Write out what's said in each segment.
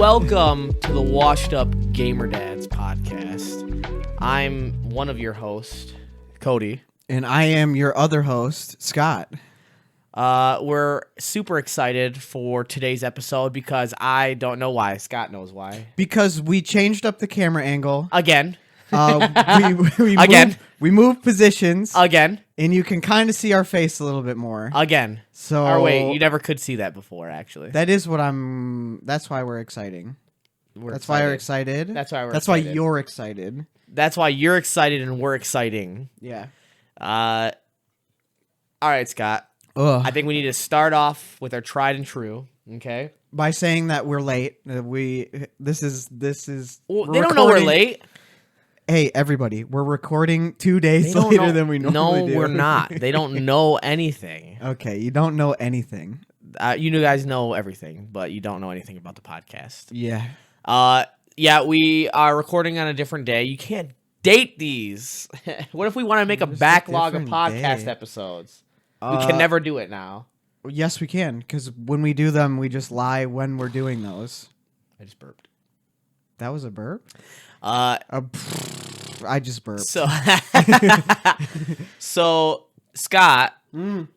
Welcome to the Washed Up Gamer Dads podcast. I'm one of your hosts, Cody. And I am your other host, Scott. We're super excited for today's episode because I don't know why. Scott knows why. Because we changed up the camera angle. Again. We moved positions. Again. And you can kind of see our face a little bit more. Again. So, or wait, you never could see that before, actually. That's why we're exciting. That's why we're excited. That's why That's why you're excited. That's why you're excited and we're exciting. Yeah. All right, Scott. Ugh. I think we need to start off with our tried and true. Okay. By saying that we're late. This is. Well, they don't know we're late. Hey, everybody, we're recording 2 days later than we normally do. No, we're not. They don't know anything. Okay, you don't know anything. You guys know everything, but you don't know anything about the podcast. Yeah. Yeah, we are recording on a different day. You can't date these. What if we want to make a backlog of podcast episodes? We can never do it now. Yes, we can, because when we do them, we just lie when we're doing those. I just burped. That was a burp? I just burped. So Scott, we're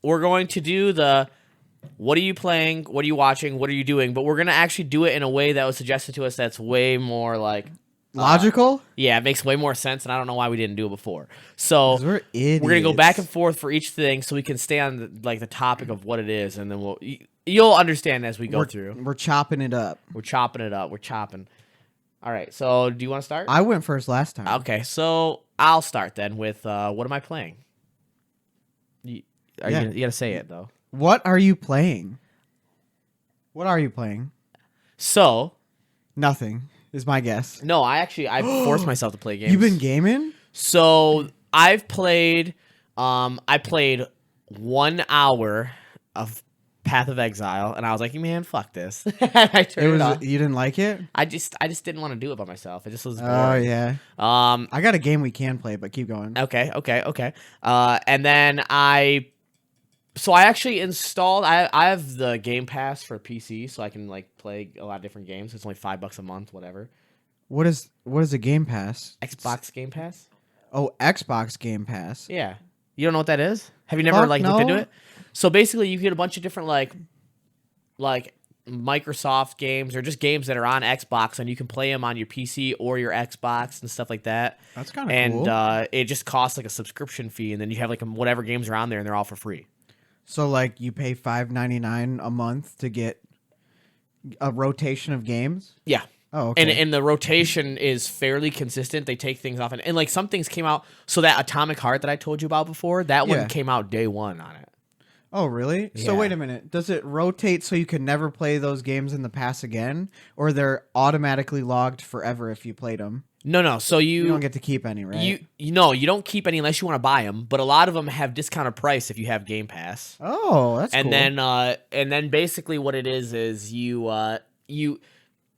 going to do the what are you playing, what are you watching, what are you doing, but we're going to actually do it in a way that was suggested to us that's way more like... logical? Yeah, it makes way more sense, and I don't know why we didn't do it before. So we're idiots. We're going to go back and forth for each thing so we can stay on the topic of what it is, and then you'll understand as we go through. We're chopping it up. We're chopping it up. We're chopping. All right, so do you want to start? I went first last time. Okay, so I'll start then with what am I playing? You got to say it, though. What are you playing? What are you playing? So... nothing is my guess. No, I forced myself to play games. You've been gaming? So I've played... I played 1 hour of Path of Exile, and I was like, man, fuck this. I turned it off. You didn't like it? I just didn't want to do it by myself. It just was boring. Oh, yeah. I got a game we can play, but keep going. Okay. And then I actually installed... I have the Game Pass for PC, so I can play a lot of different games. It's only $5 a month, whatever. What is a Game Pass? Xbox Game Pass? Oh, Xbox Game Pass. Yeah. You don't know what that is? Have you never looked into it? So basically, you get a bunch of different like Microsoft games or just games that are on Xbox, and you can play them on your PC or your Xbox and stuff like that. That's kind of cool. And it just costs a subscription fee, and then you have whatever games are on there, and they're all for free. So you pay $5.99 a month to get a rotation of games? Yeah. Oh, okay. And the rotation is fairly consistent. They take things off, and some things came out. So that Atomic Heart that I told you about before, that one came out day one on it. Oh, really? Yeah. So wait a minute. Does it rotate so you can never play those games in the past again? Or they're automatically logged forever if you played them? No. So you don't get to keep any, right? You don't keep any unless you want to buy them. But a lot of them have discounted price if you have Game Pass. Oh, that's cool. And then basically what it is you.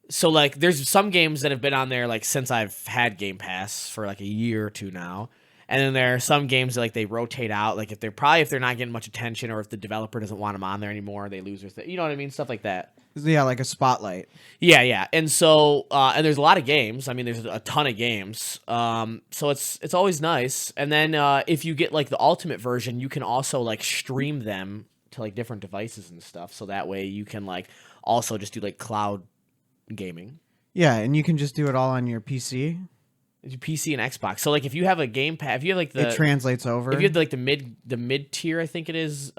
So there's some games that have been on there since I've had Game Pass for a year or two now. And then there are some games that they rotate out, if they're not getting much attention, or if the developer doesn't want them on there anymore, they lose their thing. You know what I mean? Stuff like that. Yeah, like a spotlight. Yeah. And so and there's a lot of games. I mean, there's a ton of games. So it's always nice. And then if you get the ultimate version, you can also stream them to different devices and stuff. So that way you can also just do cloud gaming. Yeah, and you can just do it all on your PC. Your PC and Xbox. So if you have a Game Pass, if you have it translates over. If you have the mid tier, I think it is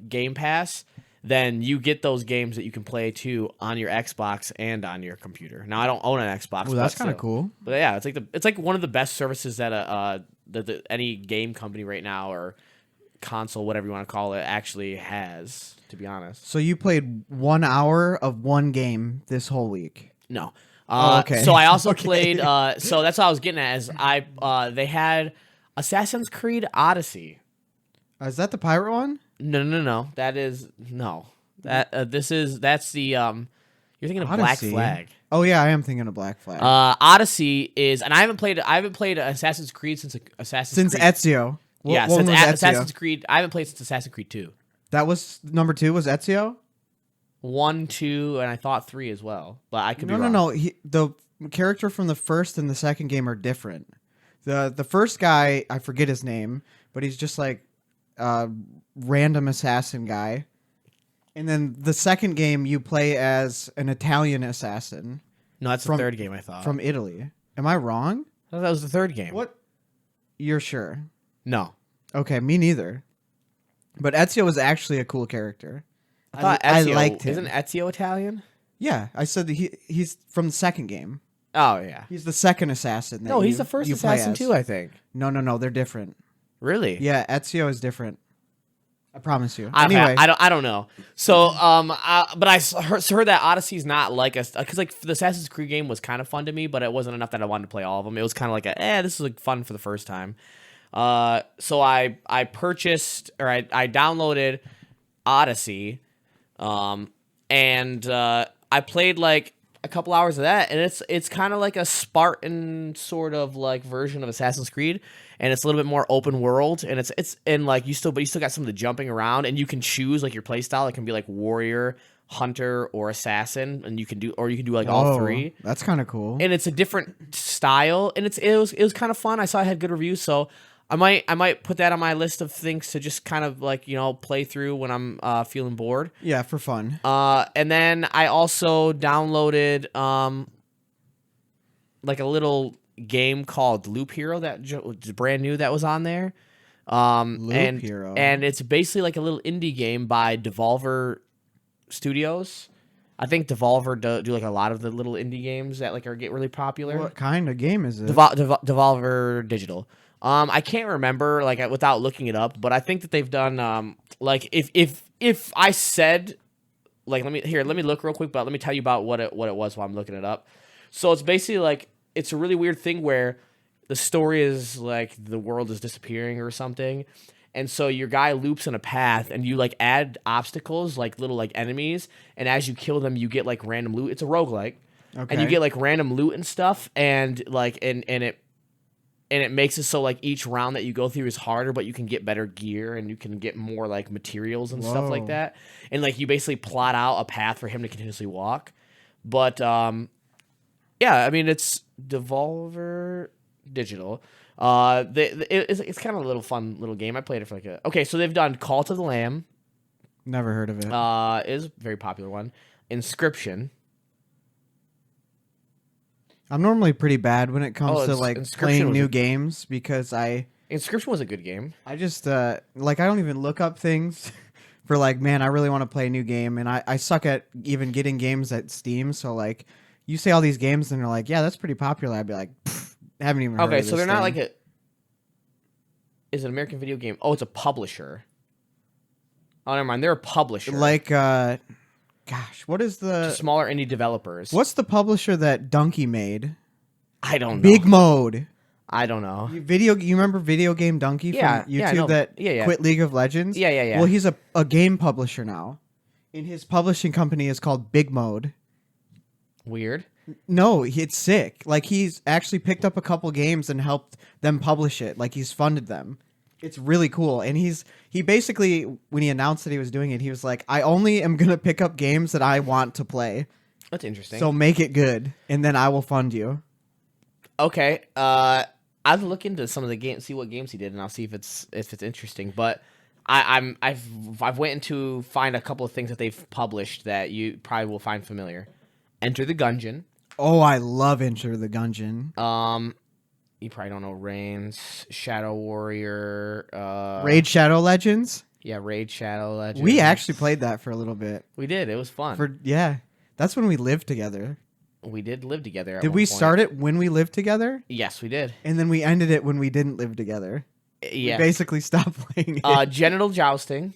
Game Pass, then you get those games that you can play too on your Xbox and on your computer. Now I don't own an Xbox. Well, that's kind of cool. But yeah, it's one of the best services that any game company right now or console, whatever you want to call it, actually has. To be honest. So you played 1 hour of one game this whole week? No. Okay. So I also played. So that's what I was getting at. Is they had Assassin's Creed Odyssey. Is that the pirate one? No. That is no. That's the you're thinking of Odyssey. Black Flag. Oh yeah, I am thinking of Black Flag. Odyssey is, and I haven't played Assassin's Creed since Assassin's Creed. Ezio. Yeah, since Assassin's Creed. I haven't played since Assassin's Creed 2. That was number 2. Was Ezio? 1, 2, and I thought 3 as well. But I could be No, no, wrong. no. The character from the first and the second game are different. The first guy, I forget his name, but he's just like a random assassin guy. And then the second game, you play as an Italian assassin No, that's from the third game, I thought. from Italy. Am I wrong? I thought that was the third game. What? You're sure? No. Okay, me neither. But Ezio was actually a cool character. I thought I Ezio, liked him. Isn't Ezio Italian? Yeah, I said that he's from the second game. Oh, yeah. He's the second assassin. That No, he's you- the first you play assassin as. too, I think. No, they're different. Really? Yeah, Ezio is different. I promise you. Okay, Anyway, I don't know. So, but I heard that Odyssey's not like us because like the Assassin's Creed game was kind of fun to me, but it wasn't enough that I wanted to play all of them. It was kind of like this is like fun for the first time. So I purchased or I downloaded Odyssey, and I played like a couple hours of that, and it's kind of like a Spartan sort of like version of Assassin's Creed, and it's a little bit more open world, and it's and like you still got some of the jumping around, and you can choose like your play style. It can be like warrior, hunter, or assassin, and you can do like all three. That's kind of cool. And it's a different style, and it was kind of fun. I saw it had good reviews, so I might put that on my list of things to just kind of like play through when I'm feeling bored. Yeah, for fun. And then I also downloaded like a little game called Loop Hero that was brand new that was on there. Loop Hero. And it's basically like a little indie game by Devolver Studios. I think Devolver do like a lot of the little indie games that like get really popular. What kind of game is it? Devolver Digital. I can't remember like without looking it up, but I think that they've done like if I said like let me look real quick, but let me tell you about what it was while I'm looking it up. So it's basically like it's a really weird thing where the story is like the world is disappearing or something. And so your guy loops in a path and you like add obstacles like little like enemies, and as you kill them you get like random loot. It's a roguelike. Okay. And you get like random loot and stuff, and like and it makes it so like each round that you go through is harder, but you can get better gear and you can get more like materials and stuff like Whoa. that. And like you basically plot out a path for him to continuously walk. But yeah, I mean it's Devolver Digital. It's kind of a little fun little game. I played it for like okay. So they've done Call to the Lamb. Never heard of it. Is a very popular one. Inscription. I'm normally pretty bad when it comes to like Inscription playing was new a- games because I Inscription was a good game. just like I don't even look up things for like, man, I really want to play a new game, and I suck at even getting games at Steam. So like, you say all these games and they're like, yeah, that's pretty popular. I'd be like, haven't even heard Okay, of so this they're not thing. like a. Is it an American video game? Oh, it's a publisher. Oh, never mind. They're a publisher. like gosh, what is the smaller indie developers. what's the publisher that Donkey made? I don't know. Big Mode. I don't know. You remember Video Game Donkey Yeah, from yeah, I YouTube know. that Yeah, yeah. quit League of Legends? Yeah. Well, he's a game publisher now. And his publishing company is called Big Mode. Weird. No, it's sick. Like he's actually picked up a couple games and helped them publish it. Like he's funded them. It's really cool. And he basically, when he announced that he was doing it, he was like, I only am going to pick up games that I want to play. That's interesting. So make it good, and then I will fund you. Okay. I'll look into some of the games, see what games he did, and I'll see if it's interesting. But I've went to find a couple of things that they've published that you probably will find familiar. Enter the Gungeon. Oh, I love Enter the Gungeon. You probably don't know Reigns, Shadow Warrior, Raid Shadow Legends. Yeah, Raid Shadow Legends. We actually played that for a little bit. We did. It was fun. That's when we lived together. We did live together. Did we start it when we lived together? Yes, we did. And then we ended it when we didn't live together. Yeah. We basically stopped playing it. Genital jousting.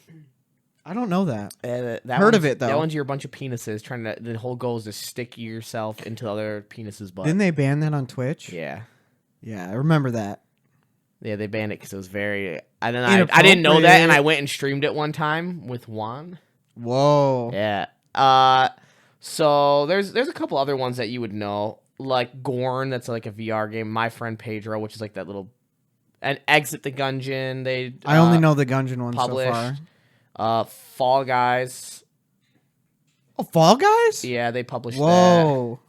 I don't know that. That Heard of one's- it, though. That one's your bunch of penises trying to. The whole goal is to stick yourself into other penises' butt. Didn't they ban that on Twitch? Yeah. Yeah, I remember that. Yeah, they banned it because it was very. I didn't know that, and I Inappropriate. went and streamed it one time with Juan. Whoa. Yeah. So there's a couple other ones that you would know, like Gorn. That's like a VR game. My Friend Pedro, which is like that little. And Exit the Gungeon. They. I only know the Gungeon one published. so far. Fall Guys. Oh, Fall Guys? Yeah, they published Whoa.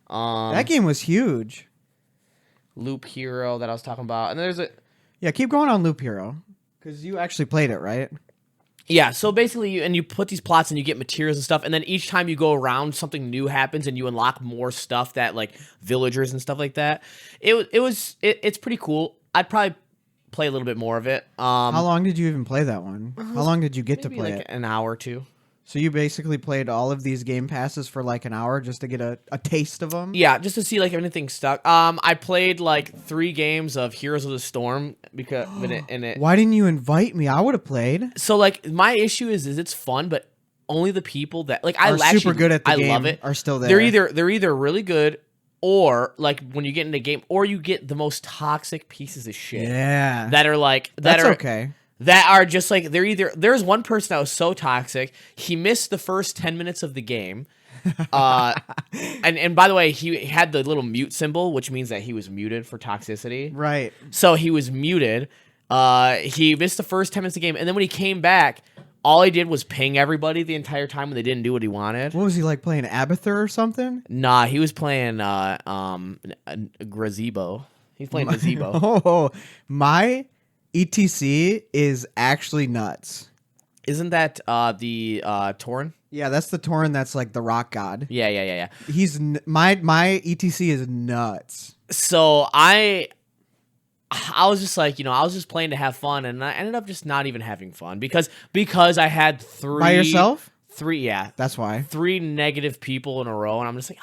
that. That game was huge. Loop Hero that I was talking about, and there's a Yeah, keep going on Loop Hero. Because you actually played it, right? yeah. So basically, you put these plots and you get materials and stuff, and then each time you go around, something new happens, and you unlock more stuff that like villagers and stuff like that. It's pretty cool. I'd probably play a little bit more of it. How long did you even play that one? How long did you get to Maybe play like it? an hour or two. So you basically played all of these game passes for like an hour just to get a taste of them? Yeah, just to see like if anything stuck. I played like 3 games of Heroes of the Storm because in it. Why didn't you invite me? I would have played. So like my issue is it's fun, but only the people that like I Are actually super good at the I game love it are still there. They're either really good or like when you get into a game or you get the most toxic pieces of shit Yeah. that are like That's okay. that are just like there's one person that was so toxic he missed the first 10 minutes of the game. And by the way, he had the little mute symbol, which means that he was muted for toxicity. Right. So he was muted. He missed the first 10 minutes of the game, and then when he came back, all he did was ping everybody the entire time when they didn't do what he wanted. What was he like playing Abathur or something? Nah, he was playing Gazebo. He's playing Gazebo. Oh, my ETC is actually nuts. Isn't that the Tauren? Yeah, that's the Tauren that's like the rock god. Yeah. My ETC is nuts. So I was just like, I was just playing to have fun, and I ended up just not even having fun because I had 3 By yourself? 3, yeah. That's why. 3 negative people in a row, and I'm just like,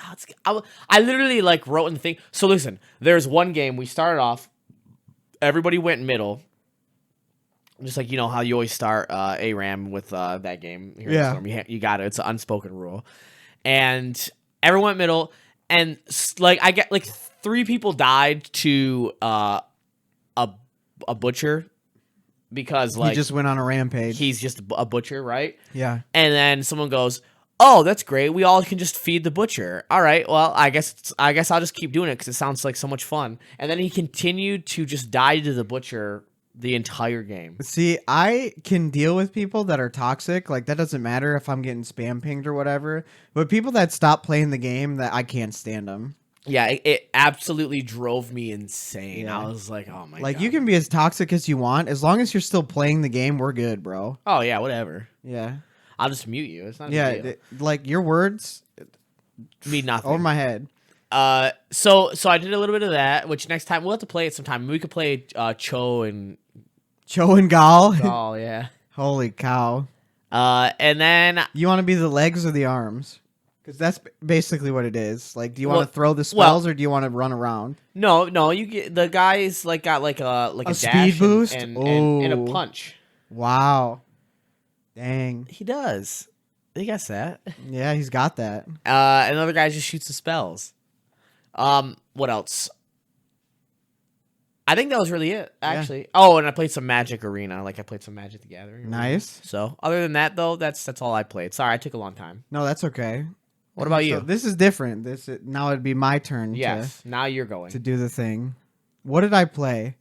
I literally like wrote in the thing. So listen, there's one game we started off, everybody went middle, just like how you always start ARAM with that game. Here Yeah. you got it. It's an unspoken rule, and everyone went middle, and like I get like 3 people died to a butcher because like he just went on a rampage. he's just a butcher, right? Yeah. And then someone goes, "Oh, that's great. We all can just feed the butcher." All right. Well, I guess I'll just keep doing it because it sounds like so much fun. And then he continued to just die to the butcher the entire game. See, I can deal with people that are toxic. Like, that doesn't matter if I'm getting spam pinged or whatever. But people that stop playing the game, that I can't stand them. Yeah, it absolutely drove me insane. Yeah. I was like, "Oh my god!" Like, you can be as toxic as you want. As long as you're still playing the game, we're good, bro. Oh yeah, whatever. Yeah. I'll just mute you. It's not a Yeah. big deal. Like, your words Mean nothing. over my head. So I did a little bit of that. Which next time we'll have to play it sometime. We could play Cho and Cho and Gal. Gall. Yeah. Holy cow. And then You want to be the legs or the arms? Because that's basically what it is. Like, do you want to throw the spells or do you want to run around? no, you get the guys like got like a dash speed boost? and a punch. Wow. Dang. He does. He gets that. Yeah, he's got that. Another guy just shoots the spells. What else? I think that was really it, actually. Oh, and I played some Magic Arena. Like I played some Magic the Gathering. Nice. So other than that, though, that's all I played. Sorry, I took a long time. No, that's okay. What about you? So this is different. Now it'd be my turn Yes. Now you're going. to do the thing. What did I play?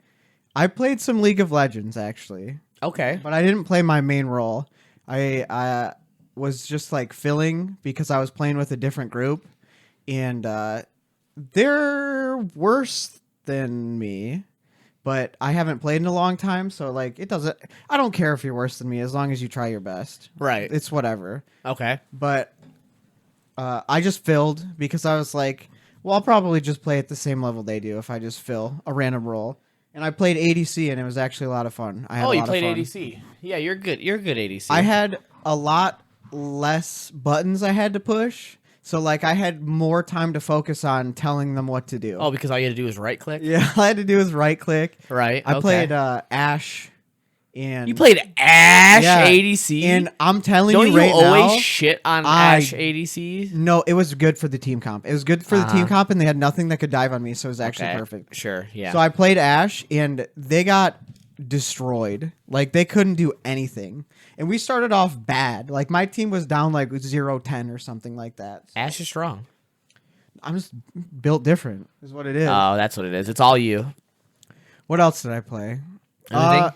I played some League of Legends, actually. Okay. But I didn't play my main role. I was just like filling because I was playing with a different group. And they're worse than me. But I haven't played in a long time, so like I don't care if you're worse than me as long as you try your best. Right. It's whatever. Okay. But I just filled because I was like, well, I'll probably just play at the same level they do if I just fill a random role. And I played ADC, and it was actually a lot of fun. You played ADC. Yeah, you're good. You're a good ADC. I had a lot less buttons I had to push, so like I had more time to focus on telling them what to do. Oh, because all you had to do was right click? Yeah, all I had to do was right click. Right. I played Ashe. And You played Ashe Yeah, ADC? and I'm telling Don't you you right always now, shit on Ashe ADCs? no, it was good for the team comp. It was good for the team comp, and they had nothing that could dive on me, so it was actually Okay. perfect. Sure, yeah. So I played Ashe, and they got destroyed. Like, they couldn't do anything. And we started off bad. Like, my team was down, like, 0-10 or something like that. Ashe is strong. I'm just built different, is what it is. Oh, that's what it is. It's all you. What else did I play? Anything?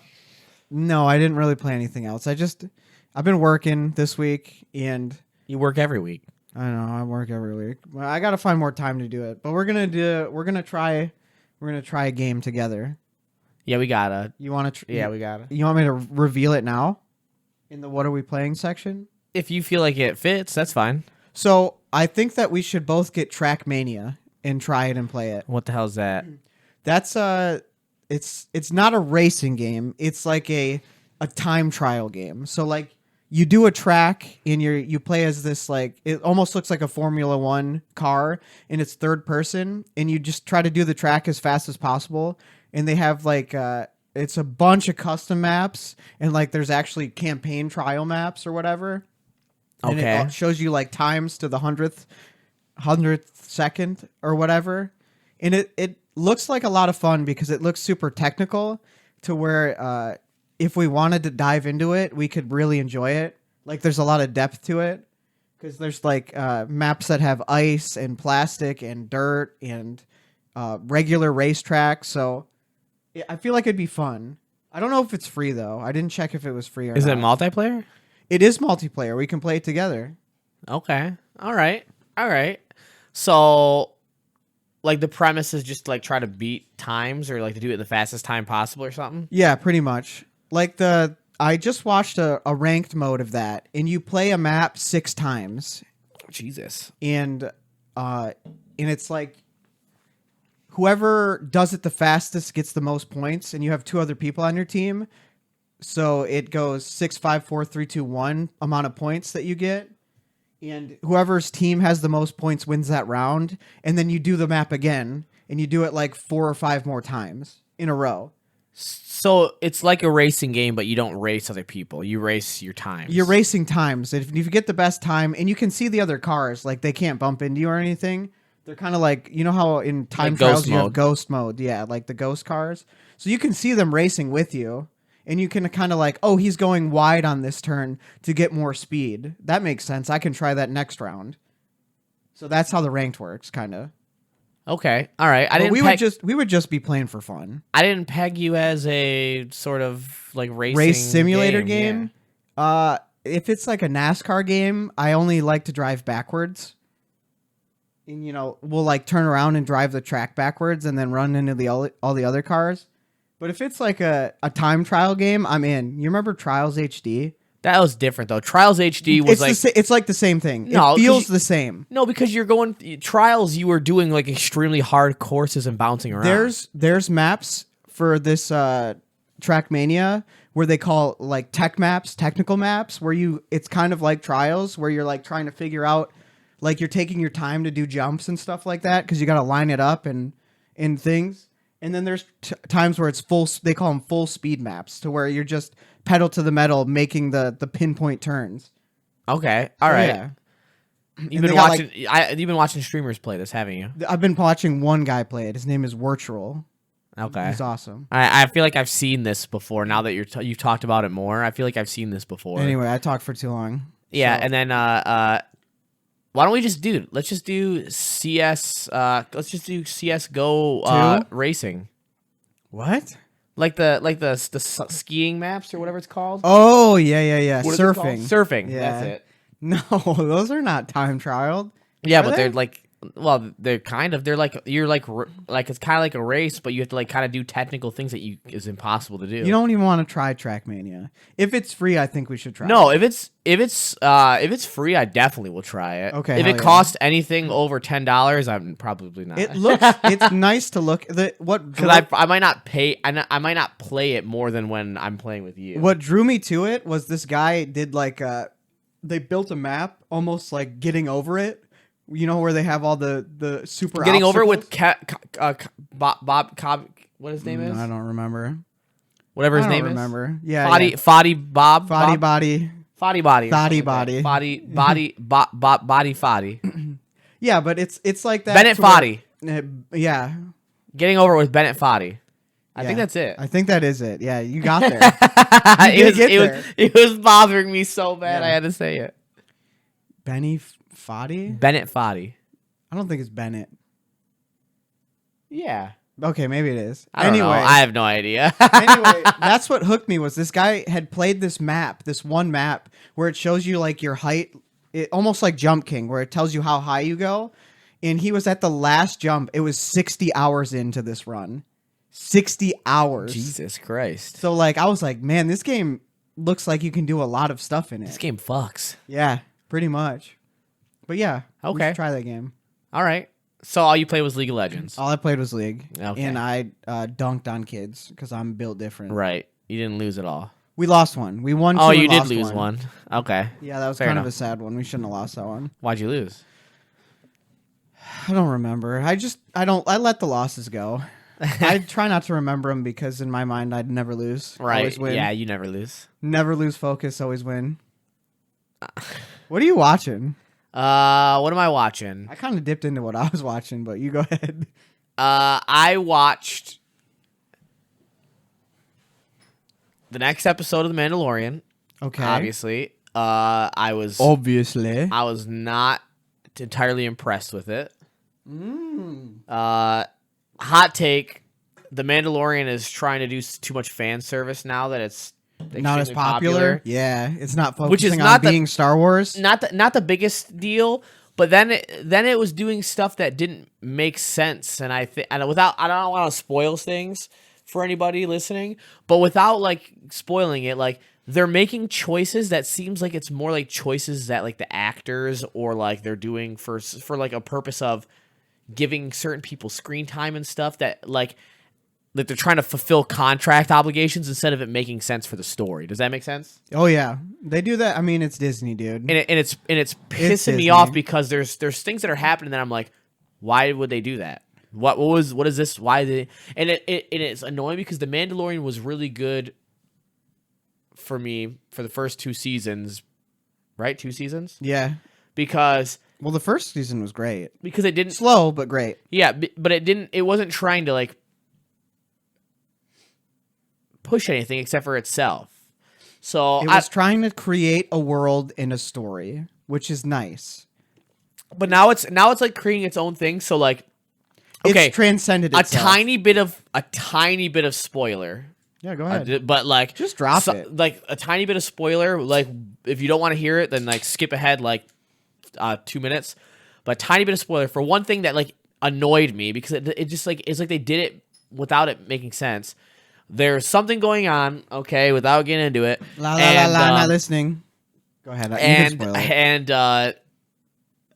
No, I didn't really play anything else. I've been working this week, and You work every week. I know, I work every week. Well, I gotta find more time to do it. But we're gonna try a game together. Yeah, we gotta. You want to? Yeah, we gotta. You want me to reveal it now? In the what are we playing section? If you feel like it fits, that's fine. So I think that we should both get Trackmania and try it and play it. What the hell's that? That's it's not a racing game. It's like a time trial game. So like you do a track and you play as this, like, it almost looks like a Formula 1 car, and it's third person, and you just try to do the track as fast as possible. And they have like it's a bunch of custom maps, and like there's actually campaign trial maps or whatever. And Okay. it shows you like times to the hundredth second or whatever. And it looks like a lot of fun because it looks super technical to where if we wanted to dive into it, we could really enjoy it. Like there's a lot of depth to it because there's like maps that have ice and plastic and dirt and regular racetracks. So I feel like it'd be fun. I don't know if it's free though. I didn't check if it was free or Is not. it multiplayer? It is multiplayer. We can play it together. Okay. All right. So, like, the premise is just like try to beat times or like to do it in the fastest time possible or something. Yeah, pretty much. Like I just watched a ranked mode of that, and you play a map 6 times, Jesus. and it's like whoever does it the fastest gets the most points, and you have 2 other people on your team. So it goes 6, 5, 4, 3, 2, 1 amount of points that you get. And whoever's team has the most points wins that round. And then you do the map again. And you do it like 4 or 5 more times in a row. So it's like a racing game, but you don't race other people. You race your times. You're racing times. If you get the best time, and you can see the other cars, like they can't bump into you or anything. They're kind of like, you know how in time Like trials ghost you have mode. ghost mode. Yeah, like the ghost cars. So you can see them racing with you. And you can kind of like, oh, he's going wide on this turn to get more speed. That makes sense. I can try that next round. So that's how the ranked works, kind of. Okay. All right. We would just be playing for fun. I didn't peg you as a sort of like racing Race simulator game. Yeah. If it's like a NASCAR game, I only like to drive backwards. And we'll like turn around and drive the track backwards and then run into all the other cars. But if it's like a time trial game, I'm in. You remember Trials HD? That was different though. Trials HD was it's like the same thing. No, it feels the same. No, because you're going Trials. You were doing like extremely hard courses and bouncing around. There's maps for this Trackmania where they call like technical maps, where it's kind of like Trials, where you're like trying to figure out, like you're taking your time to do jumps and stuff like that because you got to line it up and things. And then there's times where it's they call them full speed maps, to where you're just pedal to the metal making the pinpoint turns. Okay. All right. Yeah. You've been watching streamers play this, haven't you? I've been watching one guy play it. His name is Virtual. Okay. He's awesome. I feel like I've seen this before. Now that you've talked about it more, I feel like I've seen this before. Anyway, I talked for too long. Yeah, So- and then why don't we let's just do CS let's just do CS:GO racing. What? Like the skiing maps or whatever it's called. Oh, yeah. What is it called? Surfing. Surfing. Yeah. That's it. No, those are not time trialed. Yeah, Are but they? they're like, well, they're kind of. They're like you're like it's kind of like a race, but you have to like kind of do technical things that is impossible to do. You don't even want to try Trackmania. If it's free, I think we should try. No, if it's free, I definitely will try it. Okay, If hell it yeah. costs anything over $10, I'm probably not. It's nice to look. Because I might not pay. I might not play it more than when I'm playing with you. What drew me to it was this guy did like they built a map almost like Getting Over It. You know, where they have all the super Getting over it obstacles? with Bob Cobb. What his name is? I don't remember. Whatever his I don't name remember. Yeah, Foddy Bob. Body Bob? body. Foddy Body. or Foddy something like Body. that. Body Foddy. Yeah, but it's like that. Bennett to where- Foddy. Yeah. Getting over it with Bennett Foddy. I Yeah. think that's it. I think that is it. Yeah, you got there. It was bothering me so bad Yeah. I had to say it. Benny Foddy? Bennett Foddy. I don't think it's Bennett. Yeah. Okay, maybe it is. I don't know. I have no idea. Anyway, that's what hooked me was this guy had played this one map where it shows you like your height almost like Jump King, where it tells you how high you go. And he was at the last jump. It was 60 hours into this run. 60 hours. Jesus Christ. So like I was like, man, this game looks like you can do a lot of stuff in it. This game fucks. Yeah, pretty much. But yeah, we Okay. should try that game. All right. So all you play was League of Legends. All I played was League, Okay. and I dunked on kids because I'm built different. Right. You didn't lose at all. We lost one. We won. Two Oh, and you did lost lose one. Okay. Yeah, that was Fair kind of enough. a sad one. We shouldn't have lost that one. Why'd you lose? I don't remember. I let the losses go. I try not to remember them because in my mind I'd never lose. Right. Always win. Yeah, you never lose. Never lose focus. Always win. What are you watching? What am I watching? I kind of dipped into what I was watching, but you go ahead. I watched the next episode of The Mandalorian. Okay. Obviously. I was Obviously. not entirely impressed with it. Mm. Hot take: The Mandalorian is trying to do too much fan service now that it's Not as extremely popular. Yeah, it's not focusing Which is on not being Star Wars. Not the biggest deal, but then it was doing stuff that didn't make sense, and I don't want to spoil things for anybody listening, but without like spoiling it, like they're making choices that seems like it's more like choices that like the actors or like they're doing for like a purpose of giving certain people screen time and stuff that like they're trying to fulfill contract obligations instead of it making sense for the story. Does that make sense? Oh yeah, they do that. I mean, it's Disney, dude. And it's pissing me Disney. off because there's things that are happening that I'm like, why would they do that? What is this? Why did it's annoying because The Mandalorian was really good for me for the first 2 seasons, right? 2 seasons? Yeah. Because Well, the first season was great. it didn't Slow, but great. Yeah, but it wasn't trying to like push anything except for itself. So It was trying to create a world and a story, which is nice. but now it's like creating its own thing. So like, okay, It's transcended a itself. tiny bit of spoiler. Yeah, go ahead. But like, Just drop it. Like a tiny bit of spoiler. Like if you don't want to hear it, then like skip ahead like 2 minutes. But a tiny bit of spoiler for one thing that like annoyed me because it just like it's like they did it without it making sense. There's something going on, okay, without getting into it. La la la la, not listening. Go ahead. You can spoil it. And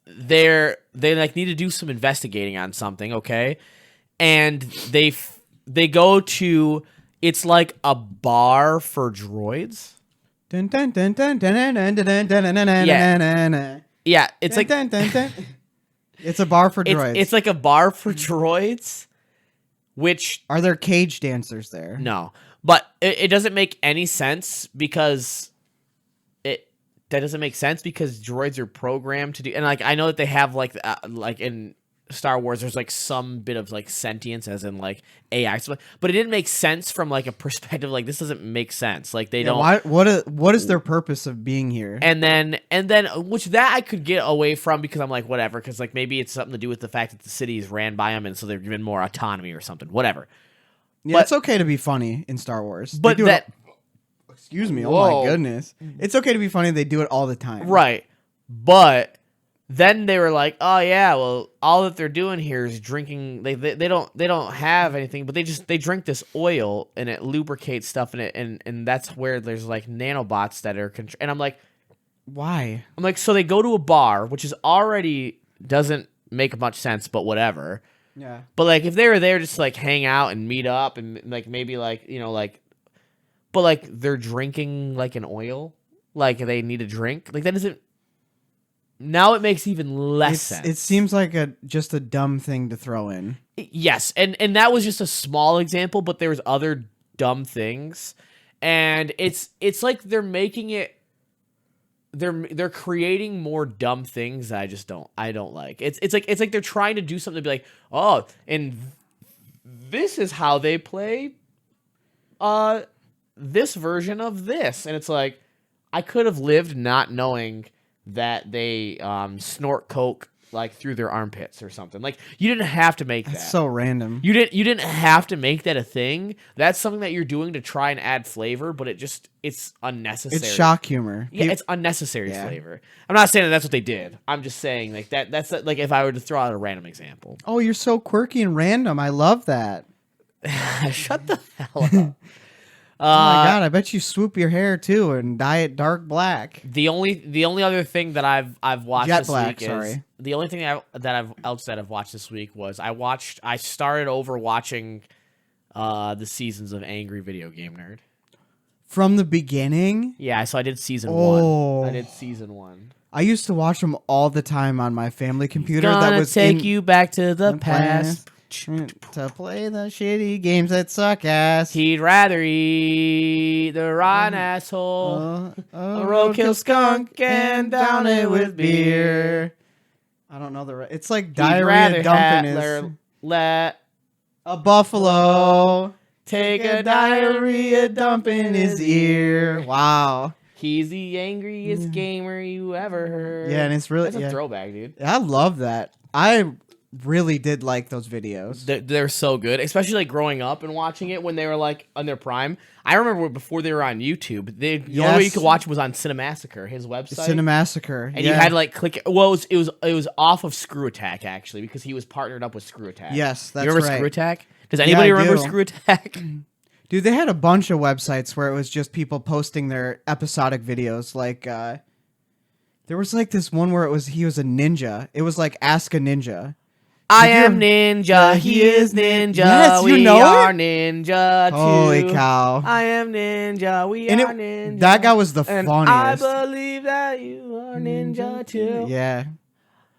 they like need to do some investigating on something, okay? And they go to it's like a bar for droids. Dun, dun, dun, dun, dun, dun, dun, dun, dun, dun, dun, dun, Yeah. dun, dun. Yeah, it's like Dun, dun, dun, dun. It's a bar for droids. it's like a bar for droids, which Are there cage dancers there? no, but it doesn't make any sense because that doesn't make sense because droids are programmed to do, and like I know that they have like in Star Wars, there's like some bit of like sentience, as in like AI, but it didn't make sense from like a perspective like this doesn't make sense. Like they Yeah, don't. what is their purpose of being here? And then which that I could get away from because I'm like whatever because like maybe it's something to do with the fact that the city is ran by them and so they're given more autonomy or something. Whatever. Yeah, but- it's okay to be funny in Star Wars. They But do that excuse me. Oh Whoa. my goodness. It's okay to be funny. They do it all the time. right, but then they were like, oh yeah, well all that they're doing here is drinking. They don't have anything, but they drink this oil and it lubricates stuff in it and that's where there's like nanobots that are and I'm like so they go to a bar which is already doesn't make much sense, but whatever. Yeah. But like if they were there just to, like hang out and meet up and like maybe like like, but like they're drinking like an oil, like they need a drink, like that doesn't. Now it makes even less sense. It seems like just a dumb thing to throw in. Yes, and that was just a small example, but there's other dumb things, and it's like they're making it. They're creating more dumb things that I don't like. It's like they're trying to do something to be like, oh, and this is how they play this version of this. And it's like I could have lived not knowing that they snort coke like through their armpits or something. Like you didn't have to make That's that. so random. You didn't have to make that a thing. That's something that you're doing to try and add flavor, but it's unnecessary. It's shock humor. Yeah, it's unnecessary Yeah. flavor. I'm not saying that that's what they did. I'm just saying like that's like if I were to throw out a random example. Oh, you're so quirky and random. I love that. Shut the hell up. Oh my god, I bet you swoop your hair too and dye it dark black. The only other thing that I've watched Jet this black, week sorry. is the only thing that I've watched this week was I started over watching the seasons of Angry Video Game Nerd. From the beginning? Yeah, so I did season Oh. 1. I did season 1. I used to watch them all the time on my family computer. Gonna that was take in you back to the past. to play the shitty games that suck ass. He'd rather eat the rotten asshole, a roadkill skunk, and down it with beer. I don't know the. It's like He'd diarrhea rather dumping Hitler is let a buffalo take a diarrhea dump in his ear. Wow. He's the angriest gamer you ever heard. Yeah, and it's really That's a throwback, dude. I love that. I really did like those videos. They're so good, especially like growing up and watching it when they were like on their prime. I remember before they were on YouTube, the only way you could watch it was on Cinemassacre, his website. Cinemassacre, and you had to like click. Well, it was off of Screw Attack actually because he was partnered up with Screw Attack. Yes, that's you remember right. Screw Attack? Does anybody I remember do. Screw Attack? Dude, they had a bunch of websites where it was just people posting their episodic videos. Like, there was like this one where he was a ninja. It was like Ask a Ninja. I am Ninja. He is Ninja. Yes, you we know are it? Ninja too. Holy cow! I am Ninja. We And are Ninja. that guy was the and funniest. I believe that you are Ninja too. Yeah,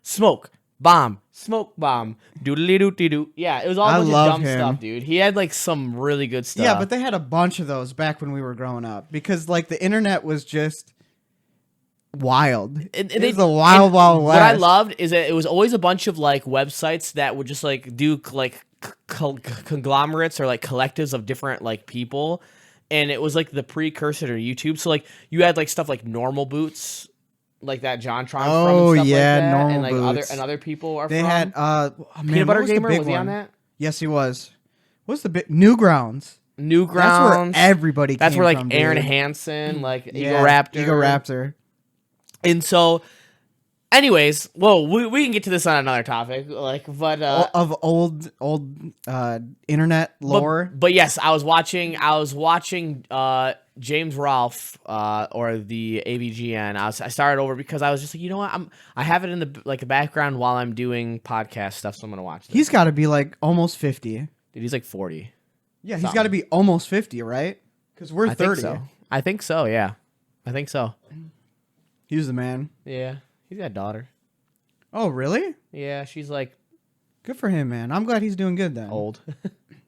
Smoke bomb. Smoke bomb. Doodly doody doo. Yeah, it was all a I bunch of love dumb him. stuff, dude. He had like some really good stuff. yeah, but they had a bunch of those back when we were growing up because like the internet was just wild. It was the wild west. What I loved is that it was always a bunch of like websites that would just like do like conglomerates or like collectives of different like people, and it was like the precursor to YouTube. So like you had like stuff like Normal Boots, like that John Tron from and stuff yeah, like that, Normal and like Boots. other people are They from. had Peanut Butter what was the Gamer, big was he on one? that? Yes, he was. What's the big Newgrounds? Newgrounds. That's where everybody. That's came where like from, Aaron dude. Hansen, like Yeah, Ego Ego Raptor. And so, anyways, well, we can get to this on another topic, like, but Of old internet lore. But yes, I was watching James Rolfe or the AVGN. I started over because I was just like, you know what, I have it in the background while I'm doing podcast stuff, so I'm gonna watch this. He's got to be like almost 50. Dude, he's like 40. Yeah, he's Something. got to be almost 50, right? Because we're 30. I think so. Yeah, I think so. He was the man. Yeah, he's got a daughter. Oh, really? Yeah, she's like Good for him, man. I'm glad he's doing good then. old.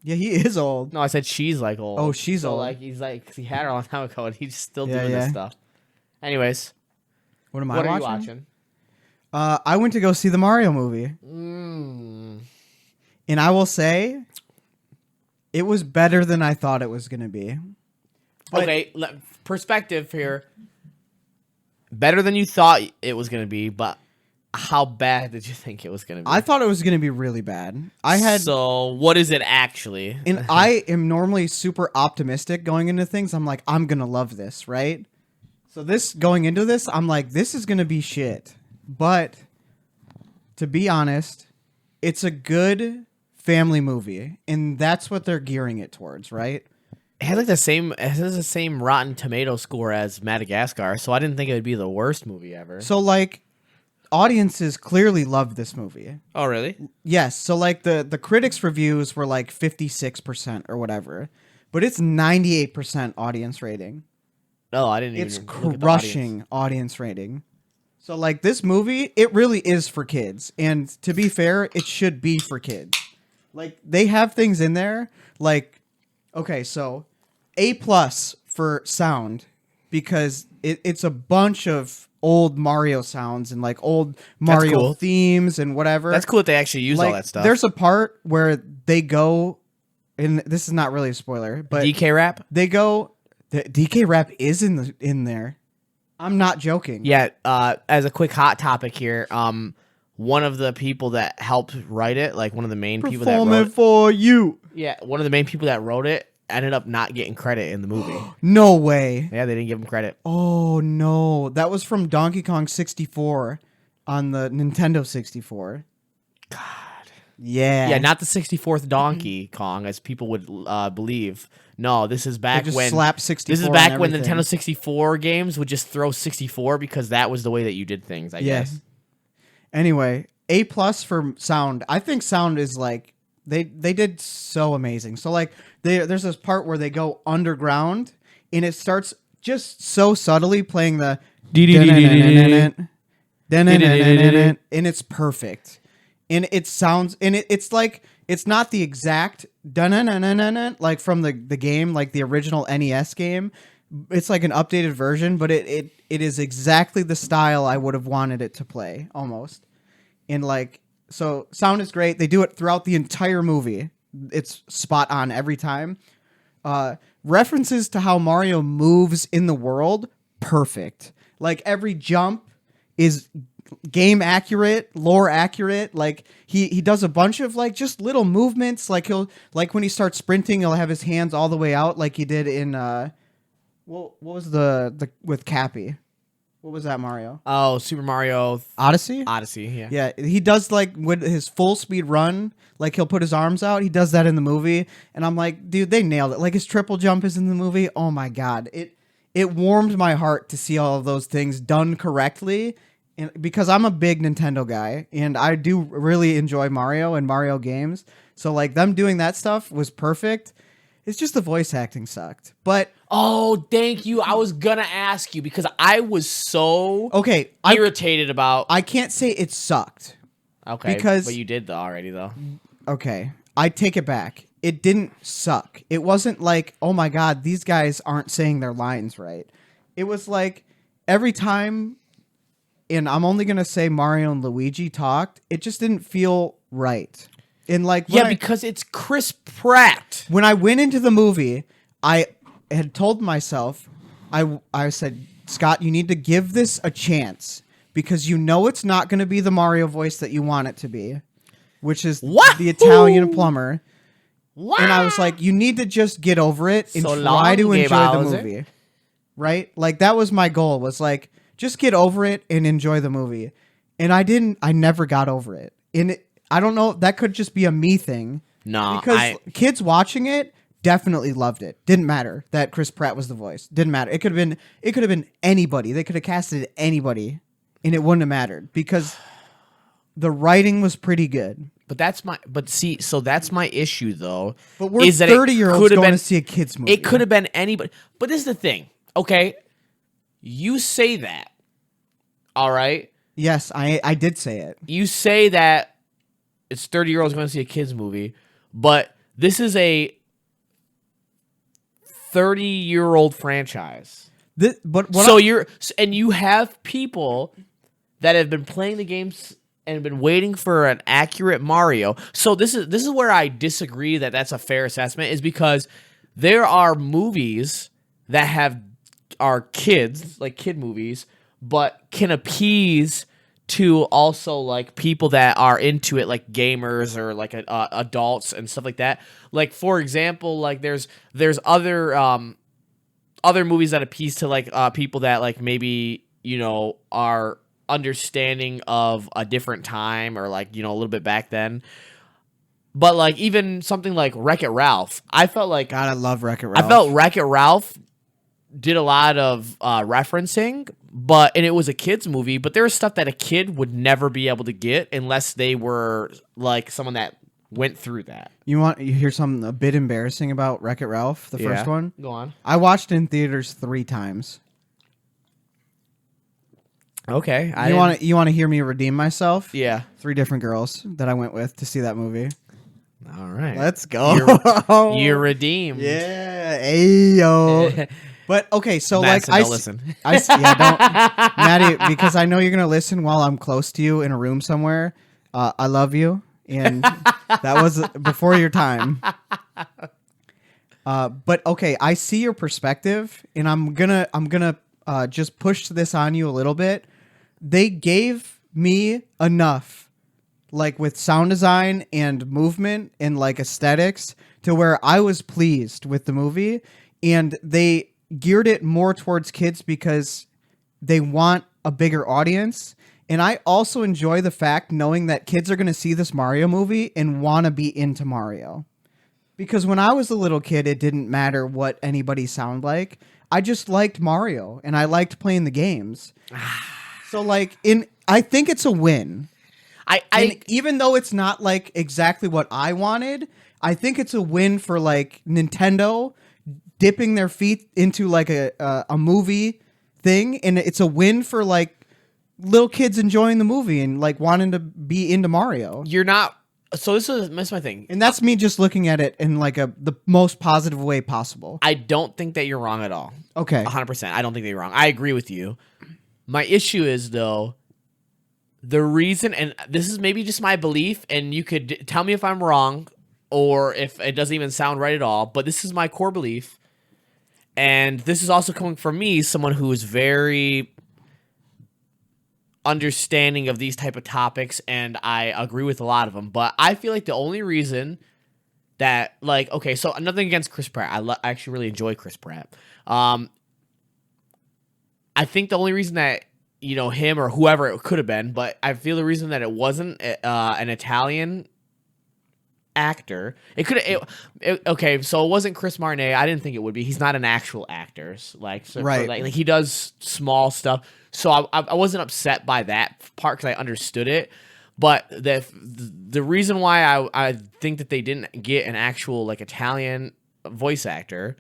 Yeah, he is old. No, I said she's like old. Oh, she's so, old. like he had her a long time ago, and he's still Yeah, doing yeah. this stuff. Anyways, What am I what are watching? you watching? I went to go see the Mario movie, Mm. and I will say, it was better than I thought it was going to be. But- Okay, perspective here. Better than you thought it was going to be, but how bad did you think it was going to be? I thought it was going to be really bad. So, what is it actually? And I am normally super optimistic going into things. I'm like, I'm going to love this, right? So going into this, I'm like, this is going to be shit. But to be honest, it's a good family movie, and that's what they're gearing it towards, right? It has the same Rotten Tomato score as Madagascar, so I didn't think it would be the worst movie ever. So like audiences clearly love this movie. Oh, really? Yes, so like the critics reviews were like 56% or whatever, but it's 98% audience rating. Oh, I didn't It's even look at the crushing audience rating. So like this movie, it really is for kids. And to be fair, it should be for kids. Like they have things in there like okay, so A+ for sound because it's a bunch of old Mario sounds and like old Mario cool. themes and whatever. That's cool that they actually use all that stuff. There's a part where they go, and this is not really a spoiler, but DK Rap? they go. The DK Rap is in there. I'm not joking. Yeah, as a quick hot topic here, one of the people that helped write it, like one of the main people that Perform wrote it for you. yeah, one of the main people that wrote it ended up not getting credit in the movie. No way. Yeah, they didn't give him credit. Oh no, that was from Donkey Kong 64 on the Nintendo 64. God. Yeah. Yeah, not the 64th Donkey Kong, as people would believe. No, this is They back just when slap 64. this is back on when everything. Nintendo 64 games would just throw 64 because that was the way that you did things. I guess. Anyway, A+ for sound. I think sound is like they did so amazing. So like there's this part where they go underground and it starts just so subtly playing the and it's perfect. And it sounds and it's like it's not the exact like from the game, like the original NES game. It's like an updated version, but it is exactly the style I would have wanted it to play almost. And like, so sound is great. They do it throughout the entire movie. It's spot on every time. References to how Mario moves in the world, perfect. Like every jump is game accurate, lore accurate. Like he does a bunch of like just little movements. Like he'll like when he starts sprinting, he'll have his hands all the way out, like he did in what was the with Cappy? What was that Mario? Oh, Super Mario Odyssey? Odyssey, yeah. Yeah, he does like with his full speed run, like he'll put his arms out. He does that in the movie, and I'm like, dude, they nailed it. Like his triple jump is in the movie. Oh my god, it warmed my heart to see all of those things done correctly, and because I'm a big Nintendo guy, and I do really enjoy Mario and Mario games. So like them doing that stuff was perfect. It's just the voice acting sucked, but. Oh, thank you. I was gonna ask you because I was so Okay, irritated about. I can't say it sucked. Okay, because but you did already though. Okay, I take it back. It didn't suck. It wasn't like, oh my god, these guys aren't saying their lines right. It was like every time, and I'm only gonna say Mario and Luigi talked, it just didn't feel right. And like Because it's Chris Pratt. when I went into the movie, I had told myself, I said, Scott, you need to give this a chance because you know it's not going to be the Mario voice that you want it to be, which is the Italian plumber. What? And I was like, you need to just get over it and So try to long, enjoy the Bowser. movie. Right? Like that was my goal, was like, just get over it and enjoy the movie. And I never got over it. And I don't know, that could just be a me thing. No, Because kids watching it definitely loved it. Didn't matter that Chris Pratt was the voice. Didn't matter. It could have been anybody. They could have casted anybody and it wouldn't have mattered because the writing was pretty good. But that's my issue though. But we're is that 30-year-olds going to see a kids movie. It could have been anybody. But this is the thing. Okay, you say that. All right. Yes, I did say it. You say that it's 30-year-olds going to see a kids movie, but this is a 30-year-old franchise. You have people that have been playing the games and been waiting for an accurate Mario. So this is where I disagree that that's a fair assessment, is because there are movies that are kids, like kid movies, but can appease to also like people that are into it, like gamers or like adults and stuff like that. Like for example, like there's other movies that appease to like people that like maybe are understanding of a different time or like a little bit back then. But like even something like Wreck-It Ralph, I felt like God, I love Wreck-It Ralph. I felt Wreck-It Ralph did a lot of referencing, and it was a kid's movie, but there was stuff that a kid would never be able to get unless they were like someone that went through that. You hear something a bit embarrassing about Wreck-It Ralph, the first one? Go on. I watched it in theaters 3 times. Okay. You want to hear me redeem myself? Yeah. 3 different girls that I went with to see that movie. All right. Let's go. You're redeemed. Yeah. Ayo. But okay, so Madison, like don't listen. don't, Maddie, because I know you're gonna listen while I'm close to you in a room somewhere. I love you, and that was before your time. But okay, I see your perspective, and I'm gonna just push this on you a little bit. They gave me enough like with sound design and movement and like aesthetics, to where I was pleased with the movie, and they geared it more towards kids because they want a bigger audience. And I also enjoy the fact knowing that kids are going to see this Mario movie and want to be into Mario. Because when I was a little kid, it didn't matter what anybody sounded like. I just liked Mario and I liked playing the games. So like I think it's a win. And even though it's not like exactly what I wanted, I think it's a win for like Nintendo dipping their feet into like a movie thing, and it's a win for like little kids enjoying the movie and like wanting to be into Mario. You're not. So that's my thing, And that's me just looking at it in like the most positive way possible. I don't think that you're wrong at all. Okay. 100%. I don't think that you're wrong. I agree with you. My issue is though, the reason, and this is maybe just my belief, and you could tell me if I'm wrong or if it doesn't even sound right at all, but this is my core belief. And this is also coming from me, someone who is very understanding of these type of topics, and I agree with a lot of them. But I feel like the only reason that, like, okay, so nothing against Chris Pratt. I actually really enjoy Chris Pratt. I think the only reason that, you know, him or whoever it could have been, but I feel the reason that it wasn't an Italian actor, okay, so it wasn't Chris Martinet. I didn't think it would be. He's not an actual actor, like, so Right. like he does small stuff, so I wasn't upset by that part because I understood it. But the reason why I think that they didn't get an actual like Italian voice actor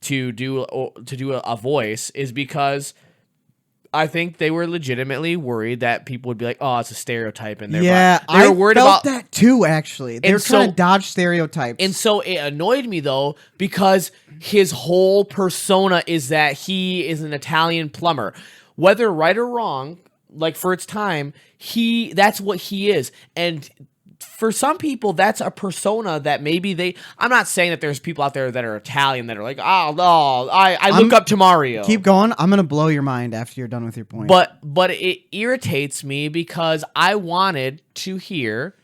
to do a voice is because I think they were legitimately worried that people would be like, "Oh, it's a stereotype," and they were worried about that too. Actually, they were trying to dodge stereotypes, and so it annoyed me though because his whole persona is that he is an Italian plumber, whether right or wrong. Like for its time, that's what he is, and for some people, that's a persona that maybe I'm not saying that there's people out there that are Italian that are like, oh no, I look up to Mario. Keep going. I'm gonna blow your mind after you're done with your point. But it irritates me because I wanted to hear,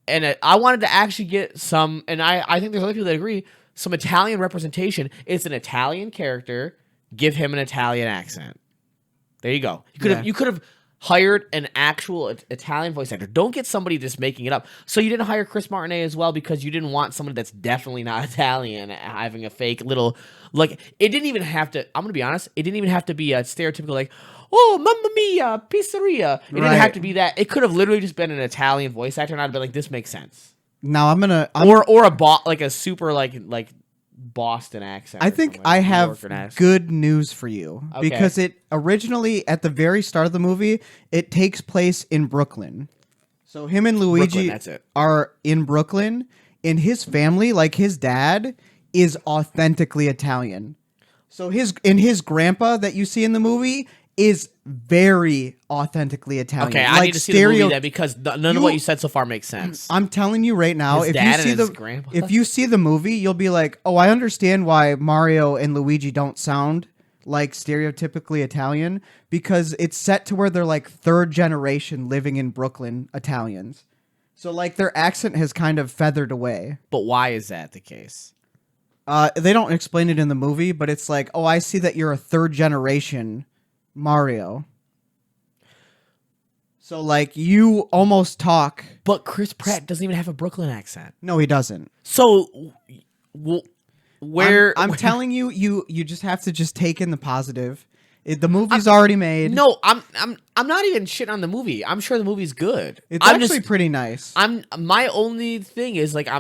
and I wanted to actually get some, and I think there's other people that agree, some Italian representation. It's an Italian character. Give him an Italian accent. There you go. You could have hired an actual Italian voice actor. Don't get somebody just making it up. So you didn't hire Chris Martinet as well because you didn't want somebody that's definitely not Italian having a fake little, like, it didn't even have to, I'm going to be honest, it didn't even have to be a stereotypical like, oh, mamma mia, pizzeria. It didn't have to be that. It could have literally just been an Italian voice actor and I'd be like, this makes sense. Now or a super like Boston accent. I think I have good news for you because it originally at the very start of the movie, it takes place in Brooklyn. So him and Luigi are in Brooklyn, and his family, like his dad, is authentically Italian. So his grandpa that you see in the movie is very authentically Italian. Okay, I need to see the movie then because none of what you said so far makes sense. I'm telling you right now, if you see the movie, you'll be like, "Oh, I understand why Mario and Luigi don't sound like stereotypically Italian because it's set to where they're like third generation living in Brooklyn Italians. So like their accent has kind of feathered away." But why is that the case? They don't explain it in the movie, but it's like, "Oh, I see that you're a third generation Mario. So, like, you almost talk." But Chris Pratt doesn't even have a Brooklyn accent. No, he doesn't. So, I'm telling you, you just have to just take in the positive. The movie's already made. No, I'm not even shitting on the movie. I'm sure the movie's good. It's actually pretty nice. My only thing is like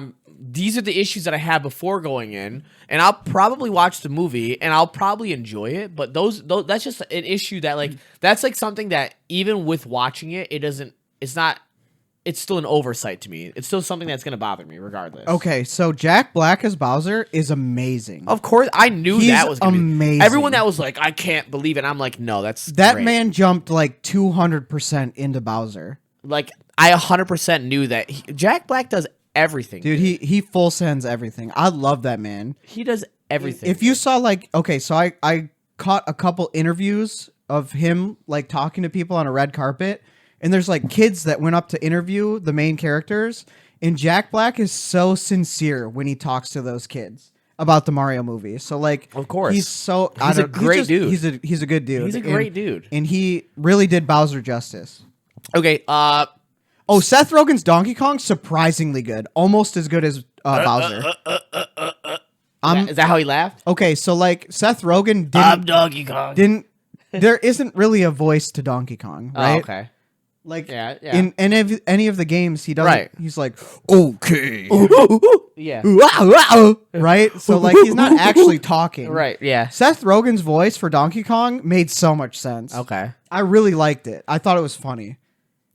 these are the issues that I had before going in, and I'll probably watch the movie and I'll probably enjoy it. But those that's just an issue that like that's like something that even with watching it, it's still an oversight to me. It's still something that's going to bother me regardless. Okay, so Jack Black as Bowser is amazing. Of course, I knew that was gonna amazing. Be. Everyone that was like, I can't believe it. I'm like, no, that's that great. Man jumped like 200% into Bowser. Like I 100% knew that Jack Black does everything. Dude, he full sends everything. I love that man. He does everything. If you saw like, okay, so I caught a couple interviews of him like talking to people on a red carpet. and there's like kids that went up to interview the main characters, and Jack Black is so sincere when he talks to those kids about the Mario movie. So like, Of course. he's so He's a great dude. He's a good dude. He's a great dude. and he really did Bowser justice. Okay. Oh, Seth Rogen's Donkey Kong, surprisingly good, almost as good as Bowser. Is that how he laughed? Okay, so like Seth Rogen I'm Donkey Kong. didn't. There isn't really a voice to Donkey Kong, right? Oh, okay. Like Yeah, yeah. in any of the games, he doesn't. Right. He's like, okay, Yeah. right. So like he's not actually talking. Right. Yeah. Seth Rogen's voice for Donkey Kong made so much sense. Okay. I really liked it. I thought it was funny.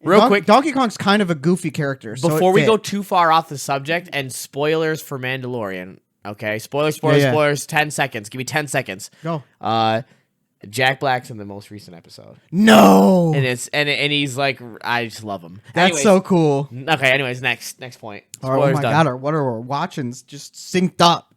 Real quick, Donkey Kong's kind of a goofy character. So before it we fit. go too far off the subject, and spoilers for Mandalorian. Okay, spoilers, Yeah. spoilers. 10 seconds. Give me 10 seconds. Go. Jack Black's in the most recent episode, No, and he's like, I just love him. that's Anyways, so cool. Okay. Anyways, next point. Oh Spoilers my done. god, what are we watching? Just synced up.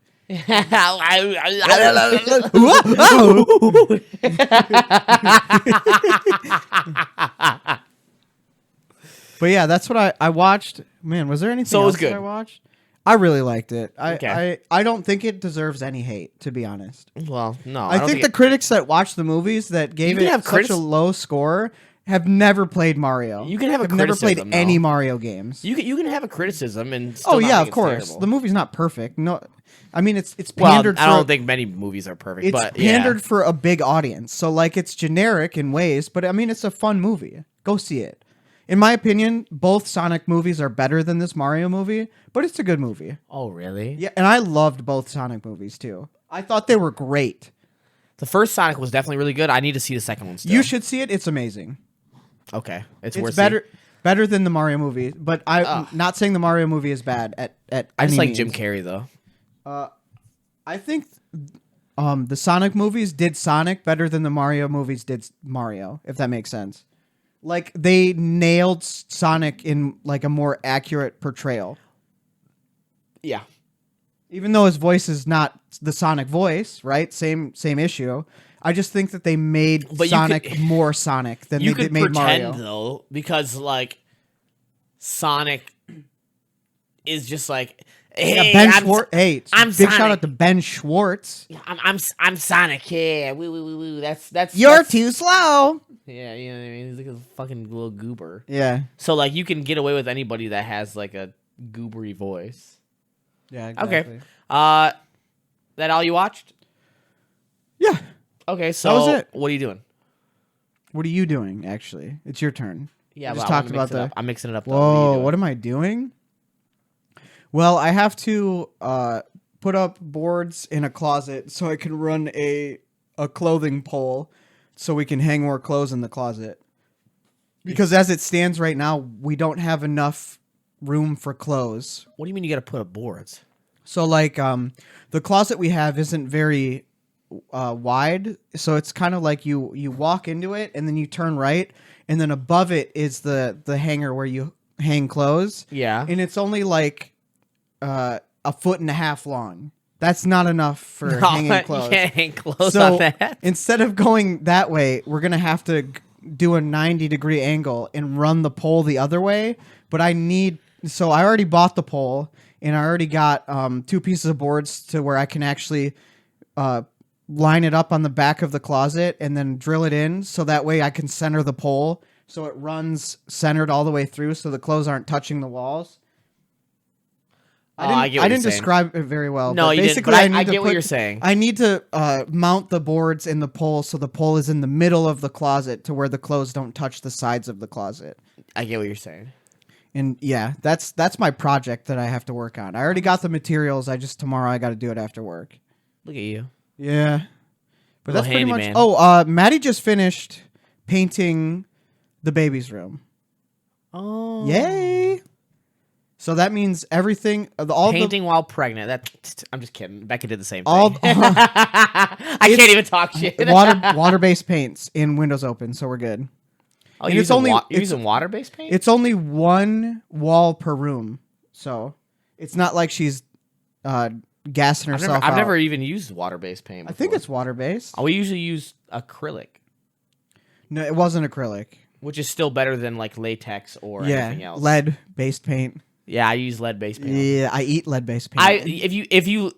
But yeah, that's what I watched. Man, was there anything So it was else that good. I watched? I really liked it. Okay. I don't think it deserves any hate, to be honest. Well, no, I don't think the critics that watched the movies that gave can it have such a low score have never played Mario. You can have a never played criticism, any though. Mario games. you can have a criticism and still Oh not yeah, think of it's course. terrible. The movie's not perfect. No, I mean it's Well, pandered. I for don't think many movies are perfect, it's but yeah. pandered for a big audience. So like it's generic in ways, but I mean it's a fun movie. Go see it. In my opinion, both Sonic movies are better than this Mario movie, but it's a good movie. Oh, really? Yeah, and I loved both Sonic movies too. I thought they were great. The first Sonic was definitely really good. I need to see the second one still. You should see it. It's amazing. Okay, it's It's worth better than the Mario movie, but I'm not saying the Mario movie is bad at I just any like means. Jim Carrey though. I think the Sonic movies did Sonic better than the Mario movies did Mario, if that makes sense. Like they nailed Sonic in like a more accurate portrayal. Yeah. Even though his voice is not the Sonic voice, right? Same issue. I just think that they made But you Sonic could- more Sonic than You they could made pretend Mario. though, because like Sonic is just like, hey, Ben I'm, Schwartz. Hey, I'm big shout Sonic. out to Ben Schwartz. I'm Sonic. Yeah, woo, woo, woo, woo. That's Too slow. Yeah, you know what I mean. He's like a fucking little goober. Yeah. So like you can get away with anybody that has like a goobery voice. Yeah. Okay. That all you watched? Yeah. Okay, so was it. what are you doing? What are you doing? Actually, it's your turn. Yeah, We just but I wanna talked mix about it up. I'm mixing it up. Though. Whoa, What what am I doing? Well, I have to put up boards in a closet so I can run a clothing pole so we can hang more clothes in the closet. Because as it stands right now, we don't have enough room for clothes. do you mean you got to put up boards? So like the closet we have isn't very wide, so it's kind of like you walk into it and then you turn right, and then above it is the hanger where you hang clothes. Yeah. And it's only like a foot and a half long. That's not enough for hanging clothes. You can't hang clothes So on that. instead of going that way, we're gonna have to do a 90-degree angle and run the pole the other way. But I already bought the pole, and I already got 2 pieces of boards to where I can actually line it up on the back of the closet and then drill it in, so that way I can center the pole so it runs centered all the way through, so the clothes aren't touching the walls. I didn't describe it very well. No, but you didn't, basically, but I need to get what put- you're saying. I need to mount the boards in the pole so the pole is in the middle of the closet to where the clothes don't touch the sides of the closet. I get what you're saying. And yeah, that's my project that I have to work on. I already got the materials. Tomorrow I got to do it after work. Look at you. Yeah, but Little that's pretty much. handyman. Oh, Maddie just finished painting the baby's room. Oh. Yay! So that means everything. Painting while pregnant. I'm just kidding. Becca did the same thing. All I can't even talk shit. water-based paints in Windows Open, so we're good. Oh, and you're it's only- you're it's- using water-based paint? It's only one wall per room, so it's not like she's gassing herself I've out. never even used water-based paint I think before. it's water-based. We usually use acrylic. No, it wasn't acrylic. which is still better than like latex or anything else. lead-based paint. Yeah, I use lead-based paint. Yeah, I eat lead-based paint. If you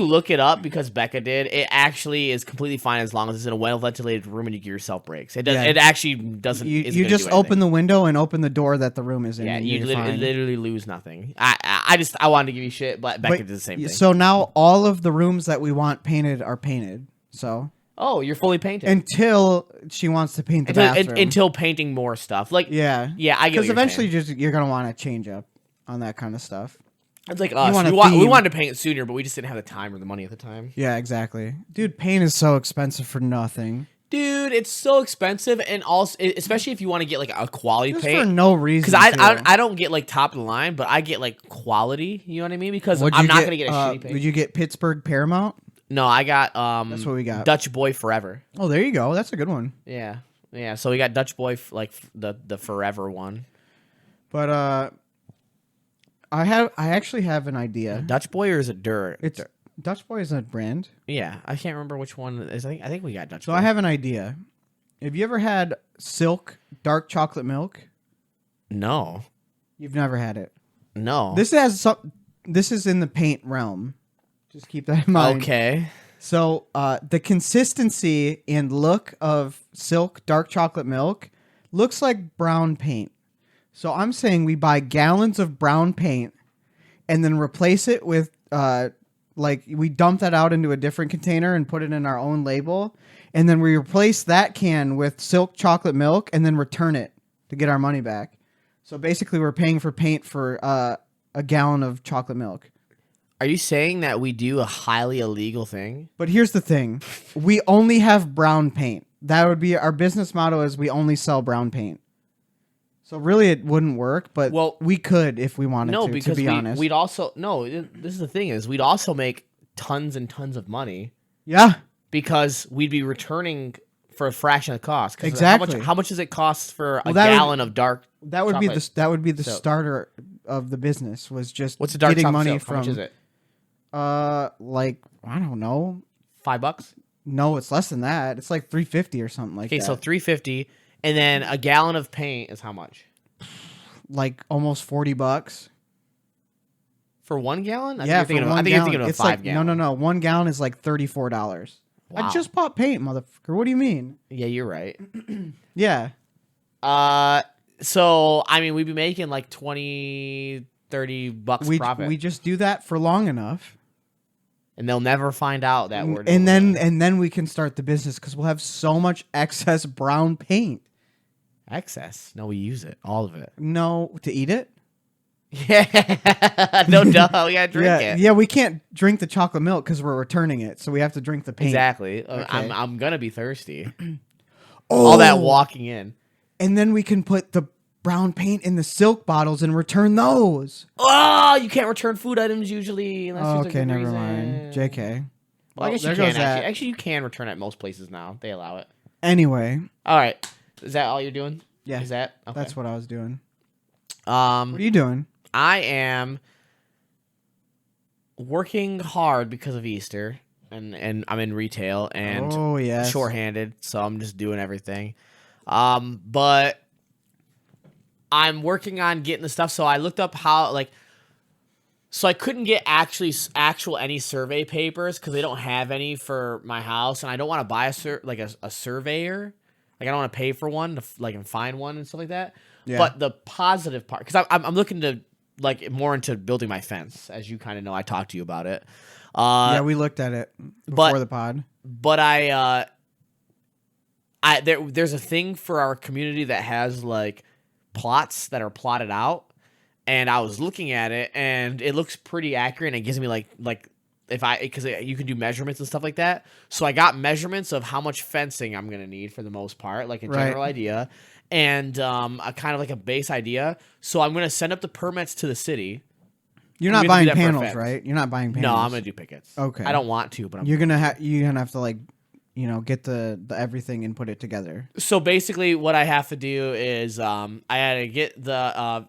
look it up, because Becca did, it actually is completely fine as long as it's in a well-ventilated room and you give yourself breaks. It does. Yeah. It actually doesn't. You just open the window and open the door that the room is in. Yeah, and you you're fine. literally lose nothing. I wanted to give you shit, but Becca did the same thing. So now all of the rooms that we want painted are painted. So. Oh, you're fully painted Until she wants to paint the bathroom. Until painting more stuff. Like yeah, I get what because you're eventually saying. you're gonna want to change up on that kind of stuff. It's like us. We wanted to paint sooner, but we just didn't have the time or the money at the time. Yeah, exactly. Dude, paint is so expensive for nothing. Dude, it's so expensive, and also especially if you want to get like a quality Just paint for no reason. Because I don't get like top of the line, but I get like quality. You know what I mean? Because I'm not gonna get a shitty paint. Did you get Pittsburgh Paramount? No, I got That's what we got. Dutch Boy Forever. Oh, there you go. That's a good one. Yeah. So we got Dutch Boy like the Forever one. But I actually have an idea. Dutch Boy or is it Dirt? It's Dutch Boy is a brand. Yeah, I can't remember which one it is. I think we got Dutch Boy. So I have an idea. Have you ever had Silk dark chocolate milk? No. You've never had it. No. This is in the paint realm. Just keep that in mind. Okay. So the consistency and look of Silk dark chocolate milk looks like brown paint. So I'm saying we buy gallons of brown paint and then replace it with like we dump that out into a different container and put it in our own label. And then we replace that can with Silk chocolate milk and then return it to get our money back. So basically we're paying for paint for a gallon of chocolate milk. Are you saying that we do a highly illegal thing? But here's the thing. We only have brown paint. That would be our business motto is we only sell brown paint. So really it wouldn't work, but we could if we wanted to be honest. We'd also this is the thing is we'd also make tons and tons of money. Yeah. Because we'd be returning for a fraction of the cost. Exactly. How much does it cost for a gallon of dark chocolate? That would be the starter of the business was just what's the dark getting chocolate money soap? from How much is it? Like I don't know. $5? No, it's less than that. It's like $3.50 or something like that. Okay, so $3.50, and then a gallon of paint is how much? Like almost $40 for 1 gallon. I think you're thinking of 5 gallon. No. 1 gallon is like $34. Wow. I just bought paint, motherfucker. What do you mean? Yeah, you're right. Yeah. So I mean, we'd be making like $20-$30 profit. We just do that for long enough. And they'll never find out that we're and then we can start the business because we'll have so much excess brown paint. Excess? No, we use it, all of it. No, to eat it. Yeah, no, duh. We gotta drink it. Yeah, we can't drink the chocolate milk because we're returning it, so we have to drink the paint. Exactly. Okay. I'm gonna be thirsty. All that walking in, and then we can put the brown paint in the Silk bottles and return those. Oh, you can't return food items usually. Unless okay, never mind. JK. Well, I guess you can actually. You can return at most places now. They allow it. Anyway. All right. Is that all you're doing? Yeah. Is that? Okay. That's what I was doing. What are you doing? I am working hard because of Easter, and I'm in retail and shorthanded, so I'm just doing everything. But I'm working on getting the stuff. So I looked up how so I couldn't get actual any survey papers because they don't have any for my house, and I don't want to buy a surveyor. Like I don't want to pay for one to and find one and stuff like that. Yeah. But the positive part, because I'm looking to more into building my fence, as you kind of know. I talked to you about it. Yeah, we looked at it before the pod. But there's a thing for our community that has plots that are plotted out, and I was looking at it, and it looks pretty accurate. And it gives me because you can do measurements and stuff like that. So I got measurements of how much fencing I'm gonna need for the most part, like a general idea, and a kind of a base idea. So I'm gonna send up the permits to the city. You're not buying panels, right? You're not buying panels. No, I'm gonna do pickets. Okay. I don't want to, but you're gonna have to get the everything and put it together. So basically, what I have to do is I had to get the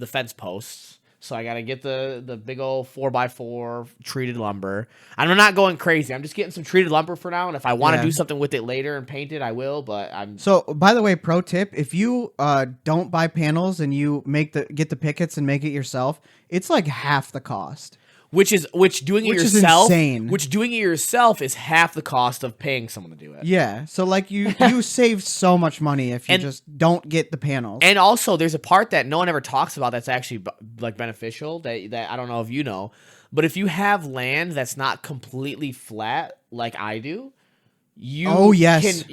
fence posts. So I gotta get the big old 4x4 treated lumber. I'm not going crazy. I'm just getting some treated lumber for now, and if I want to Yeah. do something with it later and paint it, I will. But I'm So, by the way, pro tip: if you don't buy panels and you get the pickets and make it yourself, it's like half the cost. which doing it Which is yourself, insane. which doing it yourself is half the cost of paying someone to do it. Yeah, so like you save so much money if you And- just don't get the panels. And also, there's a part that no one ever talks about that's actually like beneficial. That I don't know if you know, but if you have land that's not completely flat like I do, Oh, yes.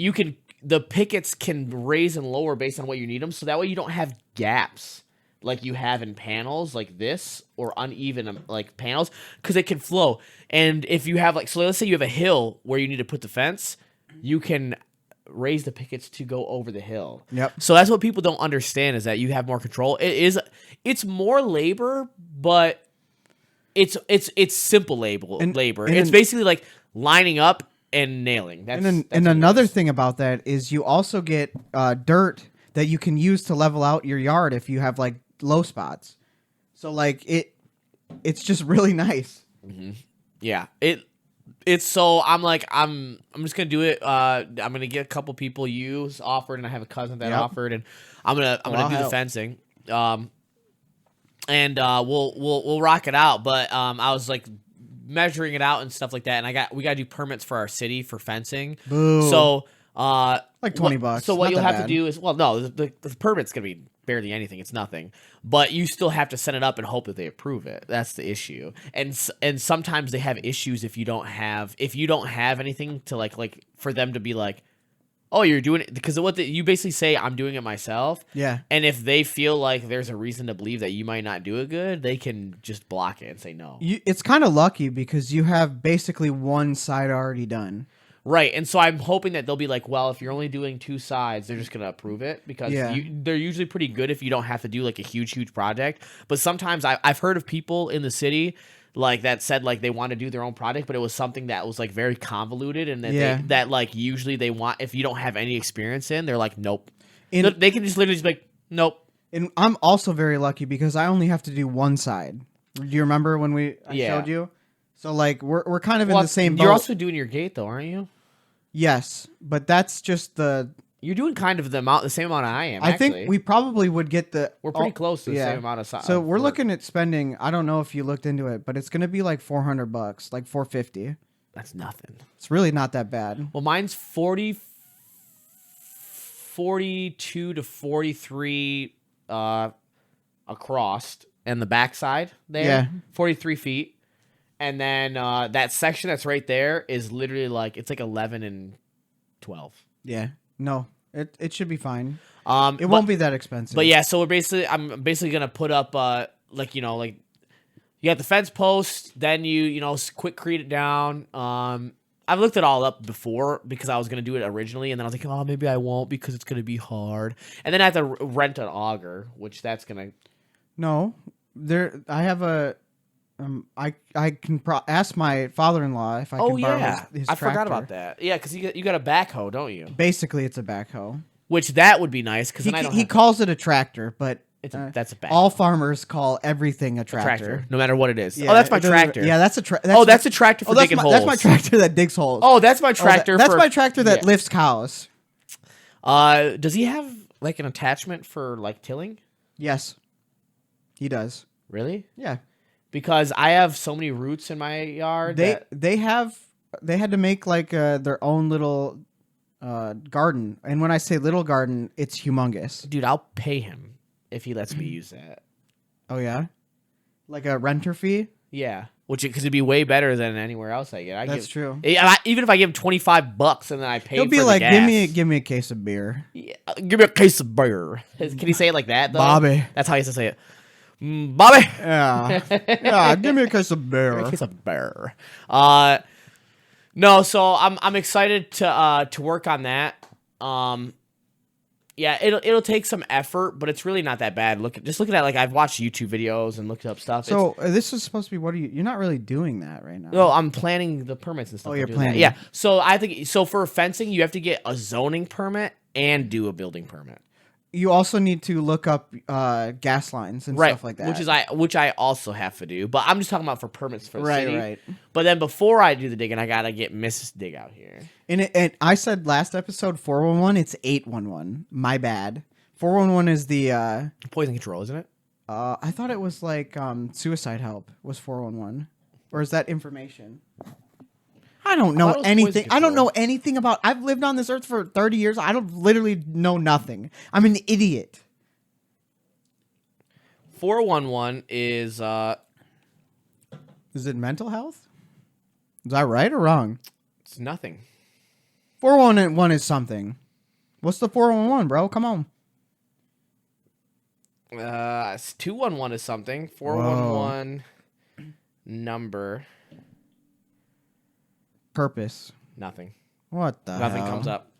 the pickets can raise and lower based on what you need them. So that way you don't have gaps like you have in panels like this or uneven like panels because it can flow. And if you have so let's say you have a hill where you need to put the fence, you can raise the pickets to go over the hill. Yep. So that's what people don't understand is that you have more control. It's more labor, but it's simple labor. And It's basically like lining up and nailing. That's and what it another is. thing about that is you also get dirt that you can use to level out your yard if you have like low spots. So like it's just really nice. Yeah. It's so I'm just gonna do it. I'm gonna get a couple people offered, and I have a cousin that Yep. offered, and I'm gonna I'll do the help. fencing. And we'll rock it out. But I was like measuring it out and stuff like that, and we gotta do permits for our city for fencing. Boo. So Like $20. So what Not you'll that have bad. to do is the permit's gonna be barely anything. It's nothing, but you still have to send it up and hope that they approve it. That's the issue. And sometimes they have issues if you don't have anything to like for them to be like, oh, you're doing it because you basically say I'm doing it myself. Yeah. And if they feel like there's a reason to believe that you might not do it good, they can just block it and say no. It's kind of lucky because you have basically one side already done. Right, and so I'm hoping that they'll be like, well, if you're only doing two sides, they're just going to approve it because Yeah. they're usually pretty good if you don't have to do like a huge project. But sometimes I've heard of people in the city like that said like they want to do their own project, but it was something that was like very convoluted and that Yeah. that like usually they want if you don't have any experience in, they're like, nope. And- They can just literally just be like, nope. And I'm also very lucky because I only have to do one side. Do you remember when I Yeah. showed you? So like we're kind of Well, in the same boat. You're also doing your gate though, aren't you? Yes, but that's just the. You're doing kind of the same amount I am. I actually. think we probably would get the. we're pretty close to the yeah. same amount of size. So we're looking at spending. I don't know if you looked into it, but it's going to be like $400, like $450. That's nothing. It's really not that bad. Well, mine's 42 to 43 across and the backside there. Yeah. 43 feet. And then that section that's right there is literally like, it's like 11 and 12. Yeah. No, it should be fine. It It won't be that expensive. But yeah, so I'm basically going to put up, like you got the fence post, then quick create it down. I've looked it all up before because I was going to do it originally, and then I was like, oh, maybe I won't because it's going to be hard. And then I have to rent an auger, which that's going to... No, I have a. I can ask my father-in-law if I can borrow his I forgot tractor. about that. Yeah, because you got a backhoe, don't you? Basically, it's a backhoe. Which that would be nice because then I don't He have calls it a tractor, but that's a backhoe. all farmers call everything a tractor. No matter what it is. Yeah, oh, that's my it doesn't- tractor. Yeah, that's a tractor. Oh, that's a tractor for digging holes. That's my tractor that digs holes. Oh, that's my tractor. That's for, my tractor that yeah. lifts cows. Does he have like an attachment for like tilling? Yes, he does. Really? Yeah, Because I have so many roots in my yard. they had to make like their own little garden, and when I say little garden, it's humongous. Dude, I'll pay him if he lets me use that. Oh yeah, like a renter fee. Yeah, because it'd be way better than anywhere else I get. That's true. Even if I give him $25 and then I pay, He'll be for like, the gas, give me a case of beer, yeah, give me a case of beer. Can he say it like that though? Bobby. That's how he has to say it. Bobby. Yeah, yeah, give me a case of beer. A case of beer. No, so I'm excited to work on that. Yeah, it'll take some effort, but it's really not that bad. Looking at like I've watched YouTube videos and looked up stuff. So this is supposed to be. What are you? You're not really doing that right now. No, I'm planning the permits and stuff. Oh, you're to do that. planning. Yeah. So I think for fencing, you have to get a zoning permit and do a building permit. you also need to look up gas lines and Right, stuff like that. which I also have to do, but I'm just talking about for permits for the right, city. right. But then before I do the digging, I gotta get Mrs. Dig out here. And I said last episode 411. It's 811. My bad. 411 is the. Poison control, isn't it? I thought it was like suicide help was 411, or is that information? I don't know anything. I don't know anything about. I've lived on this earth for 30 years. I don't literally know nothing. I'm an idiot. 411 is Is it mental health? Is that right or wrong? it's nothing. 411 is something. What's the 411, bro? Come on. 211 is something. 411 number Purpose. nothing. What the Nothing hell? comes up.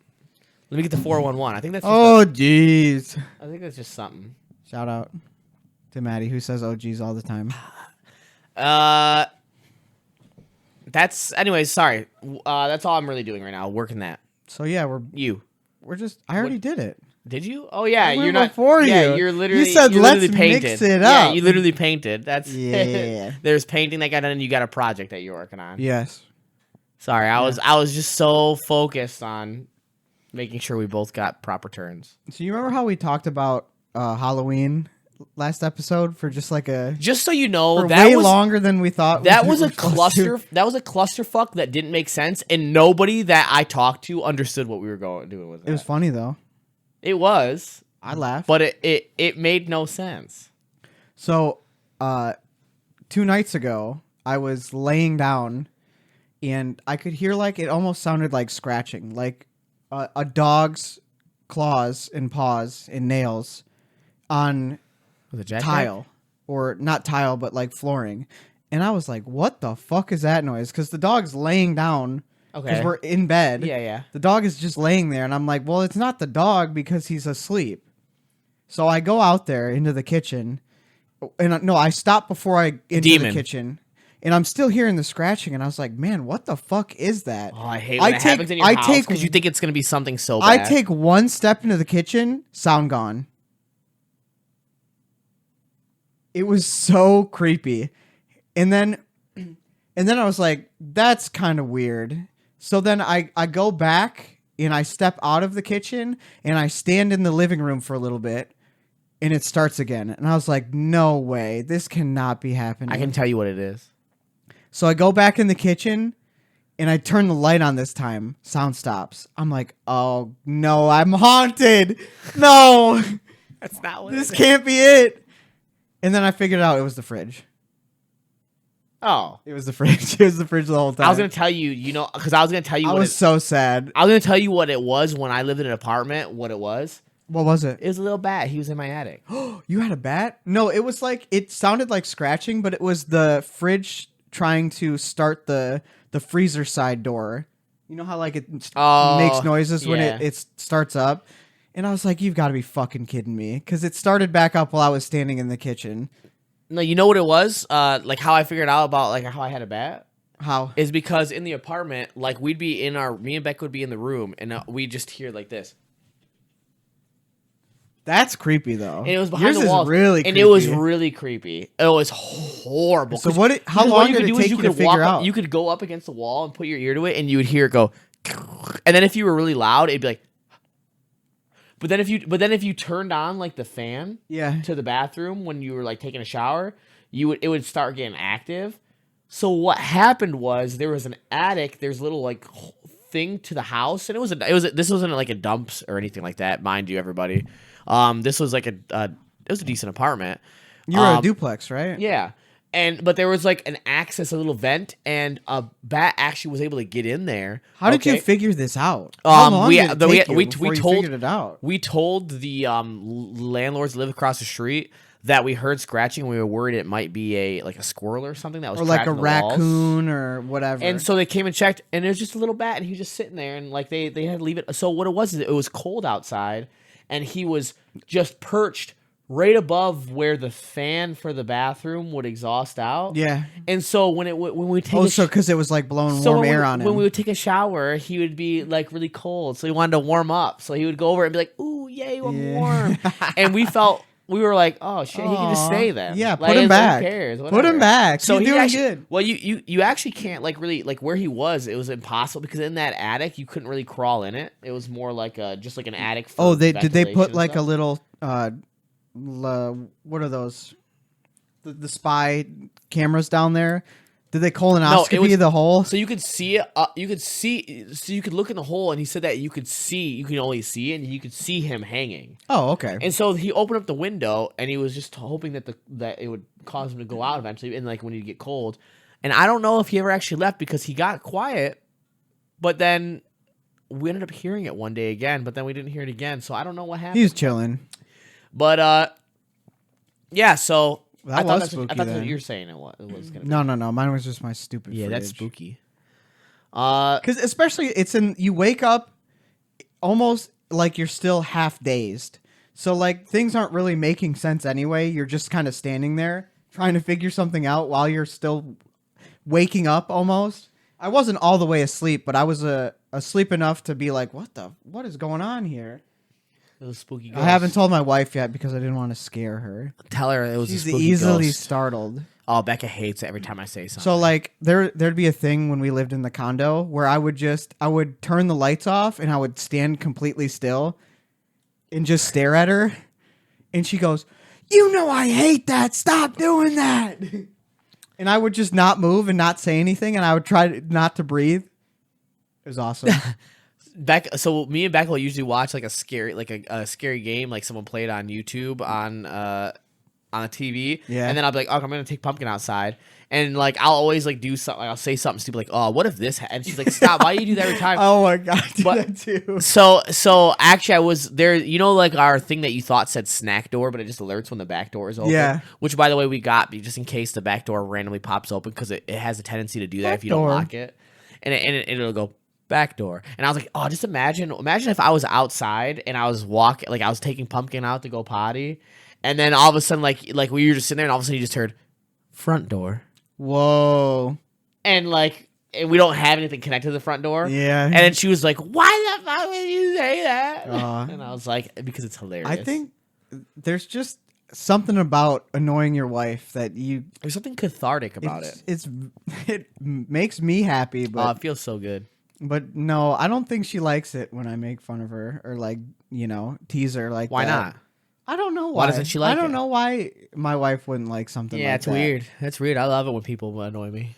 Let me get the 411. I think that's just Oh, jeez. I think that's just something. Shout out to Maddie, who says "oh geez" all the time. That's anyways. Sorry. That's all I'm really doing right now. Working that. So yeah, we're just. I already did it. Did you? Oh yeah, I went you're not. before Yeah, you. you're literally. You said, you're "Let's literally mix painted. it Yeah, up." you literally painted. That's Yeah. There's painting that got done, and you got a project that you're working on. Yes. Sorry, I was just so focused on making sure we both got proper turns. So you remember how we talked about Halloween last episode for just like a Just so you know, for that way was longer than we thought. that we was were a supposed to. cluster. That was a clusterfuck that didn't make sense, and nobody that I talked to understood what we were doing with it. It was funny though. It was, I laughed. but it made no sense. So 2 nights ago, I was laying down, and I could hear like it almost sounded like scratching, like a dog's claws and paws and nails on Was it Jack tile, or not tile, but like flooring. And I was like, "What the fuck is that noise?" Because the dog's laying down. Okay. Because we're in bed. Yeah, yeah. The dog is just laying there, and I'm like, "Well, it's not the dog because he's asleep." So I go out there into the kitchen, and no, I stop before I into the kitchen, and I'm still hearing the scratching, and I was like, "Man, what the fuck is that?" Oh, I hate when it happens in your house because you think it's gonna be something so bad. I take one step into the kitchen, sound gone. It was so creepy. And then I was like, that's kind of weird. So then I go back and I step out of the kitchen and I stand in the living room for a little bit and it starts again. And I was like, no way. This cannot be happening. I can tell you what it is. So I go back in the kitchen and I turn the light on this time. Sound stops. I'm like, oh no, I'm haunted. No, That's not what this can't be it. And then I figured out it was the fridge. Oh, It was the fridge. It was the fridge the whole time. I was gonna tell you, because I was gonna tell you. I was so sad. I was gonna tell you what it was when I lived in an apartment. What it was? What was it? It was a little bat. He was in my attic. You had a bat? No, it was like, it sounded like scratching, but it was the fridge trying to start the freezer side door. You know how like it makes noises when yeah. it starts up? And I was like, you've got to be fucking kidding me. Because it started back up while I was standing in the kitchen. No, you know what it was? Like how I figured out about like how I had a bat How? is because in the apartment, like we'd be me and Beck would be in the room, and we'd just hear like this. That's creepy though. And it was behind Yours the walls. Is really and creepy. it was really creepy. It was horrible. So how long did it take you to figure out? You could go up against the wall and put your ear to it, and you would hear it go. And then if you were really loud, it'd be like. But then if you turned on like the fan to the bathroom when you were like taking a shower, it would start getting active. So what happened was there was an attic. There's a little like thing to the house, and this wasn't like a dumps or anything like that, mind you, everybody. This was like it was a decent apartment. You were a duplex, right? Yeah. But there was like an access, a little vent, and a bat actually was able to get in there. How did you figure this out? How long did it take you before you figured it out? We told the landlords that live across the street that we heard scratching, and we were worried it might be a squirrel or something that was, or like trapped a in the raccoon walls. or whatever. And so they came and checked, and it was just a little bat, and he was just sitting there, and like they had to leave it. So what it was is it was cold outside, and he was just perched right above where the fan for the bathroom would exhaust out. Yeah. And so when we take so because it was like blowing warm air on him. When we would take a shower, he would be like really cold, so he wanted to warm up. So he would go over and be like, "Ooh, yay, I'm Yeah. warm. And we were like, oh shit, he can just Aw. stay then. Yeah, Like, put him who back. cares? Put Whatever. him back. So You're he doing actually, good. well, you actually can't like really like where he was. It was impossible because in that attic you couldn't really crawl in it. It was more like just like an attic. For Did they ventilation put and like a stuff. little what are those? The spy cameras down there? Did they colonoscopy the hole? So you could see it. So you could look in the hole, and he said that you can only see, and you could see him hanging. Oh, okay. And so he opened up the window, and he was just hoping that that it would cause him to go out eventually, and like when he'd get cold. And I don't know if he ever actually left because he got quiet, but then we ended up hearing it one day again, but then we didn't hear it again. So I don't know what happened. He was chilling. But yeah. So That was spooky. I thought that's then. what you're saying. It was gonna be. No. Mine was just my stupid. Yeah, that's fridge. spooky. Because especially you wake up almost like you're still half dazed. So like things aren't really making sense anyway. You're just kind of standing there trying to figure something out while you're still waking up almost. I wasn't all the way asleep, but I was asleep enough to be like, what is going on here? It was spooky. I Ghost. haven't told my wife yet because I didn't want to scare her. Tell her it was She's a spooky easily ghost. startled. Oh, Becca hates it every time I say something. So like there'd be a thing when we lived in the condo where I would turn the lights off and I would stand completely still and just stare at her, and she goes, "You know I hate that. Stop doing that." And I would just not move and not say anything, and I would try not to breathe. It was awesome. So me and Becca will usually watch like a scary game, like someone played on YouTube on the TV. Yeah. And then I'll be like, oh, I'm gonna take Pumpkin outside, and like I'll always like do something. Like, I'll say something stupid like, oh, what if this? And she's like, stop! Why do you do that every time? Oh my god, I do But- that too. So actually, I was there. You know, like our thing that you thought said snack door, but it just alerts when the back door is open. Yeah. Which, by the way, we got just in case the back door randomly pops open because it has a tendency to do that if you don't Back door. lock it, and it'll go back door. And I was like, oh, just imagine if I was outside and I was walking, like I was taking Pumpkin out to go potty, and then all of a sudden, like we were just sitting there, and all of a sudden you just heard front door, Whoa. and and we don't have anything connected to the front door. Yeah. And then she was like, why the fuck would you say that? Aw. And I was like, because it's hilarious. I think there's just something about annoying your wife that there's something cathartic about it. it makes me happy, Oh, but it feels so good. no, I don't think she likes it when I make fun of her or like, tease her like Why that. not? I don't know why. Why doesn't she like I don't it? know why my wife wouldn't like something Yeah, like it's that. weird. That's weird. I love it when people annoy me.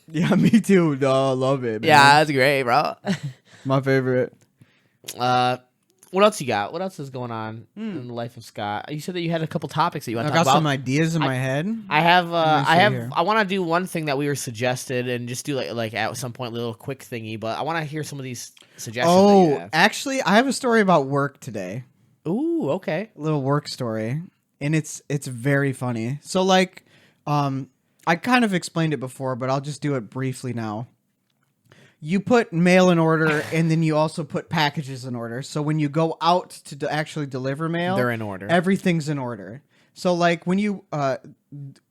Yeah, me too. No, I love it. Man. Yeah, that's great, bro. My favorite. What else you got? What else is going on in the life of Scott? You said that you had a couple topics that you want I to got talk some about. ideas in my head. I have. here. I want to do one thing that we were suggested, and just do like at some point a little quick thingy. But I want to hear some of these suggestions. that you Oh, have. actually, I have a story about work today. Ooh, okay. A little work story, and it's very funny. So like, I kind of explained it before, but I'll just do it briefly now. You put mail in order, and then you also put packages in order. So when you go out to actually deliver mail, They're in order. Everything's in order. So like when you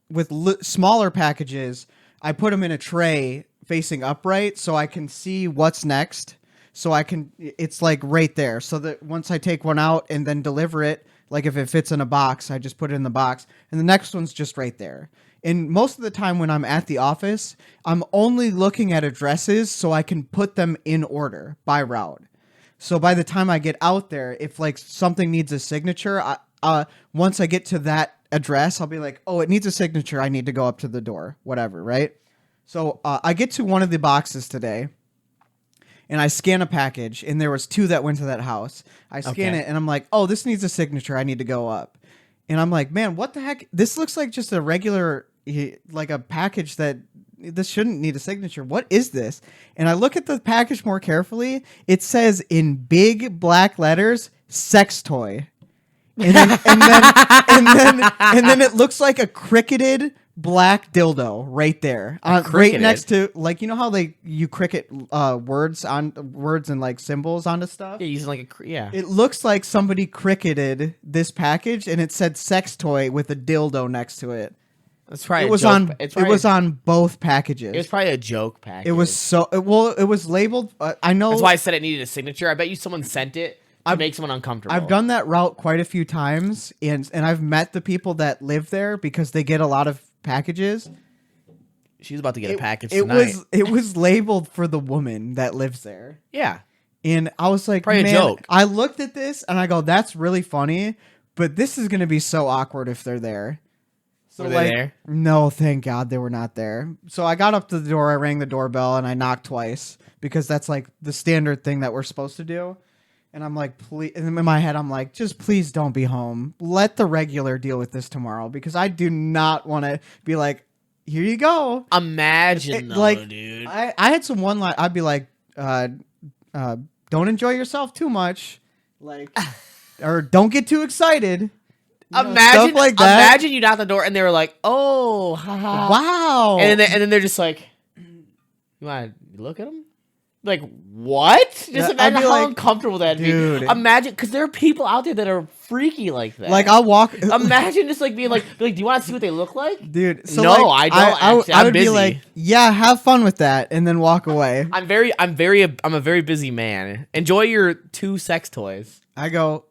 with smaller packages, I put them in a tray facing upright so I can see what's next. So it's like right there. So that once I take one out and then deliver it, like if it fits in a box, I just put it in the box, and the next one's just right there. And most of the time when I'm at the office, I'm only looking at addresses so I can put them in order by route. So by the time I get out there, if like something needs a signature, once I get to that address, I'll be like, oh, it needs a signature. I need to go up to the door, whatever, right? So I get to one of the boxes today, and I scan a package, and there was 2 that went to that house. I scan it, and I'm like, oh, this needs a signature. I need to go up. And I'm like, man, what the heck? This looks like just a regular, like a package that this shouldn't need a signature. What is this? And I look at the package more carefully. It says in big black letters, sex toy. And then it looks like a cricketed black dildo right there, right Cricketed? next to, like, you know how you cricket words and like symbols onto stuff. Yeah, using like yeah. It looks like somebody cricketed this package, and it said sex toy with a dildo next to it. That's probably It was on both packages. It was probably a joke package. It was so well. It was labeled. I know. That's why I said it needed a signature. I bet you someone sent it to make someone uncomfortable. I've done that route quite a few times, and I've met the people that live there because they get a lot of packages. She's about to get a package tonight. It was labeled for the woman that lives there. Yeah. And I was like, Probably man, a joke. I looked at this and I go, that's really funny, but this is going to be so awkward if they're there. So Were they there? No, thank God they were not there. So I got up to the door, I rang the doorbell, and I knocked twice because that's like the standard thing that we're supposed to do. And I'm like, please, and in my head, I'm like, just please don't be home. Let the regular deal with this tomorrow because I do not want to be like, here you go. Imagine, though, like, dude. I had some one line. I'd be like, don't enjoy yourself too much, like, or don't get too excited. Imagine, stuff like that. Imagine you knock the door and they were like, "Oh, haha. Wow!" And then they're just like, "You want to look at them?" Like, what? Just Yeah, I'd imagine be how like, uncomfortable that'd dude. be. Imagine, because there are people out there that are freaky like that. Like I'll walk. Imagine just like being like, do you want to see what they look like? Dude, so No, like, I don't, actually. I I'm would busy. be like, yeah, have fun with that, and then walk away. I'm a very busy man. Enjoy your 2 sex toys. I go,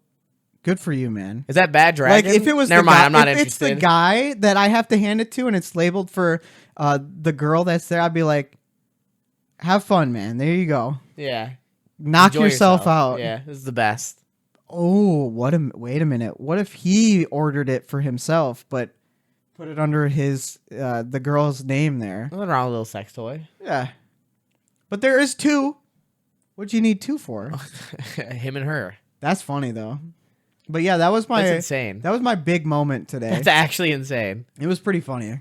good for you, man. Is that bad dragon? Like if it was Never the mind, guy, I'm not if interested. it's the guy that I have to hand it to, and it's labeled for the girl that's there, I'd be like, have fun, man. There you go. Yeah. Knock Enjoy yourself out. Yeah, this is the best. Oh, wait a minute. What if he ordered it for himself, but put it under his the girl's name there? Nothing wrong with a little sex toy. Yeah. But there is 2. What'd you need 2 for? Him and her. That's funny though. But yeah, that was That's insane. That was my big moment today. That's actually insane. It was pretty funny.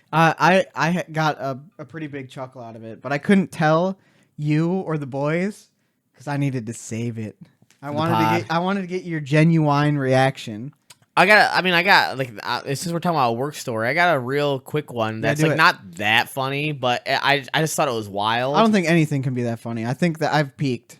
I got a pretty big chuckle out of it, but I couldn't tell you or the boys because I needed to save it. I wanted to get your genuine reaction. I got like since we're talking about a work story, I got a real quick one that's do like it. not that funny, but I just thought it was wild. I don't think anything can be that funny. I think that I've peaked.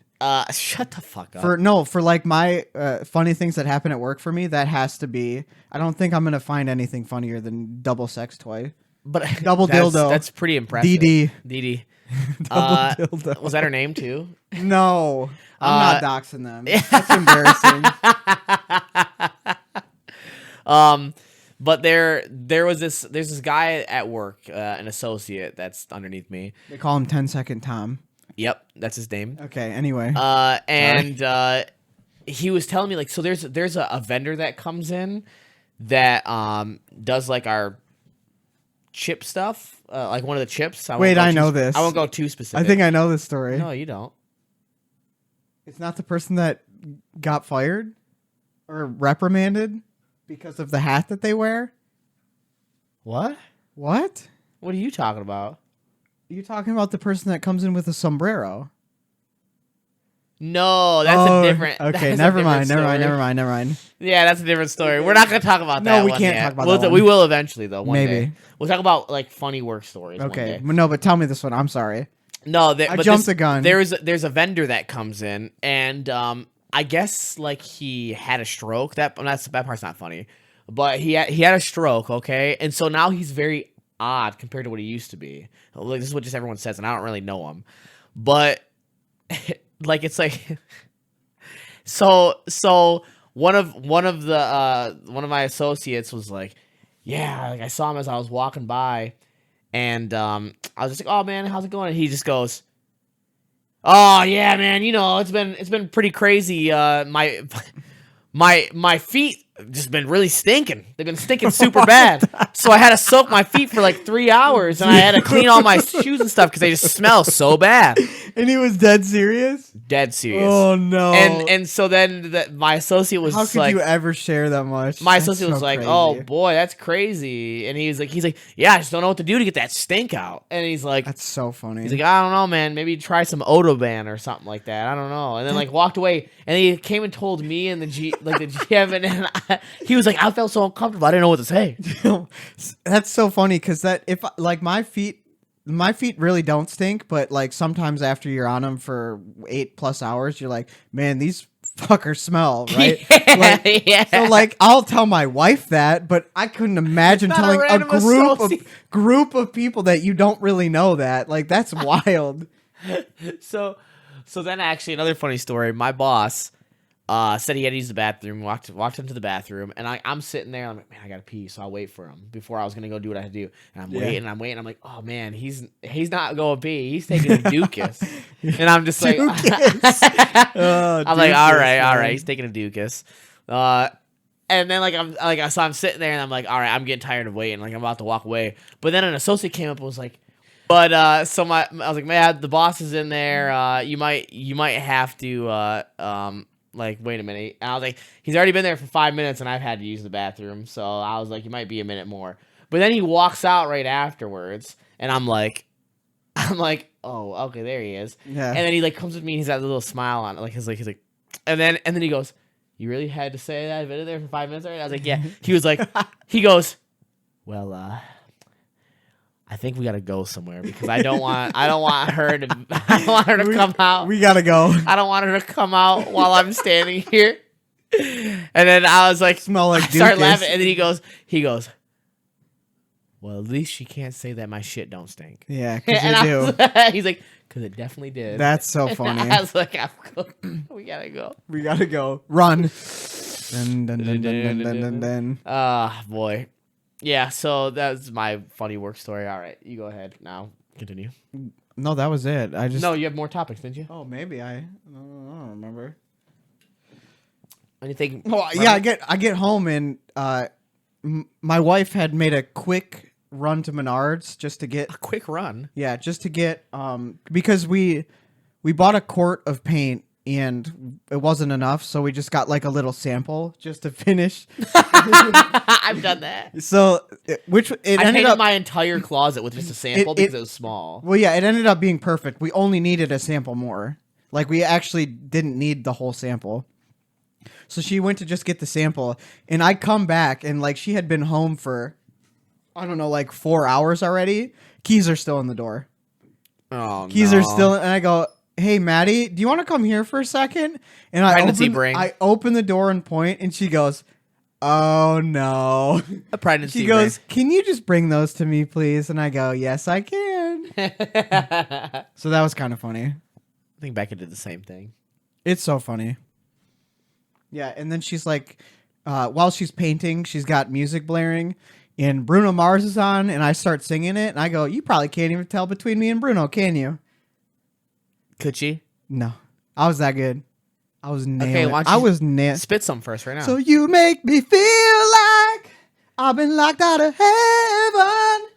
Shut the fuck up. For like my funny things that happen at work for me, that has to be. I don't think I'm gonna find anything funnier than double sex toy. But Double dildo. That's pretty impressive. DD. DD. Double dildo. Was that her name too? No, I'm not doxing them. That's embarrassing. But there's this guy at work, an associate that's underneath me. They call him 10-second Tom. Yep, that's his name. Okay. Anyway. He was telling me like, so there's a vendor that comes in that does like our chip stuff, like one of the chips. I know this. I won't go too specific. I think I know this story. No, you don't. It's not the person that got fired or reprimanded because of the hat that they wear. What? What? What are you talking about? Are you talking about the person that comes in with a sombrero? No, that's a different. Okay, that's a never different mind. story. Yeah, that's a different story. We're not gonna talk about that. No, we one can't yet. talk about that We one. will eventually, though. One Maybe. day. We'll talk about like funny work stories. Okay, One day. no, but tell me this one. I'm sorry. No, I jumped the gun. There's a vendor that comes in, and I guess like he had a stroke. That part's not funny, but he had a stroke. Okay, and so now he's very odd compared to what he used to be. Like this is what just everyone says, and I don't really know him, but like it's like so one of my associates was like, yeah, like I saw him as I was walking by. And I was just like, "Oh man, how's it going?" And he just goes, "Oh yeah, man. You know, it's been pretty crazy. My feet just been really stinking. They've been stinking super bad. So I had to soak my feet for like 3 hours, and I had to clean all my shoes and stuff because they just smell so bad." And he was dead serious? Dead serious. Oh no. And so then my associate was How just could like, you ever share that much? my That's associate was so like, crazy. "Oh boy, that's crazy." And he's like, "Yeah, I just don't know what to do to get that stink out." And he's like, That's so funny. He's like, "I don't know, man. Maybe try some Odoban or something like that. I don't know." And then like walked away, and he came and told me and the GM, and he was like, "I felt so uncomfortable. I didn't know what to say." That's so funny because that if like my feet really don't stink, but like sometimes after you're on them for 8+ hours, you're like, man, these fuckers smell, right? Like, Yeah. So like I'll tell my wife that, but I couldn't imagine Not a telling a random group of people that you don't really know that. Like that's wild. So then actually another funny story. My boss, said he had to use the bathroom. Walked into the bathroom, and I'm sitting there. I'm like, man, I gotta pee, so I'll wait for him before I was gonna go do what I had to do. And I'm waiting. I'm like, oh man, he's not going pee. He's taking a Dukas, and I'm just like, Oh, I'm like, Dukas, all right, man. he's taking a Dukas. And then so I'm sitting there, and I'm like, all right, I'm getting tired of waiting. Like I'm about to walk away, but then an associate came up and was like. But so I was like, man, the boss is in there. You might have to like wait a minute. And I was like, he's already been there for 5 minutes, and I've had to use the bathroom. So I was like, you might be a minute more. But then he walks out right afterwards, and I'm like, oh, okay, there he is. Yeah. And then he like comes with me, and he's got a little smile on it, he's like, and then he goes, you really had to say that? I've been in there for 5 minutes already. I was like, yeah. He was like, he goes, well, I think we gotta go somewhere because I don't want her to come out. We gotta go. I don't want her to come out while I'm standing here. And then I was like, Smell like I start Dukas. laughing, and then he goes, well, at least she can't say that my shit don't stink. Yeah, because And you do. he's like, because it definitely did. That's so funny. I was like, we gotta go. We gotta go. Run. Dun, dun, dun, dun, dun, dun, dun. Boy. Yeah, so that's my funny work story. All right, you go ahead now. Continue. No, that was it. I just. No, you have more topics, didn't you? Oh, maybe I don't remember. Anything? Oh yeah, I get home and my wife had made a quick run to Menards just to get A quick run. because we bought a quart of paint and it wasn't enough, so we just got like a little sample just to finish. I've done that. So I ended painted up my entire closet with just a sample because it was small. well, yeah, it ended up being perfect. We only needed a sample more. Like we actually didn't need the whole sample. So she went to just get the sample, and I come back, and like she had been home for, I don't know, like 4 hours already. Keys are still in the door. Oh, Keys are still, and I go, hey, Maddie, do you want to come here for a second? And I open the door and point, and she goes, oh no. A pregnancy. She goes, can you just bring those to me, please? And I go, yes, I can. I So that was kind of funny. think Becca did the same thing. It's so funny. Yeah, and then she's like, while she's painting, she's got music blaring, and Bruno Mars is on, and I start singing it, and I go, you probably can't even tell between me and Bruno, can you? Could she? No. I was that good. I was nailing Okay, it. why don't I you was nailing. spit some first right now. So you make me feel like I've been locked out of heaven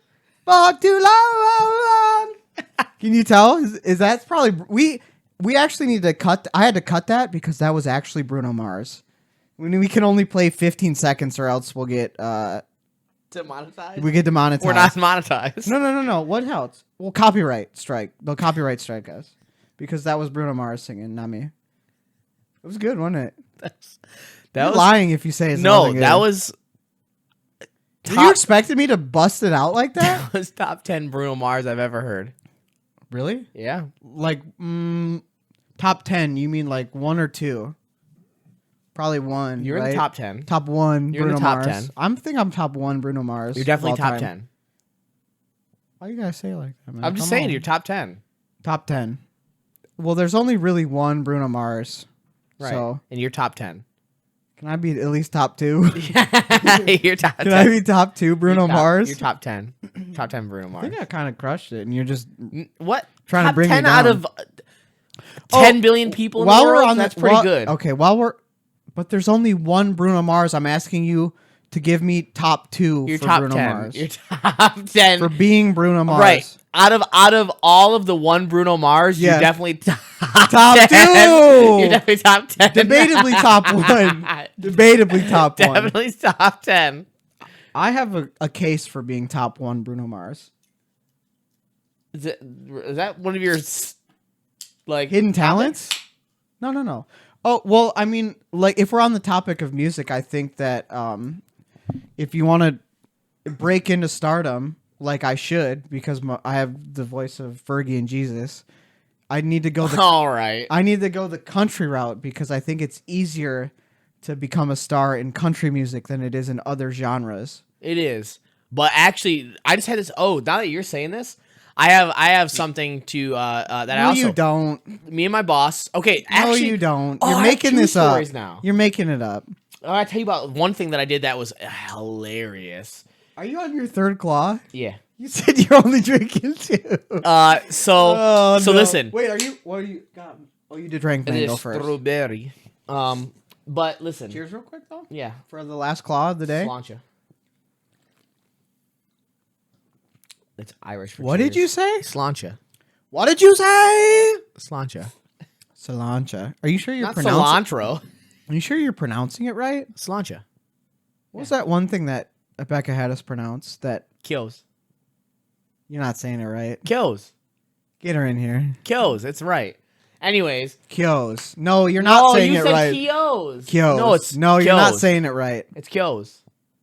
for too long. Can you tell? Is that's probably we actually need to cut. I had to cut that because that was actually Bruno Mars. We can only play 15 seconds or else we'll get demonetized? we get demonetized. We're not monetized. No. What else? Well, copyright strike. They'll copyright strike us because that was Bruno Mars singing, not me. It was good, wasn't it? That You're was lying if you say it's no. wasn't good. That was. You expected me to bust it out like that? That was top 10 Bruno Mars I've ever heard. Really? Yeah. Like top 10? You mean like 1 or 2? Probably 1. You're in right? the top 10. Top 1. You're in Bruno the top Mars. 10. I'm top 1 Bruno Mars. You're definitely of all top time. 10. Why you gotta say it like that, man? I'm just Come saying on. you're top 10. Top 10. Well, there's only really one Bruno Mars. Right. So And you're top 10. can I be at least top 2? You're top 10. Can I be top 2 Bruno Mars? You're top 10. Top 10 Bruno I Mars. think I kind of crushed it, and you're just What? trying top to bring 10 me out down. of 10 billion people in the world? That's pretty good. Okay, but there's only one Bruno Mars. I'm asking you to give me top 2 You're for top Bruno 10. Mars. You're top 10. For being Bruno Mars. Right. Out of all of the one Bruno Mars, Yeah. you're definitely top Top 10. 2! You're definitely top 10. Debatably top 1. Debatably top 1. Definitely top 10. I have a case for being top 1 Bruno Mars. Is that one of your like Hidden talents? No. Oh, well, I mean, like, if we're on the topic of music, I think that if you want to break into stardom, like I should, because I have the voice of Fergie and Jesus, I need to go All right. I need to go the country route because I think it's easier to become a star in country music than it is in other genres. It is. But actually, I just had this. Oh, now that you're saying this, I have something to that I No, also you don't. me and my boss. Okay, No, actually, you don't. Oh, You're I have making two this up. stories now. You're making it up. I tell you about one thing that I did that was hilarious. Are you on your third claw? Yeah. You said you're only drinking two. So Oh, no. listen. Wait, are you? What are you? God. Oh, you did drink It mango is first. strawberry. But listen. Cheers, real quick though. Yeah. For the last claw of the day. Sláinte. It's Irish for What cheers. did you say? Sláinte. What did you say? Sláinte. Cilantro. Are you sure you're Not pronouncing? cilantro. Are you sure you're pronouncing it right? Sláinte. What was that one thing that Becca had us pronounce that Kills. you're not saying it right? Kills. Get her in here. Kills. It's right. Anyways. Kios. No, you're not saying you it said right. Kios. Kios. No, it's you're not Kios. saying it right. It's Kios.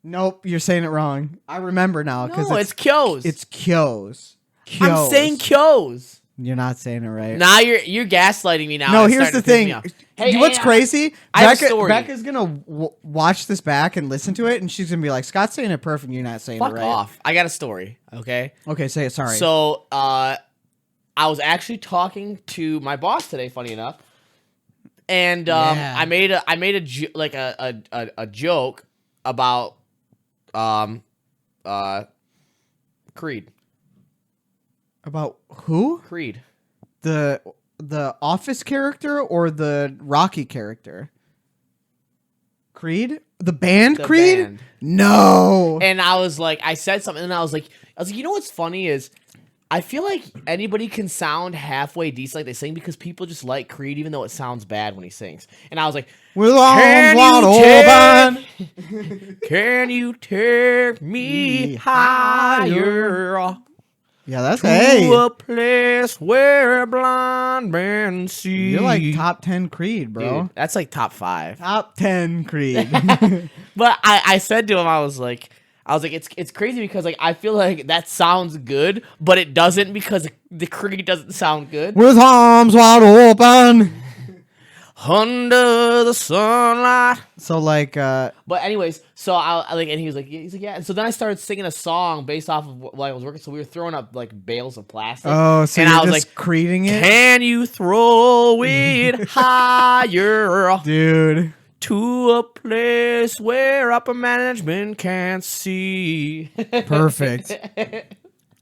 Nope, you're saying it wrong. I remember now because No, it's Kios. it's Kios. I'm saying Kios. You're not saying it right. Now you're gaslighting me now. No, It's here's the starting to piss thing. me off. Hey, What's hey, crazy? I have a story. Becca's gonna watch this back and listen to it, and she's gonna be like, "Scott's saying it perfect. You're not saying Fuck it right." off. I got a story. Okay. Okay, say it. Sorry. So, I was actually talking to my boss today. Funny enough, and Yeah. I made a joke about Creed. About who? Creed. The Office character or the Rocky character? Creed? The band The Creed? band. No. And I was like, I said something, and I was like, you know what's funny is, I feel like anybody can sound halfway decent like they sing because people just like Creed, even though it sounds bad when he sings. And I was like, With Can arms you wide open. can you take me higher Yeah, that's to hey. a place where blind men see? You're like top 10 Creed, bro. Dude, that's like top 5. Top 10 Creed. But I said to him, I was like, it's crazy because like I feel like that sounds good, but it doesn't because the Creed doesn't sound good. With arms wide open. Under the sunlight. So like But anyways, so I like, and he's like, yeah. And so then I started singing a song based off of while I was working. So we were throwing up like bales of plastic. oh, so and you're I was just like, creeding it? Can you throw it higher Dude. to a place where upper management can't see? Perfect.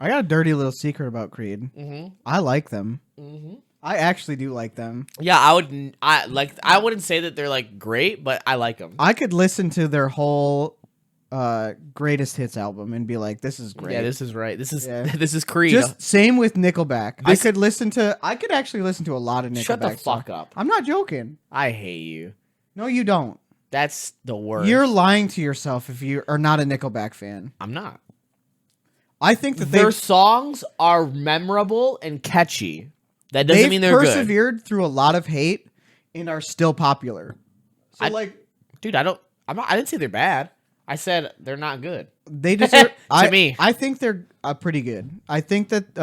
I got a dirty little secret about Creed. Mm-hmm. I like them. Mm-hmm. I actually do like them. Yeah, I wouldn't say that they're like great, but I like them. I could listen to their whole greatest hits album and be like, this is great. Yeah, this is right. This is Yeah. this is Creed. Just same with Nickelback. This- I could actually listen to a lot of Nickelback. Shut the fuck stuff. up. I'm not joking. I hate you. No, you don't. That's the worst. You're lying to yourself if you are not a Nickelback fan. I'm not. I think that Their songs are memorable and catchy. That doesn't they've mean they're good. persevered through a lot of hate and are still popular. So Dude, I didn't say they're bad. I said they're not good. they deserve me. I think they're pretty good. I think that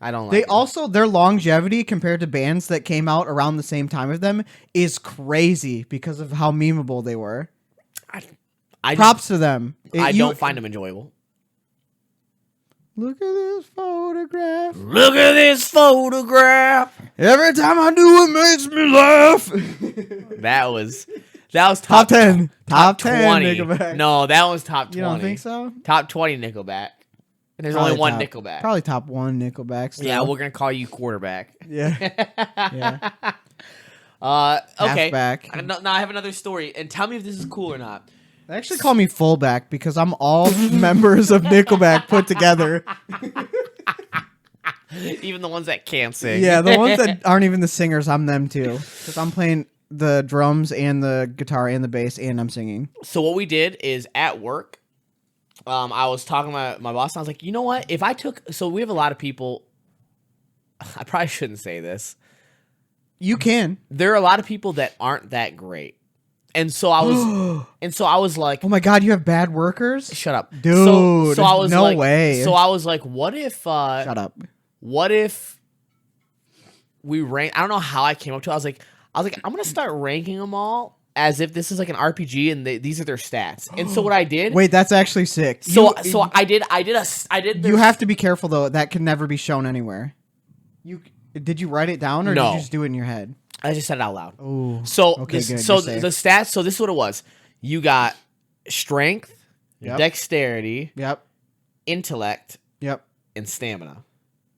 I don't like they them. also their longevity compared to bands that came out around the same time as them is crazy because of how memeable they were. I Props to them. I don't find them enjoyable. Look at this photograph. Look at this photograph. Every time I do it makes me laugh. That was top Top 10. Top 10 20. Nickelback. No, that was top 20. You don't think so? Top 20 Nickelback. And there's Probably only one top- Nickelback. Probably top 1 Nickelback. Still. Yeah, we're gonna call you quarterback. Yeah. Yeah. Okay. Halfback. Now I have another story, and tell me if this is cool or not. They actually call me fullback because I'm all members of Nickelback put together. Even the ones that can't sing. Yeah, the ones that aren't even the singers, I'm them too. Because I'm playing the drums and the guitar and the bass and I'm singing. So what we did is at work, I was talking to my boss, and I was like, you know what? If I took, so we have a lot of people. I probably shouldn't say this. You can. There are a lot of people that aren't that great, and so I was like, Oh my god, you have bad workers? shut up, Dude, So I was no like, way. So I was like, what if? Shut up. What if we rank? I don't know how I came up to it. I was like, I'm gonna start ranking them all as if this is like an RPG and these are their stats. And so what I did, Wait, that's actually sick. so I did You have to be careful though. That can never be shown anywhere. Did you write it down or did No. you just do it in your head? I just said it out loud. Oh, So okay, good. so You're safe. the stats. So this is what it was. You got strength, Yep. dexterity, Yep. intellect, Yep. and stamina.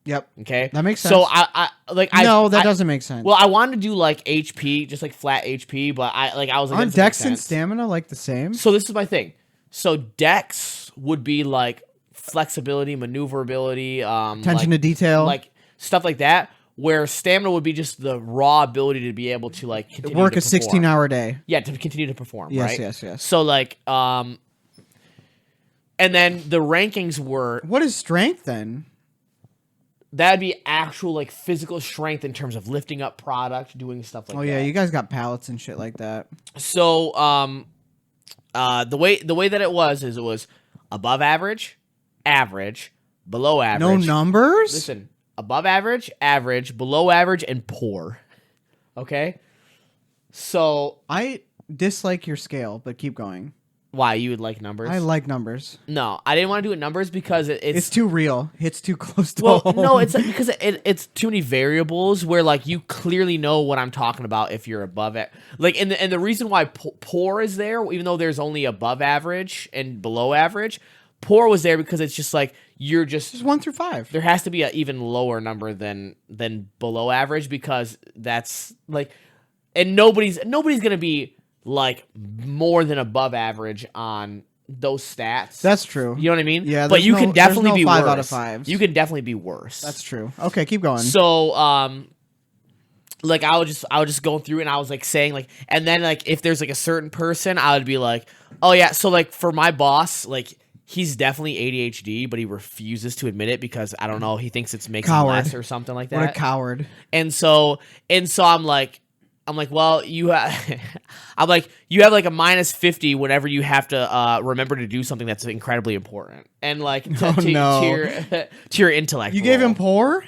Yep. Okay, That makes So sense. I that doesn't make sense. Well, I wanted to do like HP, just like flat HP, but I was like, Aren't that doesn't make dex and sense. stamina like the same? So this is my thing. So dex would be like flexibility, maneuverability, Attention to detail. like stuff like that. Where stamina would be just the raw ability to be able to like continue Work to a 16-hour day. Yeah, to continue to perform. Yes, right? yes. So like, and then the rankings were What is strength then? that'd be actual like physical strength in terms of lifting up product, doing stuff like that. Oh yeah, you guys got pallets and shit like that. So the way that it was is it was above average, average, below average. No numbers? Listen, above average, average, below average, and poor. Okay? So I dislike your scale, but keep going. why you would like numbers? I like numbers. No, I didn't want to do it numbers because It's too real. It's too close to well, home. no, it's like, because it's too many variables where like you clearly know what I'm talking about if you're above it. Like and the reason why poor is there, even though there's only above average and below average, poor was there because it's just like you're just 1 through 5. there has to be an even lower number than below average because that's like, and nobody's gonna be like more than above average on those stats. That's true. You know what I mean? Yeah, but you can definitely there's be no 5 worse. out of 5s. You can definitely be worse. That's true. Okay, keep going. So, like I would just go through and I was like saying like, and then like if there's like a certain person, I would be like, oh yeah. So like for my boss, like he's definitely ADHD, but he refuses to admit it because I don't know, he thinks it's makes him Coward. less or something like that. What a coward. And so I'm like, well, you I'm like, you have like a -50 whenever you have to remember to do something that's incredibly important, and like to your intellect. You gave him poor?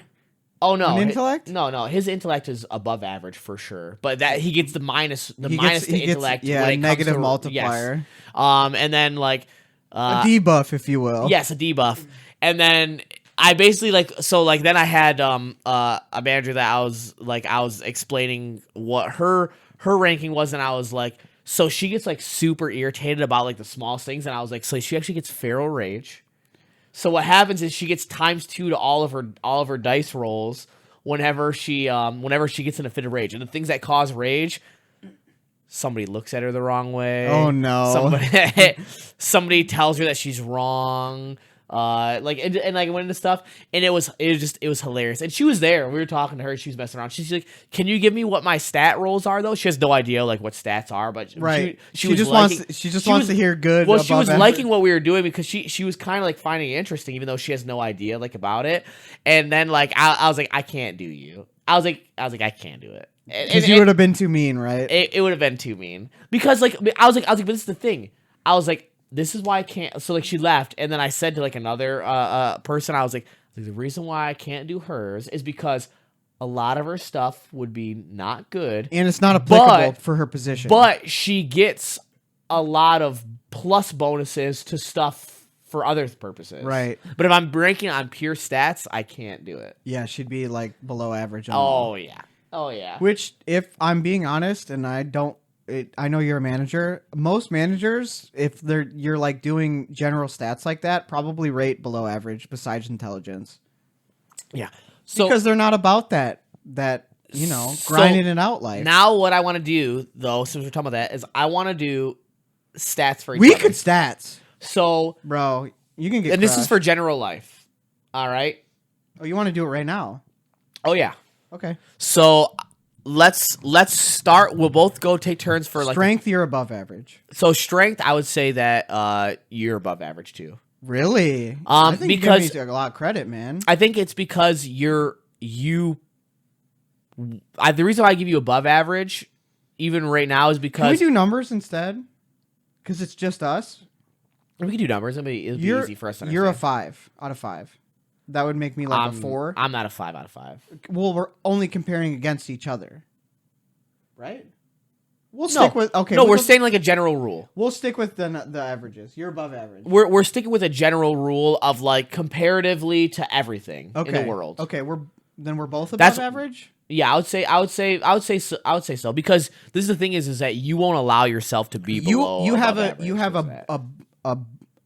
Oh no, An intellect? No, his intellect is above average for sure, but that he gets the minus to intellect. Yeah, when it negative comes to, multiplier. Yes. And then like A debuff, if you will. yes, a debuff, and then I basically like so like then I had a manager that I was explaining what her ranking was, and I was like, so she gets like super irritated about like the smallest things, and I was like, so she actually gets feral rage. So what happens is she gets ×2 to all of her dice rolls whenever she gets in a fit of rage, and the things that cause rage. Somebody looks at her the wrong way. Oh no! Somebody tells her that she's wrong. Like and like went into stuff, and it was hilarious. And she was there. We were talking to her. She was messing around. She's like, "Can you give me what my stat rolls are?" Though she has no idea like what stats are, but right. She just liking, wants to hear good. Well, she was above liking average. what we were doing because she was kind of like finding it interesting, even though she has no idea like about it. And then like I was like, I can't do you. I was like I can't do it. Because you would have been too mean, right? It would have been too mean because like I was like, but this is the thing. I was like, this is why I can't. So like she left, and then I said to like another person, I was like, the reason why I can't do hers is because a lot of her stuff would be not good, And it's not applicable for her position. but she gets a lot of plus bonuses to stuff for other purposes. Right. But if I'm ranking on pure stats, I can't do it. yeah, she'd be like below average. On Oh yeah. Oh yeah. Which, if I'm being honest, and I know you're a manager. Most managers, if you're like doing general stats like that, probably rate below average. Besides intelligence, Yeah. So because they're not about that grinding it out life. now what I want to do though, since we're talking about that, is I want to do stats for each We other. could stats, So bro. You can get. and this is crushed. for general life. All right. Oh, you want to do it right now? Oh yeah. Okay. So let's start. We'll both go take turns for like Strength, you're above average. So strength, I would say that you're above average too. Really? I think because you give me a lot of credit, man. I think it's because the reason why I give you above average, even right now, is Can we because do numbers instead? Because it's just us. we can do numbers. It'll be easy for us to You're a understand. 5 out of 5. That would make me like a 4. I'm not a 5 out of 5. Well, we're only comparing against each other, right? We'll stick with okay. No, we'll we're go- saying like a general rule. We'll stick with the averages. You're above average. We're sticking with a general rule of like comparatively to everything in the world. Okay, we're both above That's- average. Yeah, I would say so because this is the thing is that you won't allow yourself to be below. You have above you have average with that.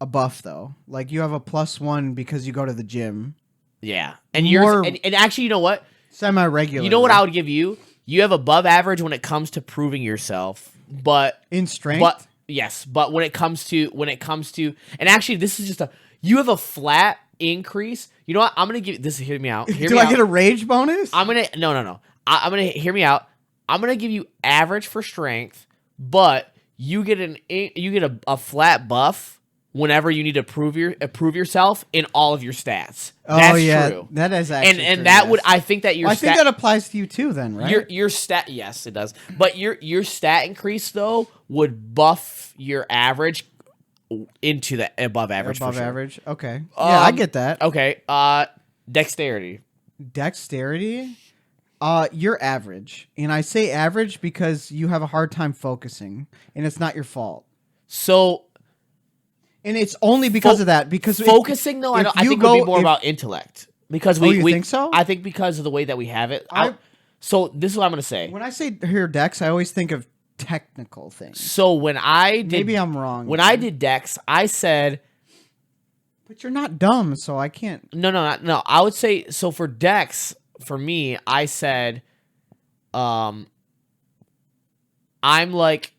a buff though. Like you have a +1 because you go to the gym Yeah, and yours and actually, you know what? semi-regular. You know what I would give you? You have above average when it comes to proving yourself, but in strength. But yes, but when it comes to and actually this is just you have a flat increase. You know what? I'm gonna give this. Hear me out. Do I get a rage bonus? I'm gonna no. I'm gonna hear me out. I'm gonna give you average for strength, but you get a flat buff whenever you need to prove yourself in all of your stats. That's true. That is actually and true, that yes. would I think that your I think that applies to you too. Then right? Your stat, yes, it does. But your stat increase though would buff your average into the above average. Above for sure. average. Okay. Yeah, I get that. Okay. Dexterity. Dexterity. You're average, and I say average because you have a hard time focusing, and it's not your fault. So. And it's only because of that. Because focusing, though, I think would be more about intellect. Because we think so? I think because of the way that we have it. So this is what I'm going to say. When I say here Dex, I always think of technical things. So when I did, maybe I'm wrong. When I did Dex, I said, but you're not dumb, so I can't. No. I would say so for Dex. For me, I said, I'm like,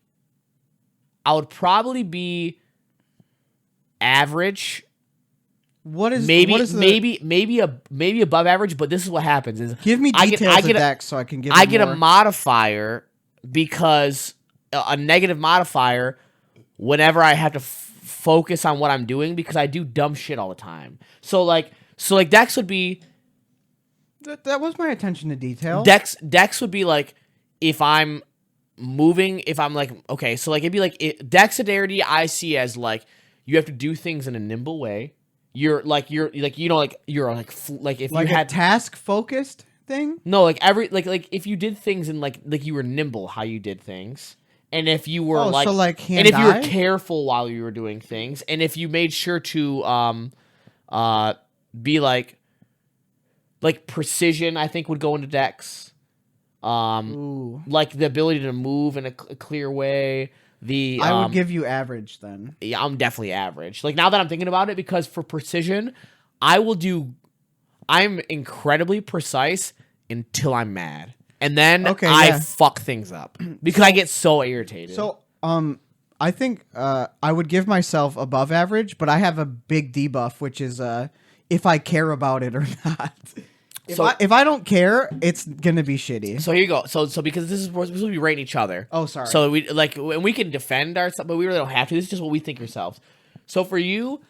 I would probably be average. Maybe above average, but this is what happens: is give me details of Dex so I can give. I get a modifier because a negative modifier whenever I have to focus on what I'm doing because I do dumb shit all the time. So like Dex would be. That was my attention to detail. Dex would be like if I'm moving, if I'm like okay, so like it'd be like dexterity. I see as like you have to do things in a nimble way. You're like if you had a task focused thing. No, like if you did things in like you were nimble how you did things, and if you were and if you were careful while you were doing things, and if you made sure to be like precision, I think would go into Dex. Like the ability to move in a clear way. I would give you average then. Yeah, I'm definitely average. Like now that I'm thinking about it, because for precision, I'm incredibly precise until I'm mad. And then I fuck things up because I get so irritated. So, I think I would give myself above average, but I have a big debuff, which is if I care about it or not. If I don't care, it's gonna be shitty. So here you go. So because this is we're supposed to be rating each other. Oh, sorry. So we can defend ourselves, but we really don't have to. This is just what we think ourselves. So for you,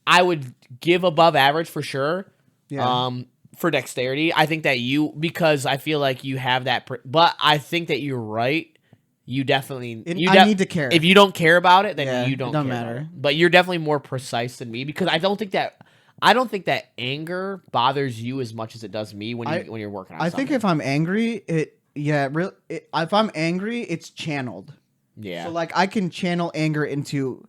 I would give above average for sure. Yeah. For dexterity, I think that because I feel like you have that, but I think that you're right. You definitely I need to care. If you don't care about it, then you don't. It doesn't care matter. But you're definitely more precise than me because I don't think that anger bothers you as much as it does me when you're working on something. I think if I'm angry, if I'm angry, it's channeled. Yeah. So like I can channel anger into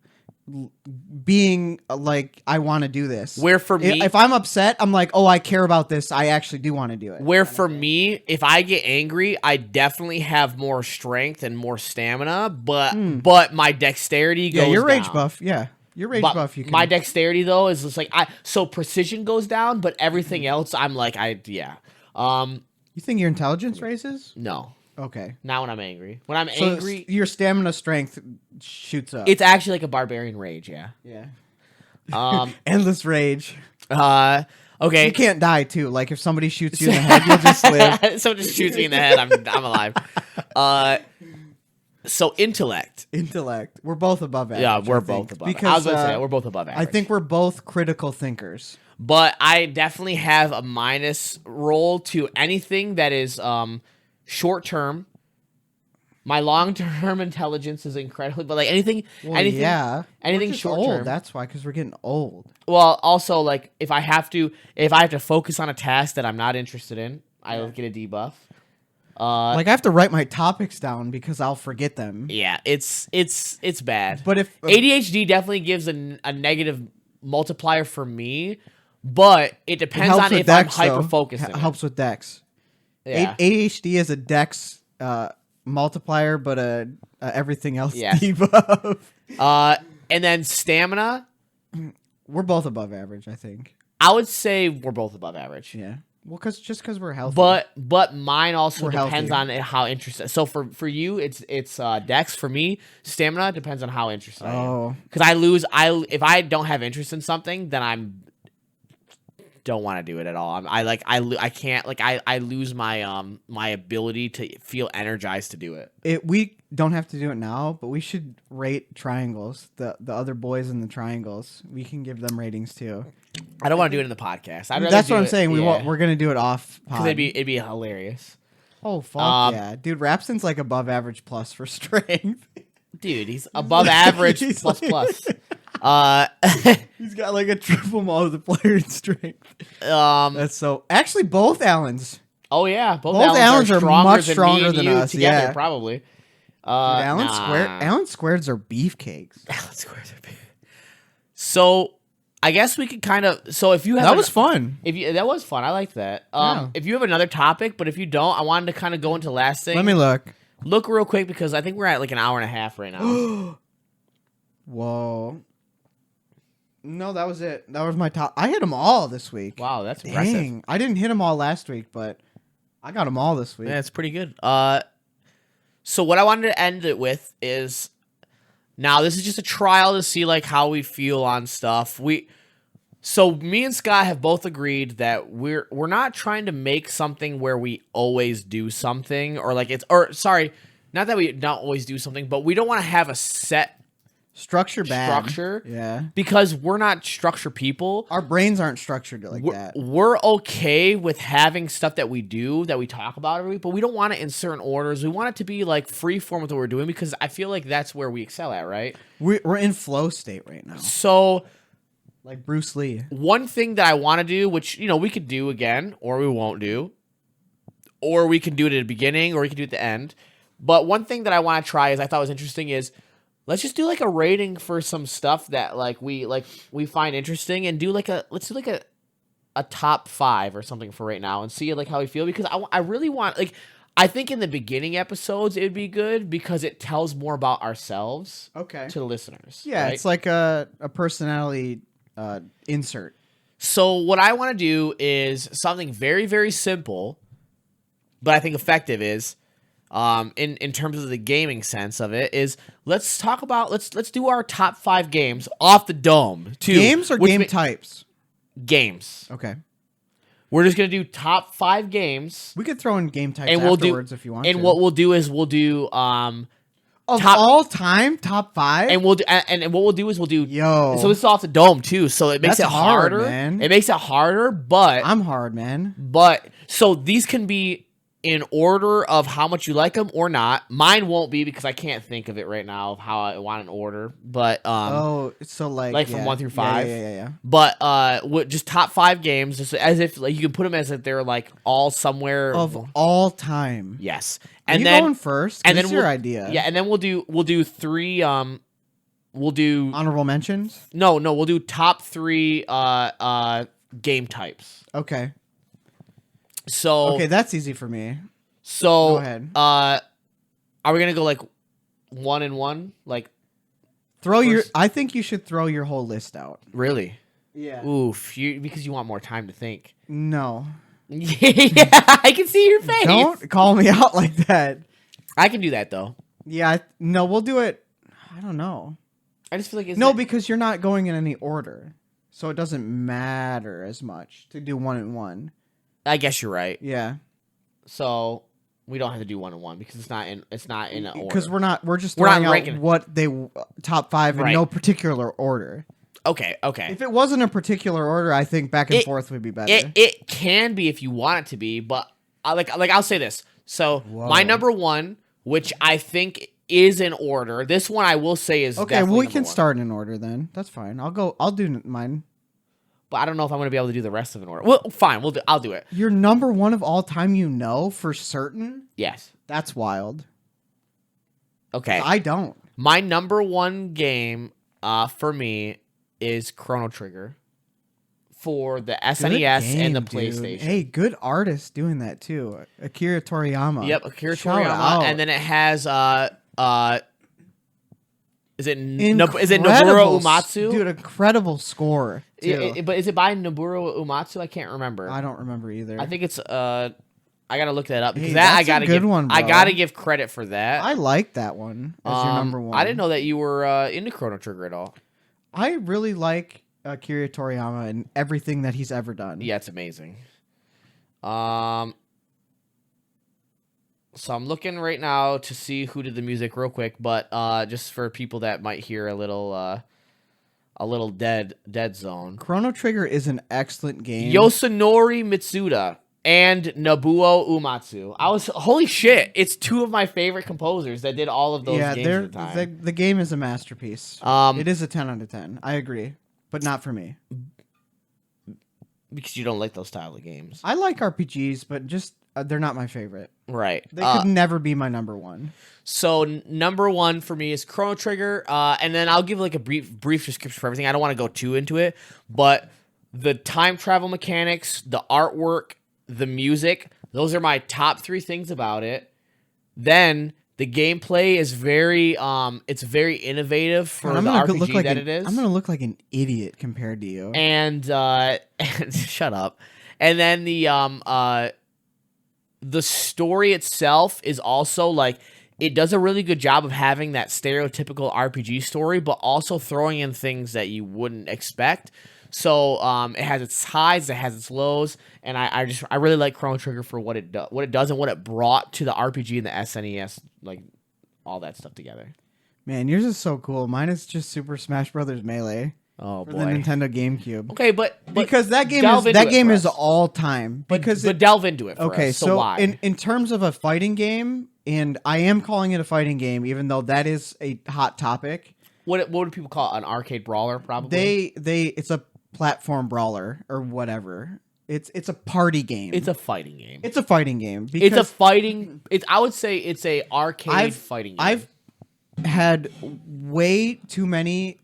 being like I want to do this. Where for me, if I'm upset, I'm like, oh, I care about this. I actually do want to do it. Where for me, if I get angry, I definitely have more strength and more stamina, but my dexterity goes down. Yeah, your rage buff. Yeah. Your rage buff, you can. My dexterity though is just like so precision goes down, but everything else I'm like You think your intelligence raises? No. Okay. Not when I'm angry. When I'm angry, your stamina strength shoots up. It's actually like a barbarian rage, yeah. Yeah. Endless rage. Okay. You can't die too. Like if somebody shoots you in the head, you'll just live. Someone just shoots me in the head, I'm alive. So intellect. We're both above average. Yeah, we're both above average. I was going to say, we're both above average. I think we're both critical thinkers. But I definitely have a minus roll to anything that is short term. My long term intelligence is incredible, but like anything short term. That's why, because we're getting old. Well, also like if I have to focus on a task that I'm not interested in, I'll get a debuff. Like I have to write my topics down because I'll forget them. Yeah, it's bad. But if ADHD definitely gives a negative multiplier for me, but it depends on if I'm hyper focusing. Helps with Dex. Yeah. ADHD is a Dex multiplier, but a everything else Yes. debuff. And then stamina, We're both above average, I think. I would say we're both above average. Yeah. Well, because we're healthy. But mine also We're depends healthy. on how interested. So for you, it's Dex. For me, stamina depends on how interested I am. Oh. Because if I don't have interest in something, then don't want to do it at all. I can't I lose my my ability to feel energized to do it. We don't have to do it now, but we should rate triangles. The other boys in the triangles. We can give them ratings too. I don't want to do it in the podcast. That's what I'm saying. We're gonna do it off pod. Because it'd be hilarious. Oh fuck yeah, dude! Rapson's like above average plus for strength. Dude, he's above average He's plus like- plus. He's got like a triple multiplier in strength. Um. That's so. Actually, both Allens. Oh yeah, Both Allens are much stronger than you us, together, yeah. probably. Dude, Allen squareds are beefcakes. Allen squares are big. So I guess we could kind of. So if you have That was fun. that was fun. I liked that. Yeah. If you have another topic, but if you don't, I wanted to kind of go into last thing. Let me look. Look real quick because I think we're at like an hour and a half right now. Whoa. No, that was it. That was my top. I hit them all this week. Wow, that's impressive. Dang. I didn't hit them all last week, but I got them all this week. Yeah, it's pretty good. So what I wanted to end it with is, now this is just a trial to see like how we feel on stuff. So me and Scott have both agreed that we're not trying to make something where we always do something, or like not that we don't always do something, but we don't want to have a set Structure bad. structure. Yeah. Because we're not structure people. Our brains aren't structured like that. We're okay with having stuff that we do, that we talk about every week, but we don't want it in certain orders. We want it to be like free form with what we're doing, because I feel like that's where we excel at, right? We're in flow state right now. So Like Bruce Lee. one thing that I want to do, which, we could do again, or we won't do, or we can do it at the beginning, or we can do it at the end. But one thing that I want to try I thought was interesting is, let's just do like a rating for some stuff that we find interesting, and let's do a top 5 or something for right now, and see like how we feel, because I really want, like, I think in the beginning episodes it would be good because it tells more about ourselves Okay. to the listeners. Yeah, right? it's like a personality insert. So what I want to do is something very, very simple, but I think effective is, in terms of the gaming sense of it, is let's do our top 5 games off the dome. Too, Games or game types? Games. Okay. We're just gonna do top 5 games, We could throw in game types and afterwards if you want and to. what we'll do is we'll do of top- all time, top 5? and we'll do and what we'll do is we'll do. Yo. So this is off the dome too, so it makes That's it hard, harder. man. It makes it harder, but I'm hard, man. so these can be in order of how much you like them or not. Mine won't be, because I can't think of it right now of how I want an order. But So like from 1 through 5. Yeah. But just top 5 games, just as if like you can put them as if they're like all somewhere Of all time. Yes, Are and you then going first? and then What's your we'll- idea? yeah, and then we'll do 3. We'll do Honorable mentions? no, we'll do top 3 game types. Okay. So Okay, that's easy for me. so Go ahead. Are we gonna go like 1 and 1? Like, I think you should throw your whole list out. really? Yeah. Oof, because you want more time to think. No. Yeah, I can see your face. Don't call me out like that. I can do that though. Yeah, no, we'll do it. I don't know. I just feel like Because you're not going in any order. So it doesn't matter as much to do 1 and 1. I guess you're right. Yeah. So we don't have to do 1 and 1 because it's not in an order. Because we're just We're not throwing out ranking it. what they top 5 in Right. no particular order. Okay. If it wasn't a particular order, I think back and forth would be better. It can be if you want it to be, but I'll say this. So Whoa. my number 1, which I think is in order. This one I will say is Okay, definitely well, we number can 1. start in order then. That's fine. I'll do mine. but I don't know if I'm going to be able to do the rest of it in order. Well, fine, I'll do it. Your number one of all time, for certain? Yes. That's wild. Okay. I don't. My number one game for me is Chrono Trigger for the SNES and the PlayStation. Dude. Hey, good artist doing that too. Akira Toriyama. Yep, Akira Shout Toriyama, out. and then it has is it Incredible. Nobuo Uematsu? Dude, incredible score. Too. But is it by Nobuo Uematsu? I can't remember. I don't remember either. I think it's I gotta look that up because that's I gotta a good give one, bro. I gotta give credit for that. I like that one as your number one. I didn't know that you were into Chrono Trigger at all. I really like Akira Toriyama and everything that he's ever done. Yeah, it's amazing. So I'm looking right now to see who did the music real quick, but just for people that might hear a little dead zone. Chrono Trigger is an excellent game. Yosunori Mitsuda and Nobuo Uematsu. Holy shit! It's two of my favorite composers that did all of those games at the time. The game is a masterpiece. It is a 10 out of 10. I agree, but not for me. Because you don't like those style of games. I like RPGs, but just they're not my favorite. Right. They could never be my number one. So number one for me is Chrono Trigger, and then I'll give like a brief description for everything. I don't want to go too into it, but the time travel mechanics, the artwork, the music, those are my top three things about it. Then the gameplay is very innovative for the RPG that it is. I'm gonna look like an idiot compared to you. And shut up. And then the story itself is also like it does a really good job of having that stereotypical RPG story, but also throwing in things that you wouldn't expect. So it has its highs, it has its lows, and I really like Chrono Trigger for what it does and what it brought to the RPG and the SNES, like all that stuff together. Man, yours is so cool. Mine is just Super Smash Brothers Melee. Oh for boy, the Nintendo GameCube. Okay, but because that game is all time. But delve into it. Okay, us. So why? in terms of a fighting game, and I am calling it a fighting game, even though that is a hot topic. What do people call it? An arcade brawler? Probably. It's a platform brawler or whatever. It's a party game. It's a fighting game. It's a fighting game. It's a fighting. I would say it's a arcade fighting game. I've had way too many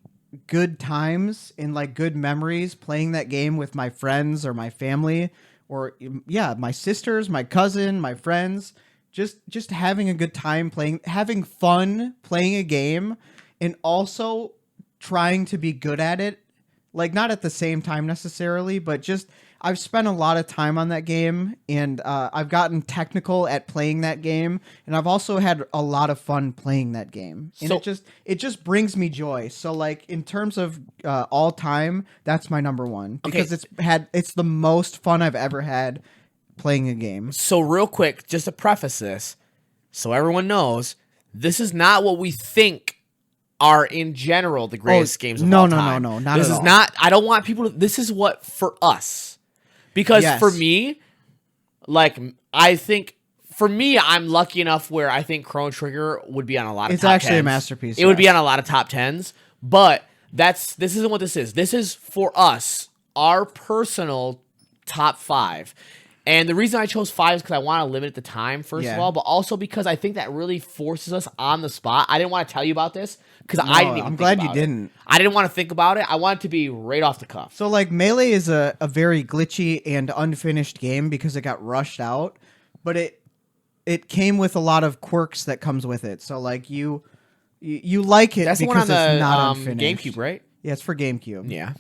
good times and like good memories playing that game with my friends or my family or my sisters, my cousin, my friends, just having a good time playing, having fun playing a game and also trying to be good at it. Like not at the same time necessarily, but just I've spent a lot of time on that game and I've gotten technical at playing that game. And I've also had a lot of fun playing that game. And it just brings me joy. So like in terms of all time, that's my number one because it's the most fun I've ever had playing a game. So real quick, just to preface this, so everyone knows, this is not what we think are in general the greatest games of all time. No, not this at is all. not. I don't want people to. This is what for us. Because for me, like, I think, for me, I'm lucky enough where I think Chrono Trigger would be on a lot of top 10s. It's actually a masterpiece. It would be on a lot of top 10s. But this isn't what this is. This is, for us, our personal top 5. And the reason I chose 5 is because I want to limit the time, first of all, but also because I think that really forces us on the spot. I didn't want to tell you about this because I didn't even I'm glad you it. didn't. I didn't want to think about it. I want it to be right off the cuff. So, like, Melee is a very glitchy and unfinished game because it got rushed out, but it came with a lot of quirks that comes with it. So, like, you like it That's because the one on it's the not unfinished. GameCube, right? Yeah, it's for GameCube. Yeah.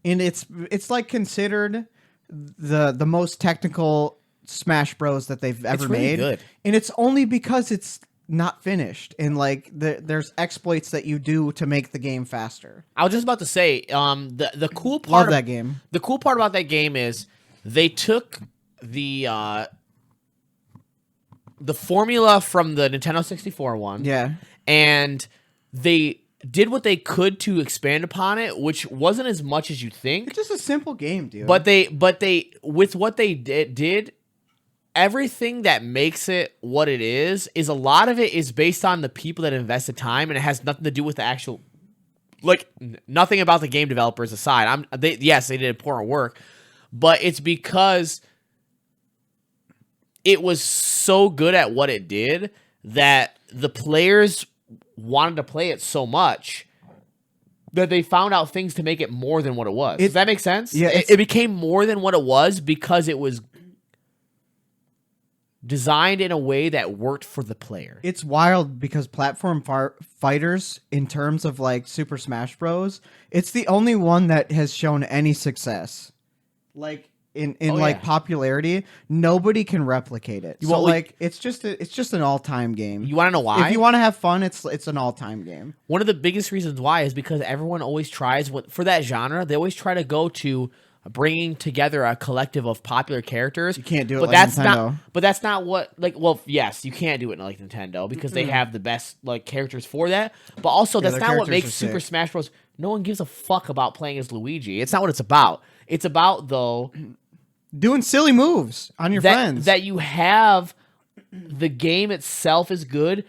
And it's like considered the most technical Smash Bros that they've ever really made. Good. And it's only because it's not finished and like there's exploits that you do to make the game faster. I was just about to say the cool part of that game. The cool part about that game is they took the formula from the Nintendo 64 one. Yeah. And they did what they could to expand upon it, which wasn't as much as you think. It's just a simple game, dude. But they with what they did everything that makes it what it is a lot of it is based on the people that invested time, and it has nothing to do with the actual like nothing about the game developers aside. Yes, they did important work, but it's because it was so good at what it did that the players wanted to play it so much that they found out things to make it more than what it was. Does that make sense? Yeah, it became more than what it was because it was designed in a way that worked for the player. It's wild because platform fighters, in terms of like Super Smash Bros., it's the only one that has shown any success. Like in popularity, nobody can replicate it. So it's just an all-time game. You want to know why? If you want to have fun, it's an all-time game. One of the biggest reasons why is because everyone always tries for that genre. They always try to go to bringing together a collective of popular characters. You can't do it but like that's Nintendo. Not, but that's not what yes, you can't do it like Nintendo because they have the best like characters for that. But also that's not what makes Super Smash Bros. No one gives a fuck about playing as Luigi. It's not what it's about. It's about though doing silly moves on your friends. That you have the game itself is good,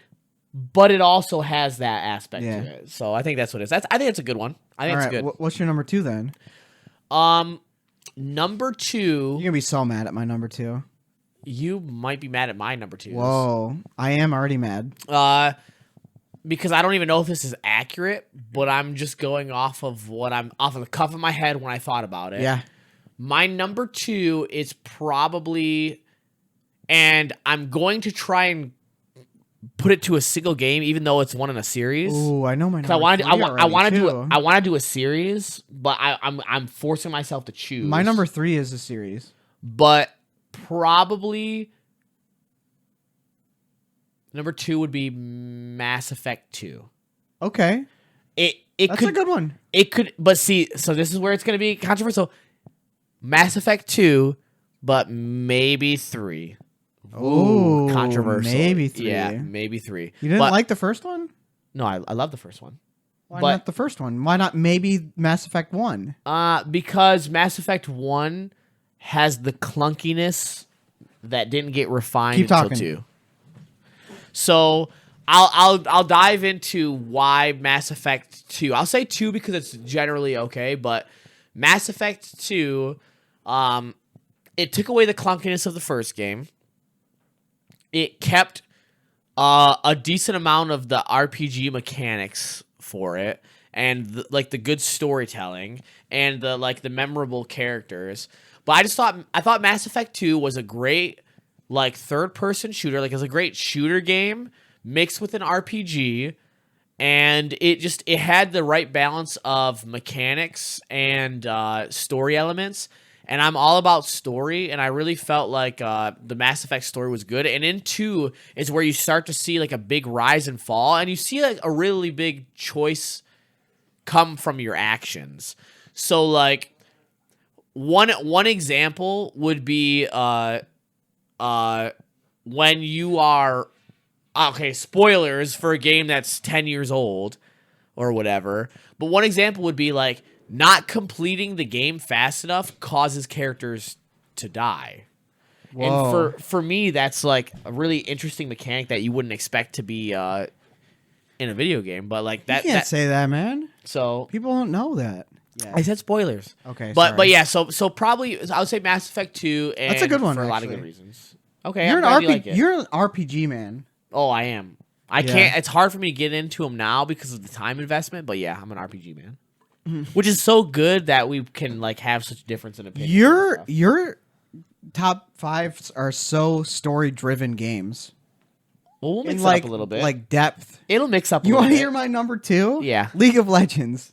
but it also has that aspect to it. So I think that's what it is. I think it's a good one. I think it's good. What's your number 2 then? Number 2. You're gonna be so mad at my number 2. You might be mad at my number 2. Whoa, I am already mad. Because I don't even know if this is accurate, but I'm just going off of the cuff of my head when I thought about it. Yeah. My number 2 is probably, and I'm going to try and put it to a single game, even though it's one in a series. Ooh, I know my number. I want to do a series, but I'm forcing myself to choose. My number 3 is a series, but probably number 2 would be Mass Effect 2. Okay, that's a good one. It could, but see, so this is where it's going to be controversial. Mass Effect 2, but maybe 3. Ooh, controversial. Maybe 3. Yeah, maybe 3. You didn't like the first one? No, I love the first one. Why not the first one? Why not maybe Mass Effect 1? Because Mass Effect 1 has the clunkiness that didn't get refined until 2. So I'll dive into why Mass Effect 2. I'll say 2 because it's generally okay, but Mass Effect 2, it took away the clunkiness of the first game. It kept a decent amount of the RPG mechanics for it, and the good storytelling and the memorable characters. But I thought Mass Effect 2 was a great third person shooter, it was a great shooter game mixed with an RPG, and it had the right balance of mechanics and story elements. And I'm all about story, and I really felt like the Mass Effect story was good. And in 2 is where you start to see a big rise and fall, and you see a really big choice come from your actions. So one example would be when you are spoilers for a game that's 10 years old or whatever. But one example would be not completing the game fast enough causes characters to die. Whoa. And for me, that's a really interesting mechanic that you wouldn't expect to be in a video game. But that you can't say that, man. So people don't know that. Yeah. I said spoilers. Okay, but yeah. So probably I would say Mass Effect 2. And that's a good one for a lot of good reasons. Okay, you're an RPG man. Oh, I am. I can't. It's hard for me to get into them now because of the time investment. But yeah, I'm an RPG man. Which is so good that we can have such a difference in opinion. Your top 5 are so story driven games. Well, we'll mix it up a little bit. Depth. It'll mix up. You want to hear my number 2? Yeah, League of Legends.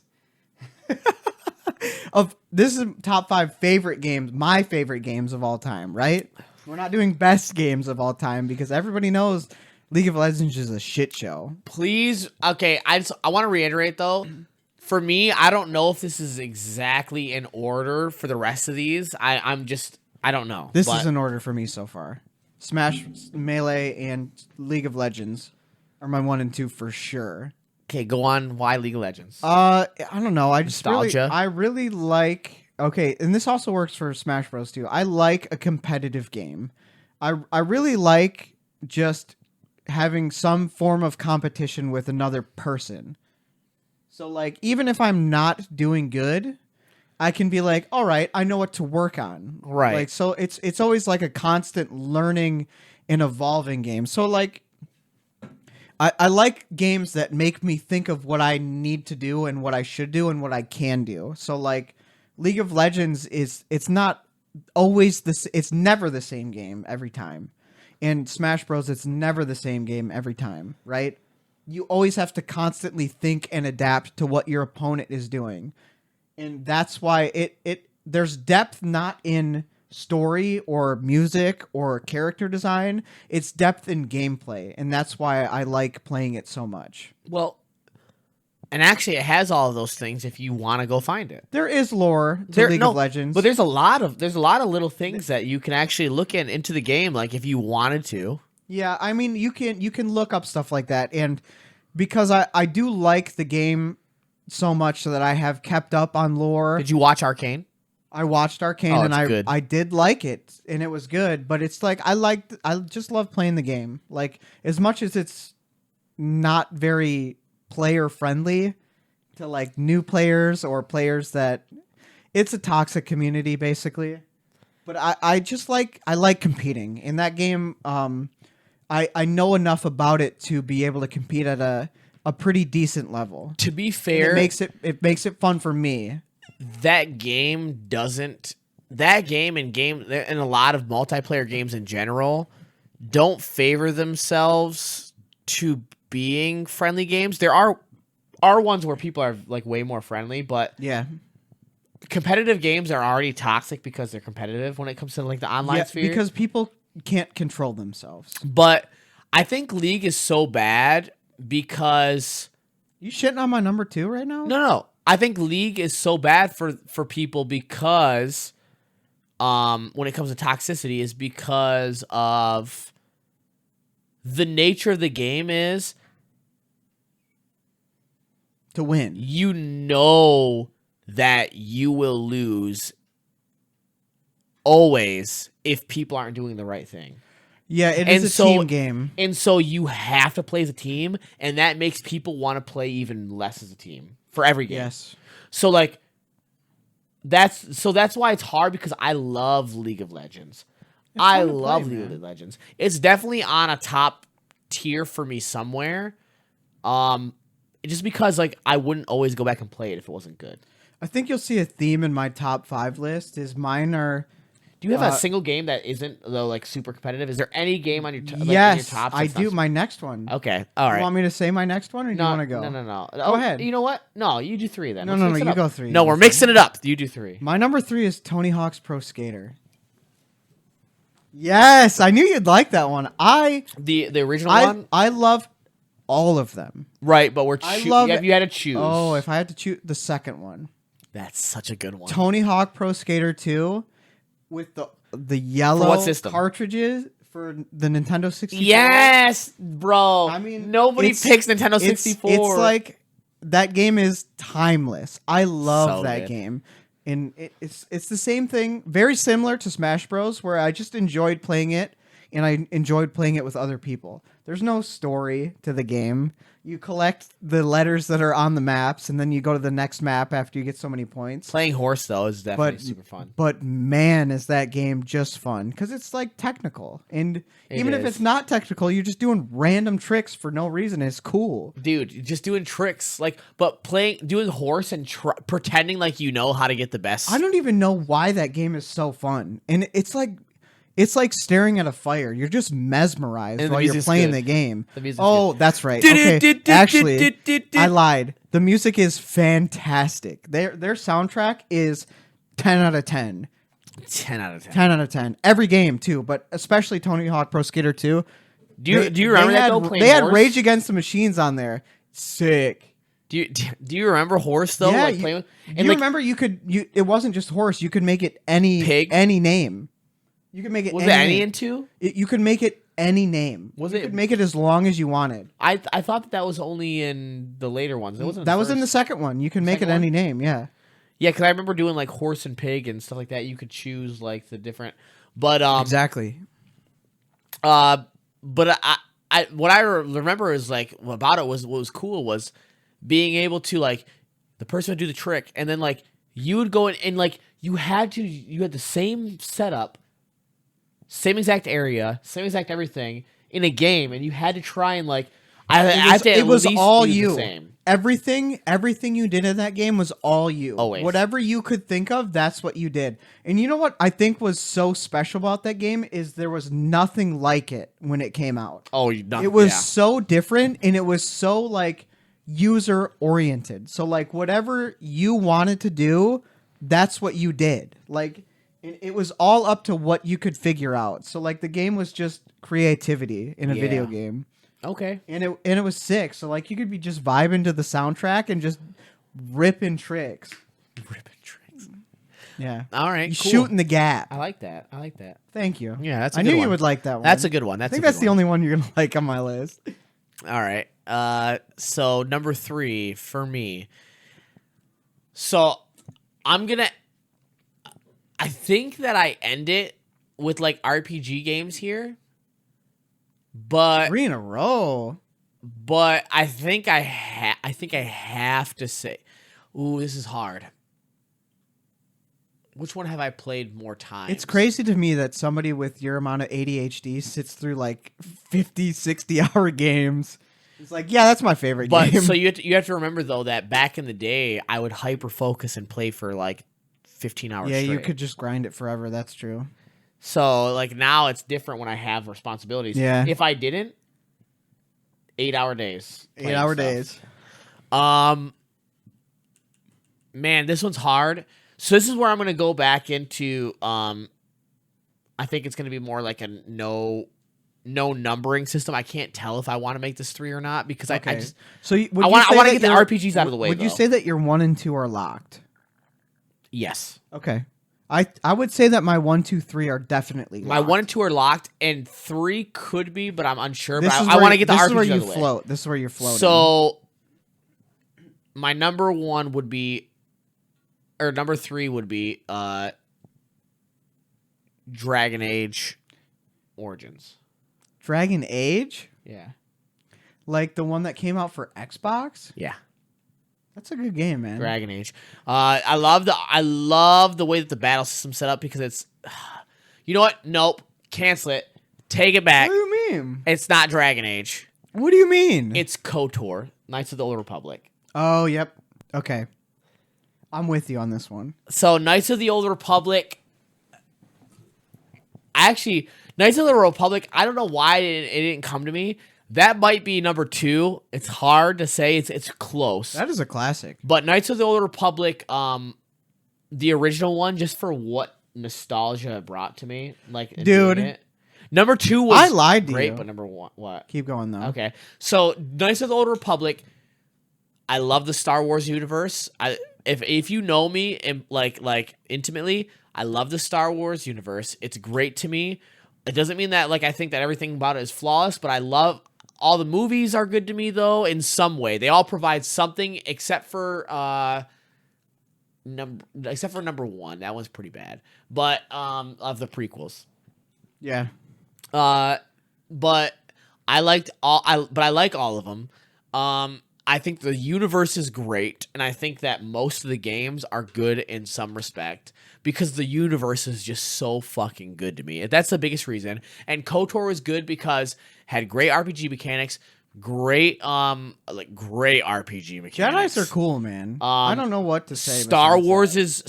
This is top 5 favorite games. My favorite games of all time. Right? We're not doing best games of all time because everybody knows League of Legends is a shit show. Please, okay. I want to reiterate though. For me, I don't know if this is exactly in order for the rest of these. I don't know. This is in order for me so far. Smash, Melee, and League of Legends are my 1 and 2 for sure. Okay, go on. Why League of Legends? I don't know. Nostalgia. I really like. Okay, and this also works for Smash Bros. Too. I like a competitive game. I really like just having some form of competition with another person. So like even if I'm not doing good, I can be like, all right, I know what to work on. Right. Like so it's always like a constant learning and evolving game. So like I like games that make me think of what I need to do and what I should do and what I can do. So like League of Legends it's not always this it's never the same game every time. In Smash Bros it's never the same game every time, right? You always have to constantly think and adapt to what your opponent is doing. And that's why it there's depth not in story or music or character design. It's depth in gameplay, and that's why I like playing it so much. Well, and actually, it has all of those things if you want to go find it. There is lore to League of Legends, but there's a lot of little things that you can actually look into the game, like if you wanted to. Yeah, I mean you can look up stuff like that, and because I do like the game so much that I have kept up on lore. Did you watch Arcane? I watched Arcane and I did like it and it was good, but it's like I just love playing the game. Like as much as it's not very player friendly to like new players or players that it's a toxic community basically. But I just like competing in that game. I know enough about it to be able to compete at a pretty decent level. To be fair, it makes it fun for me. That game and a lot of multiplayer games in general don't favor themselves to being friendly games. There are ones where people are like way more friendly, but yeah, competitive games are already toxic because they're competitive when it comes to like the online sphere. Because people can't control themselves. But I think League is so bad because you shitting on my number 2 right now? No. I think League is so bad for people because when it comes to toxicity is because of the nature of the game is to win. You know that you will lose always if people aren't doing the right thing. Yeah, it is a team game. And so you have to play as a team, and that makes people want to play even less as a team for every game. Yes. So like that's why it's hard because I love League of Legends. I love League of Legends. It's definitely on a top tier for me somewhere. Just because like I wouldn't always go back and play it if it wasn't good. I think you'll see a theme in my top 5 list is mine are. Do you have a single game that isn't though like super competitive? Is there any game on your yes, your top? I do. My next one. Okay, all right. You want me to say my next one, or do you want to go? No. Go ahead. You know what? No, you do 3 then. No, you go 3. No, we're mixing it up. You do 3. My number 3 is Tony Hawk's Pro Skater. Yes, I knew you'd like that one. The original one. I love all of them. Right, but you had to choose. Oh, if I had to choose the second one. That's such a good one. Tony Hawk Pro Skater 2 with the yellow cartridges for the Nintendo 64. Yes, bro. I mean, nobody picks Nintendo 64. It's like that game is timeless. I love that game. And it's the same thing, very similar to Smash Bros, where I just enjoyed playing it and I enjoyed playing it with other people. There's no story to the game. You collect the letters that are on the maps, and then you go to the next map after you get so many points. Playing horse, though, is definitely super fun. But man, is that game just fun. Because it's like technical. And even if it's not technical, you're just doing random tricks for no reason. It's cool. Dude, just doing tricks. But doing horse and pretending like you know how to get the best. I don't even know why that game is so fun. And it's like staring at a fire. You're just mesmerized while you're playing the game. Oh, that's right. Okay. Actually, I lied. The music is fantastic. Their soundtrack is 10 out of 10. 10 out of 10. 10 out of 10. Every game, too, but especially Tony Hawk Pro Skater 2. Do you remember that? They had Rage Against the Machines on there. Sick. Do you remember horse, though? Yeah. Do you remember it wasn't just horse. You could make it any name. You can make it. Was it any into? You could make it any name. You could make it as long as you wanted. I thought that was only in the later ones. It wasn't. That was in the second one. You can make it any name. Yeah. Yeah, because I remember doing like horse and pig and stuff like that. You could choose like the different, but exactly. But I what I remember is like about it was what was cool was being able to like the person would do the trick, and then like you would go in and like you had the same setup, same exact area, same exact everything in a game, and you had to try and like I have to at least all do you. the same. Everything you did in that game was all you. Always. Whatever you could think of, that's what you did. And you know what I think was so special about that game is there was nothing like it when it came out. Oh, it was so different, and it was so like user oriented. So like whatever you wanted to do, that's what you did. Like it was all up to what you could figure out. So like the game was just creativity in a video game. Okay. And it was sick. So like you could be just vibing to the soundtrack and just ripping tricks. Yeah. All right. Cool. Shooting the gap. I like that. Thank you. Yeah, that's a I good knew one. you would like that one. That's a good one. I think that's the only one you're gonna like on my list. All right. So number 3 for me. So I think that I end it with like RPG games here. But 3 in a row. But I think I have to say, ooh, this is hard. Which one have I played more times? It's crazy to me that somebody with your amount of ADHD sits through like 50, 60-hour games. It's like, yeah, that's my favorite game. But so you have to remember though that back in the day, I would hyper focus and play for like 15 hours. Yeah, straight. you could just grind it forever. That's true. So like now it's different when I have responsibilities. Yeah. If I didn't, 8-hour days. 8-hour days. Man, this one's hard. So this is where I'm gonna go back into. I think it's gonna be more like a no numbering system. I can't tell if I want to make this 3 or not because I just. So I want to get the RPGs out of the way. Would you say that your 1 and 2 are locked? Yes. Okay. I would say that my 1, 2, 3 are definitely locked. My 1 and 2 are locked, and 3 could be, but I'm unsure. But I want to get the RPGs out of the way. This is where you float. This is where you're floating. So my number 1 would be, or number 3 would be, Dragon Age Origins. Dragon Age? Yeah. Like the one that came out for Xbox? Yeah. That's a good game, man. Dragon Age. I love the way that the battle system's set up because it's. You know what? Nope. Cancel it. Take it back. What do you mean? It's not Dragon Age. What do you mean? It's KOTOR, Knights of the Old Republic. Oh, yep. Okay. I'm with you on this one. So Knights of the Old Republic. Knights of the Republic. I don't know why it didn't come to me. That might be number 2. It's hard to say. It's close. That is a classic. But Knights of the Old Republic, the original one, just for what nostalgia it brought to me, like dude. Number 2 was I lied to great, you. but number 1, what? Keep going though. Okay, so Knights of the Old Republic. I love the Star Wars universe. If you know me and like intimately, I love the Star Wars universe. It's great to me. It doesn't mean that like I think that everything about it is flawless, but I love all the movies are good to me though in some way. They all provide something except for number 1. That one's pretty bad. But of the prequels. Yeah. But I like all of them. I think the universe is great, and I think that most of the games are good in some respect because the universe is just so fucking good to me. That's the biggest reason. And KOTOR was good because had great RPG mechanics, great RPG mechanics. Jedi's are cool, man. I don't know what to say. Star Wars is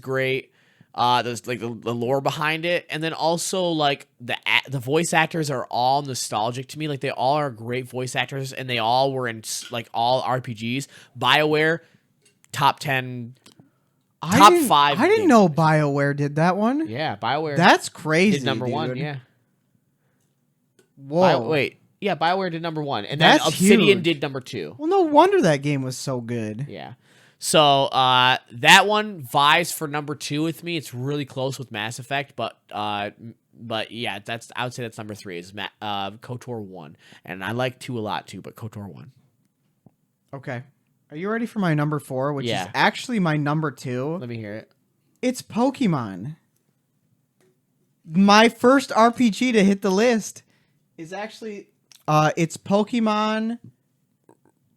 great. There's like the lore behind it, and then also like the voice actors are all nostalgic to me. Like they all are great voice actors, and they all were in like all RPGs. BioWare, top 10, top 5. I didn't know BioWare did that one. Yeah, BioWare. That's crazy. Did number dude. 1. Yeah. Whoa. Yeah, BioWare did number 1, and That's then Obsidian huge. did number 2. Well, no wonder that game was so good. Yeah. So that one vies for number 2 with me. It's really close with Mass Effect, but yeah, I would say that's number 3 is KOTOR 1, and I like 2 a lot too, but KOTOR 1. Okay, are you ready for my number 4, which Yeah. is actually my number 2? Let me hear it. It's Pokemon. My first RPG to hit the list is actually it's Pokemon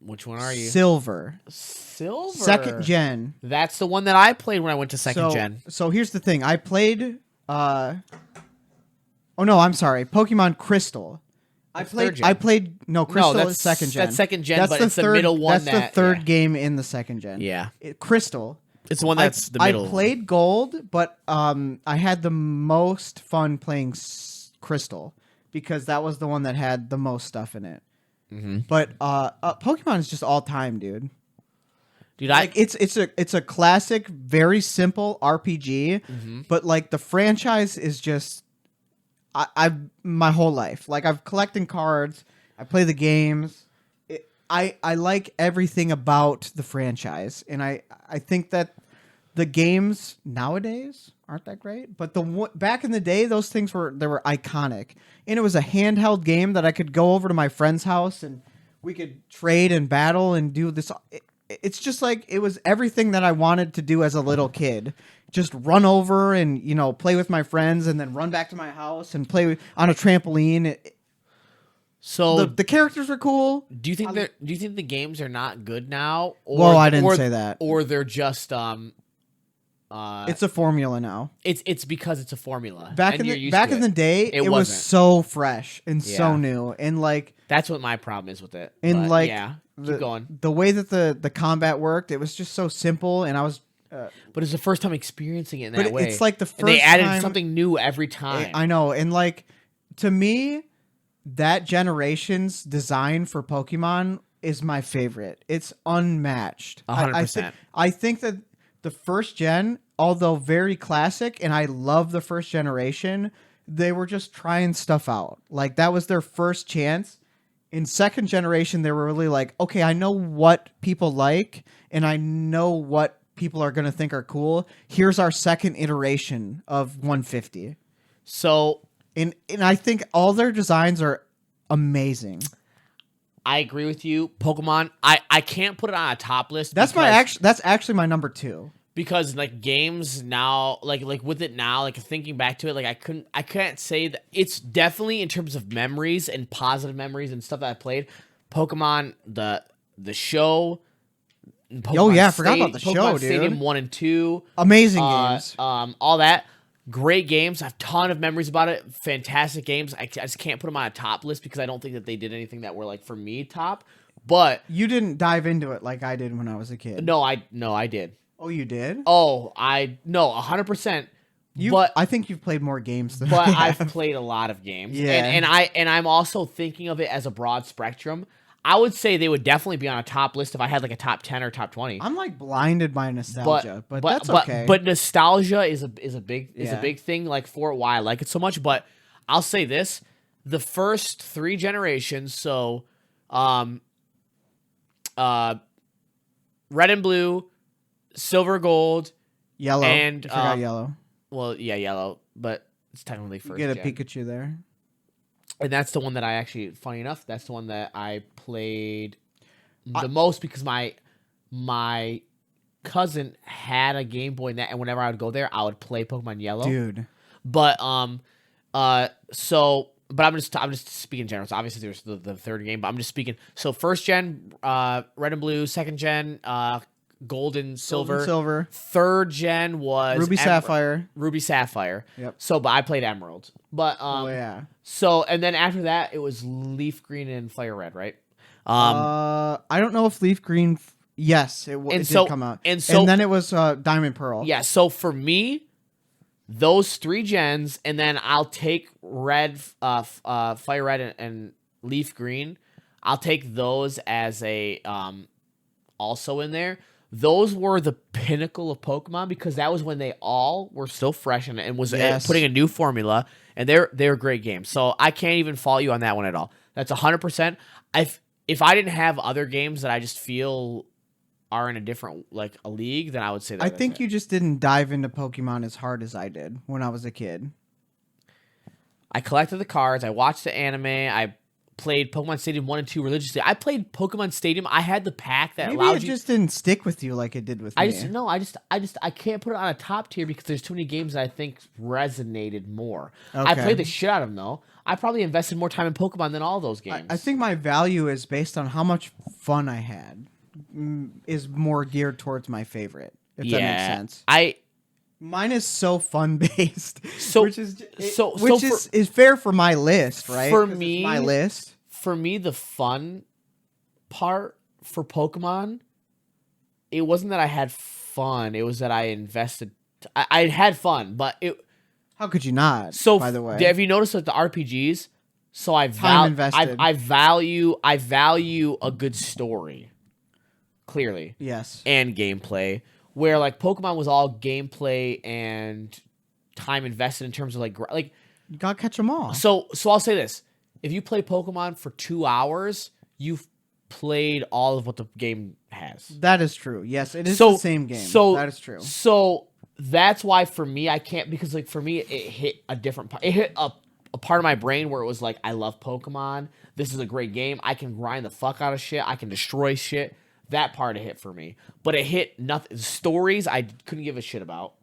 Which one are you? Silver. Silver. Second gen. That's the one that I played when I went to second gen. So here's the thing. I played oh no, I'm sorry. Pokemon Crystal. Third gen. Crystal that's is second gen. That's second gen, but it's the middle one. That's the third game in the second gen. Yeah. Crystal. It's the one that's the middle. I played Gold, but I had the most fun playing Crystal because that was the one that had the most stuff in it. Mm-hmm. But Pokemon is just all time, dude. Dude, like it's a classic, very simple RPG, but like the franchise is just I've my whole life. Like I've collecting cards, I play the games. I like everything about the franchise, and I think that the games nowadays aren't that great, but back in the day, those things were iconic, and it was a handheld game that I could go over to my friend's house and we could trade and battle and do this. It's just like it was everything that I wanted to do as a little kid. Just run over and play with my friends, and then run back to my house and play on a trampoline. So the characters are cool. Do you think the games are not good now? Well, I didn't say that. Or they're just it's a formula now. It's because it's a formula. Back in the day, it was so fresh and so new, and like that's what my problem is with it. And but, keep going. The way that the combat worked, it was just so simple, and I was. But it's the first time experiencing it in that way. It's like the first and they added time, something new every time. I know, and like to me, that generation's design for Pokemon is my favorite. It's unmatched. 100%. I think that the first gen, although very classic, and I love the first generation, they were just trying stuff out. Like that was their first chance. In second generation, they were really like, okay, I know what people like, and I know what people are going to think are cool. Here's our second iteration of 150. So... And I think all their designs are amazing. I agree with you. Pokemon, I can't put it on a top list. That's actually my number 2. Because like games now, like with it now, like thinking back to it, like I can't say that it's definitely in terms of memories and positive memories and stuff that I played. Pokemon the show. Pokemon I forgot about the show, Pokemon dude. Stadium 1 and 2. Amazing games. All that. Great games. I have a ton of memories about it. Fantastic games. I just can't put them on a top list because I don't think that they did anything that were like for me top. But you didn't dive into it like I did when I was a kid. No, I did. Oh, you did? Oh, 100%. I think you've played more games than but I have. I've played a lot of games. Yeah. And I'm also thinking of it as a broad spectrum. I would say they would definitely be on a top list if I had like a top 10 or top 20. I'm like blinded by nostalgia, but that's okay. But nostalgia is a big thing like for why I like it so much. But I'll say this: the first 3 generations, so red and blue, silver, gold, yellow, and you forgot yellow. Well, yeah, yellow, but it's technically first. You get a gen. Pikachu there. And that's the one that I actually, funny enough, that's the one that I played the most because my cousin had a Game Boy, and whenever I would go there, I would play Pokemon Yellow. Dude. But but I'm just speaking in general. So obviously there's the third game, but I'm just speaking. So first gen, red and blue. Second gen, gold and silver. Third gen was Ruby Sapphire. Ruby Sapphire. Yep. So, but I played Emerald. But oh yeah. So and then after that, it was Leaf Green and Fire Red, right? I don't know if Leaf Green. Yes, it did come out. And then it was Diamond Pearl. Yeah. So for me, those 3 gens, and then I'll take Red, Fire Red, and Leaf Green. I'll take those as a also in there. Those were the pinnacle of Pokemon because that was when they all were still fresh and was putting a new formula, and they're great games. So I can't even fault you on that one at all. That's 100%. If I didn't have other games that I just feel are in a different like a league, then I would say that. I think you just didn't dive into Pokemon as hard as I did when I was a kid. I collected the cards. I watched the anime. I played Pokemon Stadium 1 and 2 religiously. I played Pokemon Stadium. I had the pack that Maybe allowed it you. just didn't stick with you like it did with I me. just no. I can't put it on a top tier because there's too many games that I think resonated more. I Okay. played the shit out of them though. I probably invested more time in Pokemon than all those games. I think my value is based on how much fun I had. Is more geared towards my favorite. If that makes sense. Mine is so fun based, which is fair for my list, right? For 'Cause me, it's my list. For me, the fun part for Pokemon, it wasn't that I had fun. It was that I invested. I had fun, but it. How could you not? So by the way, have you noticed with the RPGs? So Time invested. I value a good story, clearly, yes. and gameplay. Where like Pokemon was all gameplay and time invested in terms of like You gotta catch them all. So I'll say this: if you play Pokemon for 2 hours, you've played all of what the game has. That is true. Yes, it is the same game. So that is true. So that's why for me I can't, because like for me it hit a different part. It hit a part of my brain where it was like, I love Pokemon. This is a great game. I can grind the fuck out of shit. I can destroy shit. That part it hit for me, but it hit nothing. Stories I couldn't give a shit about.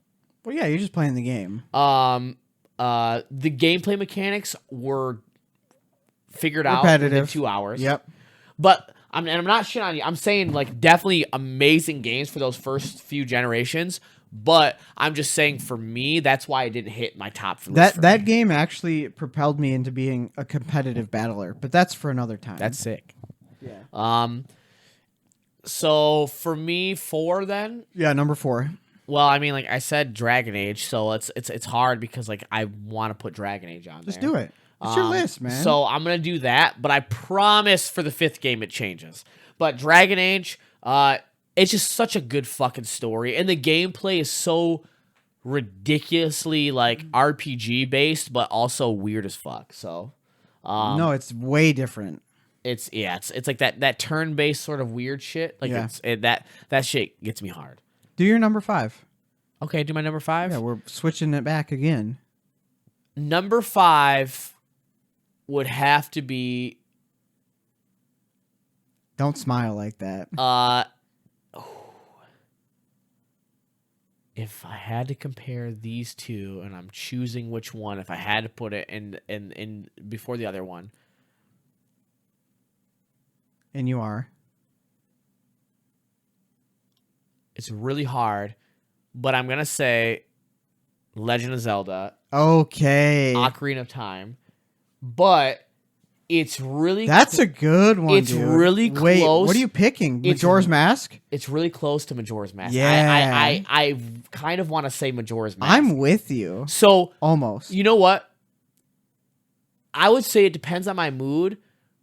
Well, yeah, you're just playing the game. The gameplay mechanics were figured out Repetitive. within 2 hours. Yep. But I'm not shitting on you. I'm saying like definitely amazing games for those first few generations. But I'm just saying for me, that's why it didn't hit my top list. That game actually propelled me into being a competitive battler, but that's for another time. That's sick. Yeah. So for me, 4 then. Yeah, number 4. Well, I mean, like I said, Dragon Age. So it's hard because like I want to put Dragon Age on. Just there. do it. It's your list, man. So I'm gonna do that, but I promise for the 5th game it changes. But Dragon Age, it's just such a good fucking story, and the gameplay is so ridiculously like RPG based, but also weird as fuck. So, no, it's way different. It's like that turn based sort of weird shit. Like that shit gets me hard. Do your number 5. Okay, do my number 5. Yeah, we're switching it back again. Number 5 would have to be. Don't smile like that. If I had to compare these two, and I'm choosing which one, if I had to put it in before the other one, And you are. it's really hard, but I'm gonna say Legend of Zelda, Okay. Ocarina of Time, but it's really That's a good one, It's dude. really Wait, close. what are you picking? Majora's Mask? It's really close to Majora's Mask. Yeah. I kind of want to say Majora's Mask. I'm with you. So Almost. you know what? I would say it depends on my mood.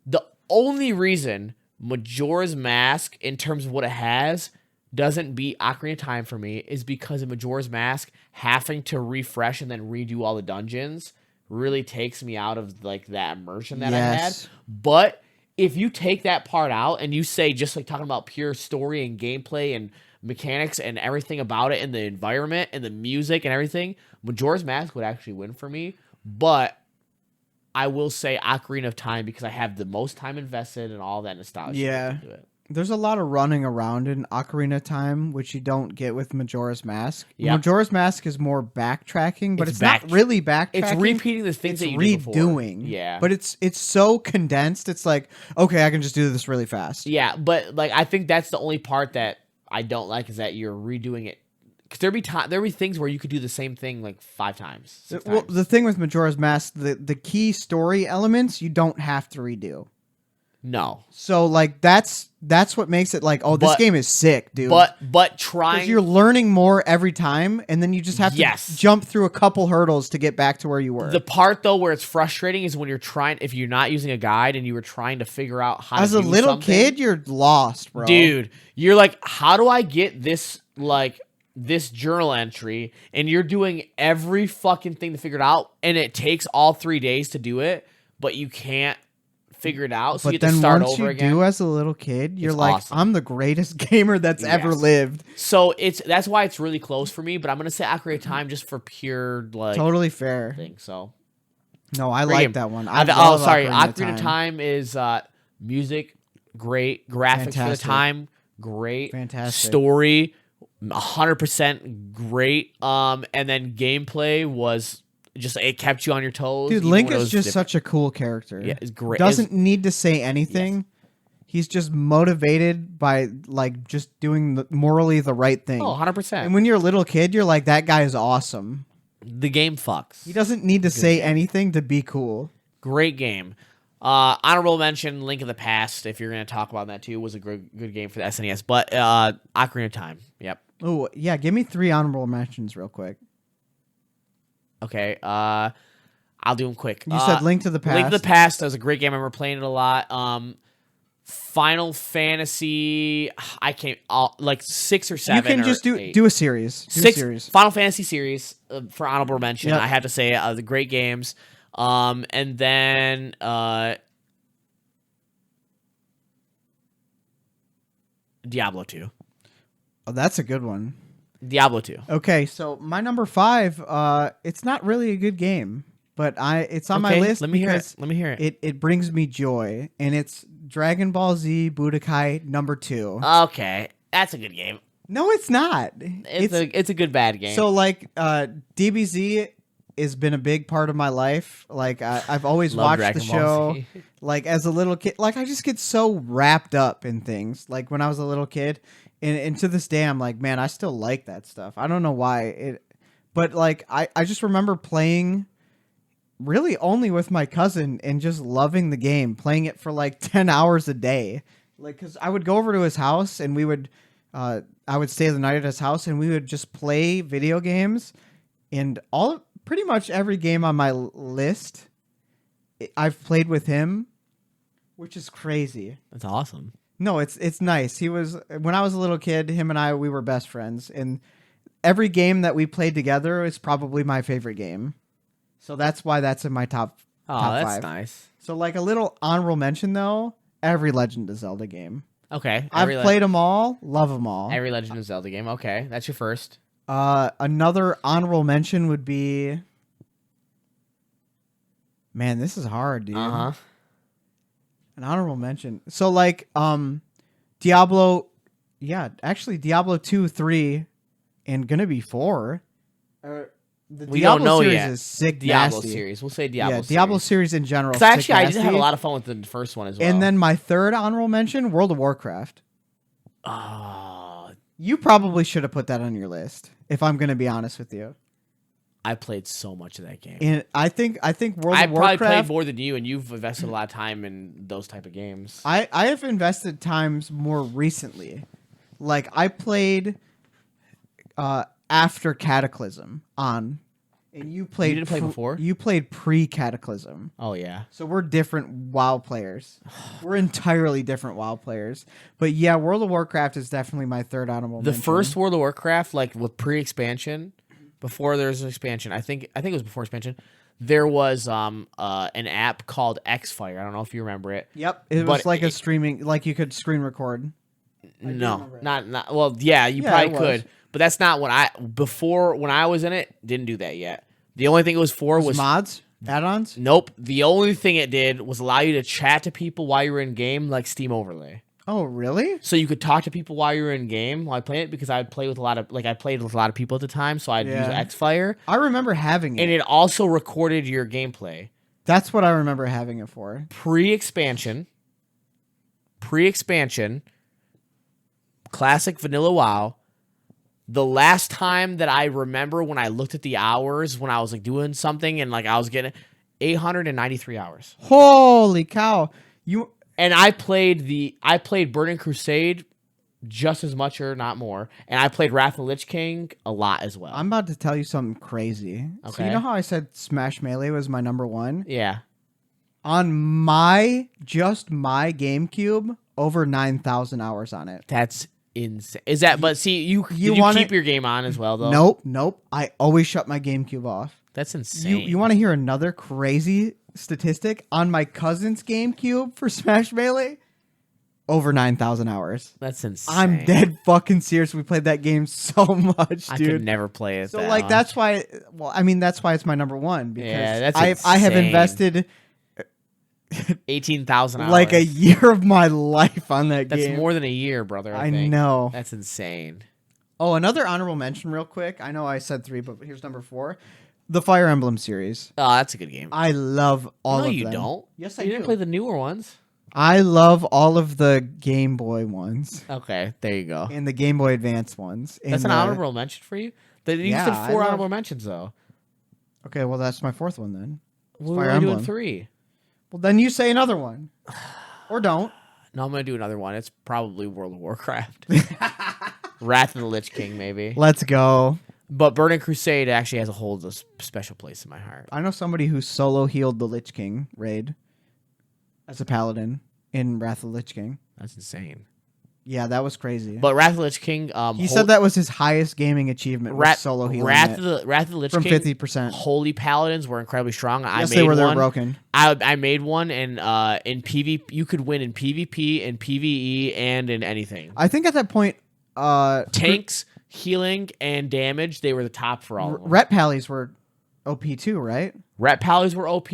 The only reason Majora's Mask, in terms of what it has, doesn't beat Ocarina of Time for me is because of Majora's Mask having to refresh and then redo all the dungeons really takes me out of like that immersion that I had. But if you take that part out and you say just like talking about pure story and gameplay and mechanics and everything about it and the environment and the music and everything, Majora's Mask would actually win for me. But I will say Ocarina of Time because I have the most time invested and all that nostalgia. Yeah. Into it. There's a lot of running around in Ocarina of Time, which you don't get with Majora's Mask. Yep. Majora's Mask is more backtracking, but It's it's not really backtracking. It's repeating the things that you did before. redoing. Yeah. But it's so condensed. It's like, okay, I can just do this really fast. Yeah, but like I think that's the only part that I don't like is that you're redoing it. Because there'd be things where you could do the same thing like 5 times. 6 Well, times. the thing with Majora's Mask, the key story elements you don't have to redo. No. So like that's what makes it like, oh, this But- game is sick, dude. But because trying you're learning more every time, and then you just have to Yes. jump through a couple hurdles to get back to where you were. the part though where it's frustrating is when if you're not using a guide and you were trying to figure out how As to a do little something, kid, you're lost, bro. dude, you're like, how do I get this this journal entry? And you're doing every fucking thing to figure it out, and it takes all 3 days to do it, but you can't figure it out, so you But have to then start once over you again. do as a little kid, you're It's like, awesome. I'm the greatest gamer that's ever Yes. lived. So that's why it's really close for me, but I'm gonna say Ocarina of Time just for pure like Totally fair. thing. So No, I Great like game. that one. Sorry. Ocarina Ocarina of Time is music, great. Graphics for the Fantastic. time, great. Fantastic. Story, 100% great. And then gameplay was just, it kept you on your toes. Dude, even Link when it is was just different. such a cool character. Yeah, it's great. Doesn't need to say anything. He's just motivated by like just doing morally the right thing. Oh, And 100%. when you're a little kid, you're like, that guy is awesome. The game fucks. He doesn't need to say anything to be cool. Great game. Honorable mention, Link of the Past, if you're going to talk about that too, was a good game for the SNES. But Ocarina of Time, yep. Oh, yeah, give me 3 honorable mentions real quick. Okay, I'll do them quick. You said Link to the Past. Link to the Past, that was a great game. I remember playing it a lot. Final Fantasy, I can't, like 6 or 7. You can just or 8. do a series. Do a 6 series. Final Fantasy series for honorable mention. Yep. I have to say, the great games. And then Diablo 2. Oh, that's a good one. Diablo 2. Okay, so my number 5, it's not really a good game, but it's on my list. Let me hear because it. Let me hear it. It brings me joy, and it's Dragon Ball Z Budokai number 2. Okay, that's a good game. No, it's not. It's a good bad game. So like DBZ has been a big part of my life. Like I've always Love watched the Dragon Ball show. Z. Like as a little kid, like I just get so wrapped up in things. Like when I was a little kid, and to this day, I'm like, man, I still like that stuff. I don't know why but like I just remember playing really only with my cousin and just loving the game, playing it for like 10 hours a day. Like, cause I would go over to his house and we would, I would stay the night at his house and we would just play video games, and pretty much every game on my list I've played with him, which is crazy. That's awesome. No, it's nice. When I was a little kid, him and we were best friends, and every game that we played together is probably my favorite game. So that's why that's in my top That's 5. nice. So like a little honorable mention though, every Legend of Zelda game. Okay. I've played them all, love them all. Every Legend of Zelda game. Okay, that's your first. Another honorable mention would be, man, this is hard, dude. Uh-huh. An honorable mention. So like Diablo, actually Diablo 2, 3, and gonna be 4. The We Diablo don't know series yet. is sick Diablo nasty. series. We'll say Diablo series. Diablo series in general. Because actually, I did have a nasty. lot of fun with the first one as well. And then my third honorable mention, World of Warcraft. Oh, You probably should have put that on your list, if I'm going to be honest with you. I played so much of that game. And I think World I of probably Warcraft. played more than you, and you've invested a lot of time in those type of games. I have invested times more recently. Like I played after Cataclysm on, and you played. You didn't play before? You played pre-Cataclysm. Oh yeah. So we're different WoW players. We're entirely different WoW players. But yeah, World of Warcraft is definitely my third honorable The mention. first World of Warcraft, like with pre-expansion, before there was an expansion, I think it was before expansion. There was an app called Xfire. I don't know if you remember it. Yep, it was like a streaming, like you could screen record. No, remember it. not. Well, yeah, you Yeah, probably it could, was. but that's not when I was in it. Didn't do that yet. The only thing it was for was mods, add-ons. nope. The only thing it did was allow you to chat to people while you were in game, like Steam Overlay. Oh, really? So you could talk to people while you were in game while I played it, because I played with a lot of people at the time, so I'd use Yeah. Xfire, I remember having it. and it also recorded your gameplay. That's what I remember having it for. Pre-expansion, classic vanilla WoW. The last time that I remember when I looked at the hours when I was like doing something and like I was getting 893 hours. Holy cow! And I played Burning Crusade just as much or not more, and I played Wrath of the Lich King a lot as well. I'm about to tell you something crazy. So Okay. you know how I said Smash Melee was my number 1? Yeah. On my GameCube, over 9,000 hours on it. That's insane. Is that, but see, you wanna- keep your game on as well though? Nope. I always shut my GameCube off. That's insane. You want to hear another crazy statistic? On my cousin's GameCube for Smash Melee, over 9,000 hours. That's insane. I'm dead fucking serious. We played that game so much, I dude. could never play it. So that like much. that's why. Well, I mean that's why it's my number one because Yeah, that's I have insane. invested 18,000 hours. like a year of my life on that That's game. more than a year, brother. I I think. know. That's insane. Oh, another honorable mention, real quick. I know I said 3, but here's number 4: the Fire Emblem series. Oh, that's a good game. I love all no, of you them. don't. Yes, I You didn't do. play the newer ones. I love all of the Game Boy ones Okay, there you go. and the Game Boy Advance ones. That's and an the- honorable mention for you. You Yeah, said I 4 love- honorable mentions though. Okay, well that's my 4th one then. We're Fire only doing Emblem. 3. Well, then you say another one, or don't. No, I'm gonna do another one. It's probably World of Warcraft. Wrath of the Lich King, maybe. Let's go. But Burning Crusade actually has a whole special place in my heart. I know somebody who solo healed the Lich King raid as a paladin in Wrath of the Lich King. That's insane. Yeah, that was crazy. But Wrath of the Lich King, He said that was his highest gaming achievement. Was solo healing Wrath it of the Lich from King 50%. Holy Paladins were incredibly strong. Yes, they were. They were broken. I made one, and in PvP, you could win in PvP, in PvE, and in anything. I think at that point, Tanks, healing, and damage, they were the top for all of them. Ret Pallies were OP too, right? Ret Pallies were OP.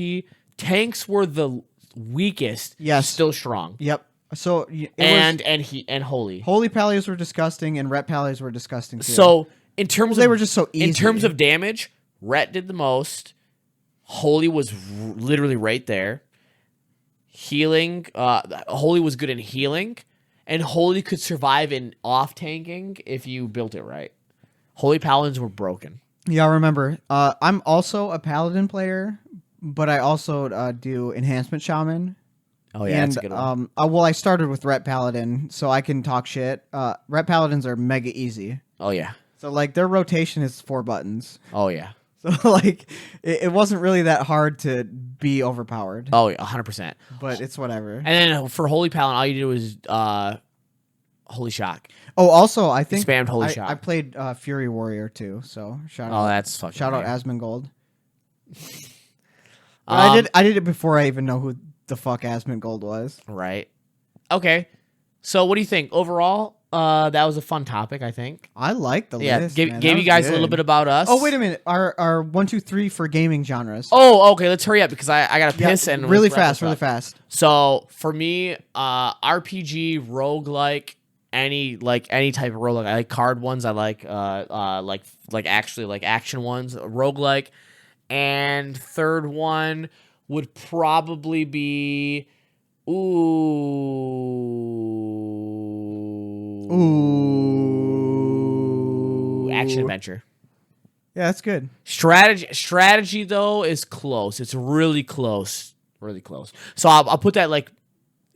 Tanks were the weakest. Yes. Still strong. Yep. So And holy. Holy Pallies were disgusting, and Ret Pallies were disgusting too. So in terms they of were just so easy. in terms of damage, Ret did the most. Holy was literally right there. Healing, Holy was good in healing, and Holy could survive in off tanking if you built it right. Holy Paladins were broken. Yeah, I remember. I'm also a Paladin player, but I also do Enhancement Shaman. Oh yeah, and that's a good one. well, I started with Ret Paladin, so I can talk shit. Ret Paladins are mega easy. Oh yeah. So like their rotation is 4 buttons. Oh yeah. So like it wasn't really that hard to be overpowered. Oh yeah, 100%. But it's whatever. And then for Holy Paladin, all you did was Holy Shock. Oh, also I think Spammed Holy Shock. I played Fury Warrior too. So shout Oh, out. that's fucking. Shout out lame. Asmongold. I did it before I even know who the fuck Asmongold was. Right. Okay. So what do you think overall? That was a fun topic, I think. I like the Yeah, list. gave man. you That was guys a good. little bit about us. Oh, wait a minute. Our 1, 2, 3 for gaming genres. Oh, okay. Let's hurry up because I got to Yeah, piss and really let's wrap fast, this really up. fast. So for me, RPG, roguelike, any type of roguelike. I like card ones. I like actually like action ones. Roguelike, and third one would probably be action adventure. Yeah, that's good. Strategy though is close. It's really close. Really close. So I'll put that like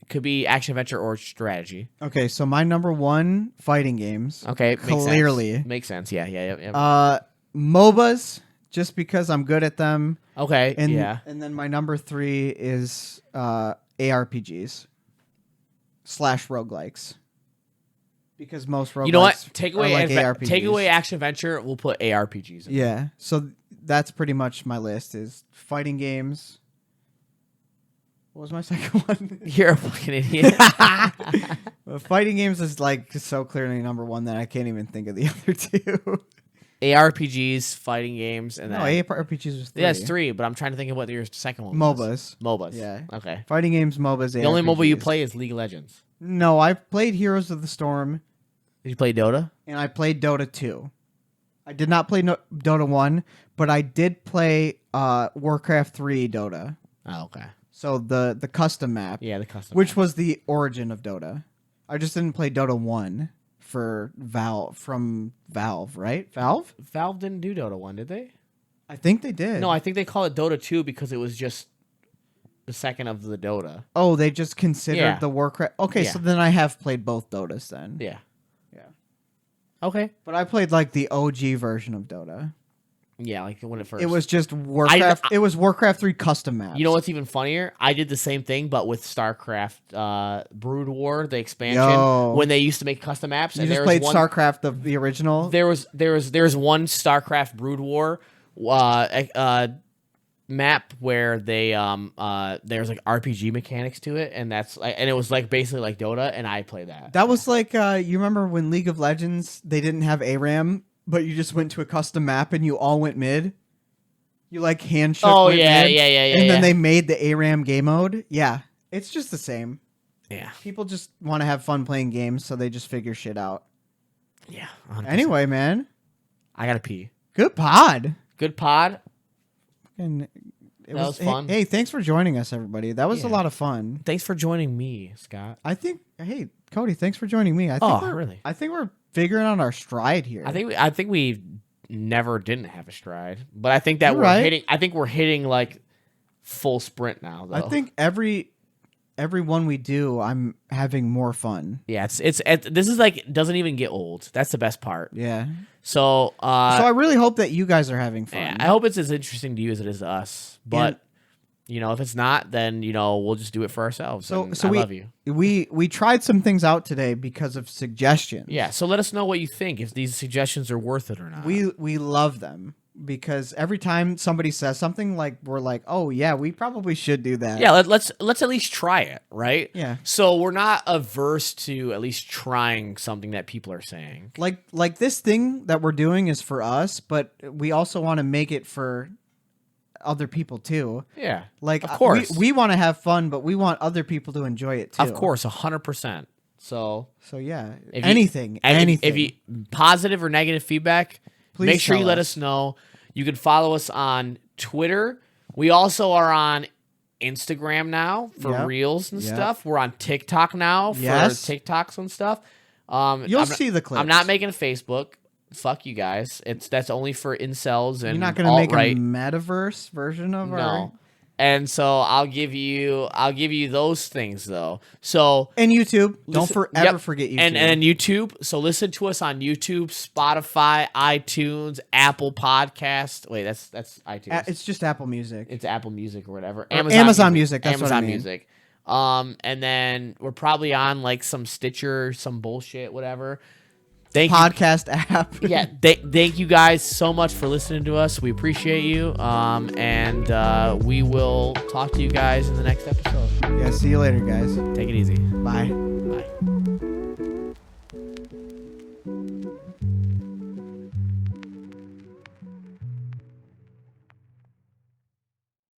could be action adventure or strategy. Okay, so my number 1 fighting games. Okay, Clearly. makes sense. Yeah. MOBAs, just because I'm good at them. Okay. And yeah. and then my number 3 is ARPGs / roguelikes. Because most roguelikes You know what? Take away are like ARPGs. take away action adventure. We'll put ARPGs. In. Yeah. So that's pretty much my list is fighting games. What was my second one? You're a fucking idiot. Fighting games is like so clearly number 1 that I can't even think of the other 2. ARPGs, fighting games, and No, then ARPGs was 3. yeah, it's 3. But I'm trying to think of what your second one was. MOBAs. MOBAs. Yeah. Okay. Fighting games, MOBAs, The only MOBA you ARPGs. play is League of Legends. No, I've played Heroes of the Storm, Did you play Dota? and I played Dota 2. I did not play Dota 1, but I did play Warcraft 3 Dota. Oh, okay. So the custom map, Yeah, the custom. which was the origin of Dota. I just didn't play Dota 1 for Valve, right? Valve didn't do Dota 1, did they? I think they did. No, I think they call it Dota 2 because it was just the second of the Dota. Oh, they just considered Yeah. the Warcraft. Okay, Yeah. so then I have played both Dotas then. Yeah. Yeah. Okay. But I played like the OG version of Dota. Yeah, like when it first. It was just Warcraft. It was Warcraft 3 custom maps. You know what's even funnier? I did the same thing, but with StarCraft Brood War, the expansion, Yo. when they used to make custom maps. You And just there played was one, StarCraft, the original? There was one StarCraft Brood War map where they there's like RPG mechanics to it, and that's like, and it was like basically like Dota, and I play that. That was like you remember when League of Legends they didn't have ARAM, but you just went to a custom map and you all went mid. You like handshook. Oh went yeah, mid, yeah, yeah, yeah. And then yeah. they made the ARAM game mode. Yeah, it's just the same. Yeah, People just want to have fun playing games, so they just figure shit out. yeah. 100%. Anyway, man, I gotta pee. good pod. Good pod. And it That was hey- fun. Hey, thanks for joining us, everybody. That was a Yeah. lot of fun. Thanks for joining me, Scott. I think. Hey, Cody, thanks for joining me. I think Oh, really? I think we're figuring out our stride here. I think we never didn't have a stride, but I think that You're we're right. hitting. I think we're hitting like full sprint now. Though. I think every one we do, I'm having more fun. Yeah, it's this is like doesn't even get old. That's the best part. Yeah. So, So I really hope that you guys are having fun. yeah, I hope it's as interesting to you as it is to us. But And- you know, if it's not, then you know we'll just do it for ourselves. So and so I we love you. we tried some things out today because of suggestions. Yeah. So let us know what you think if these suggestions are worth it or not. We love them because every time somebody says something, like we're like, oh yeah, we probably should do that. yeah. Let's at least try it, right? Yeah. So we're not averse to at least trying something that people are saying. Like this thing that we're doing is for us, but we also want to make it for other people too. Yeah. Like Of course. we want to have fun, but we want other people to enjoy it too. Of course, 100%. So So yeah, if you- anything. if you positive or negative feedback, Please make sure you tell let us. us know. You can follow us on Twitter. We also are on Instagram now for Yep. reels and Yep. stuff. We're on TikTok now for Yes. TikToks and stuff. You'll I'm, see the clips. I'm not making a Facebook. Fuck you guys. That's only for incels and You're not going to make a alt-right. metaverse version of our. No. And so I'll give you those things though. So And YouTube. Don't listen- forever yep. forget YouTube. And YouTube. So listen to us on YouTube, Spotify, iTunes, Apple Podcast. Wait, that's iTunes. It's just Apple Music. It's Apple Music or whatever. Or Amazon Music, that's what I Amazon mean. Music. And then we're probably on like some Stitcher, some bullshit, whatever. Thank you. Podcast app. Yeah, thank you guys so much for listening to us. We appreciate you. And we will talk to you guys in the next episode. Yeah. See you later, guys. Take it easy. Bye. Bye.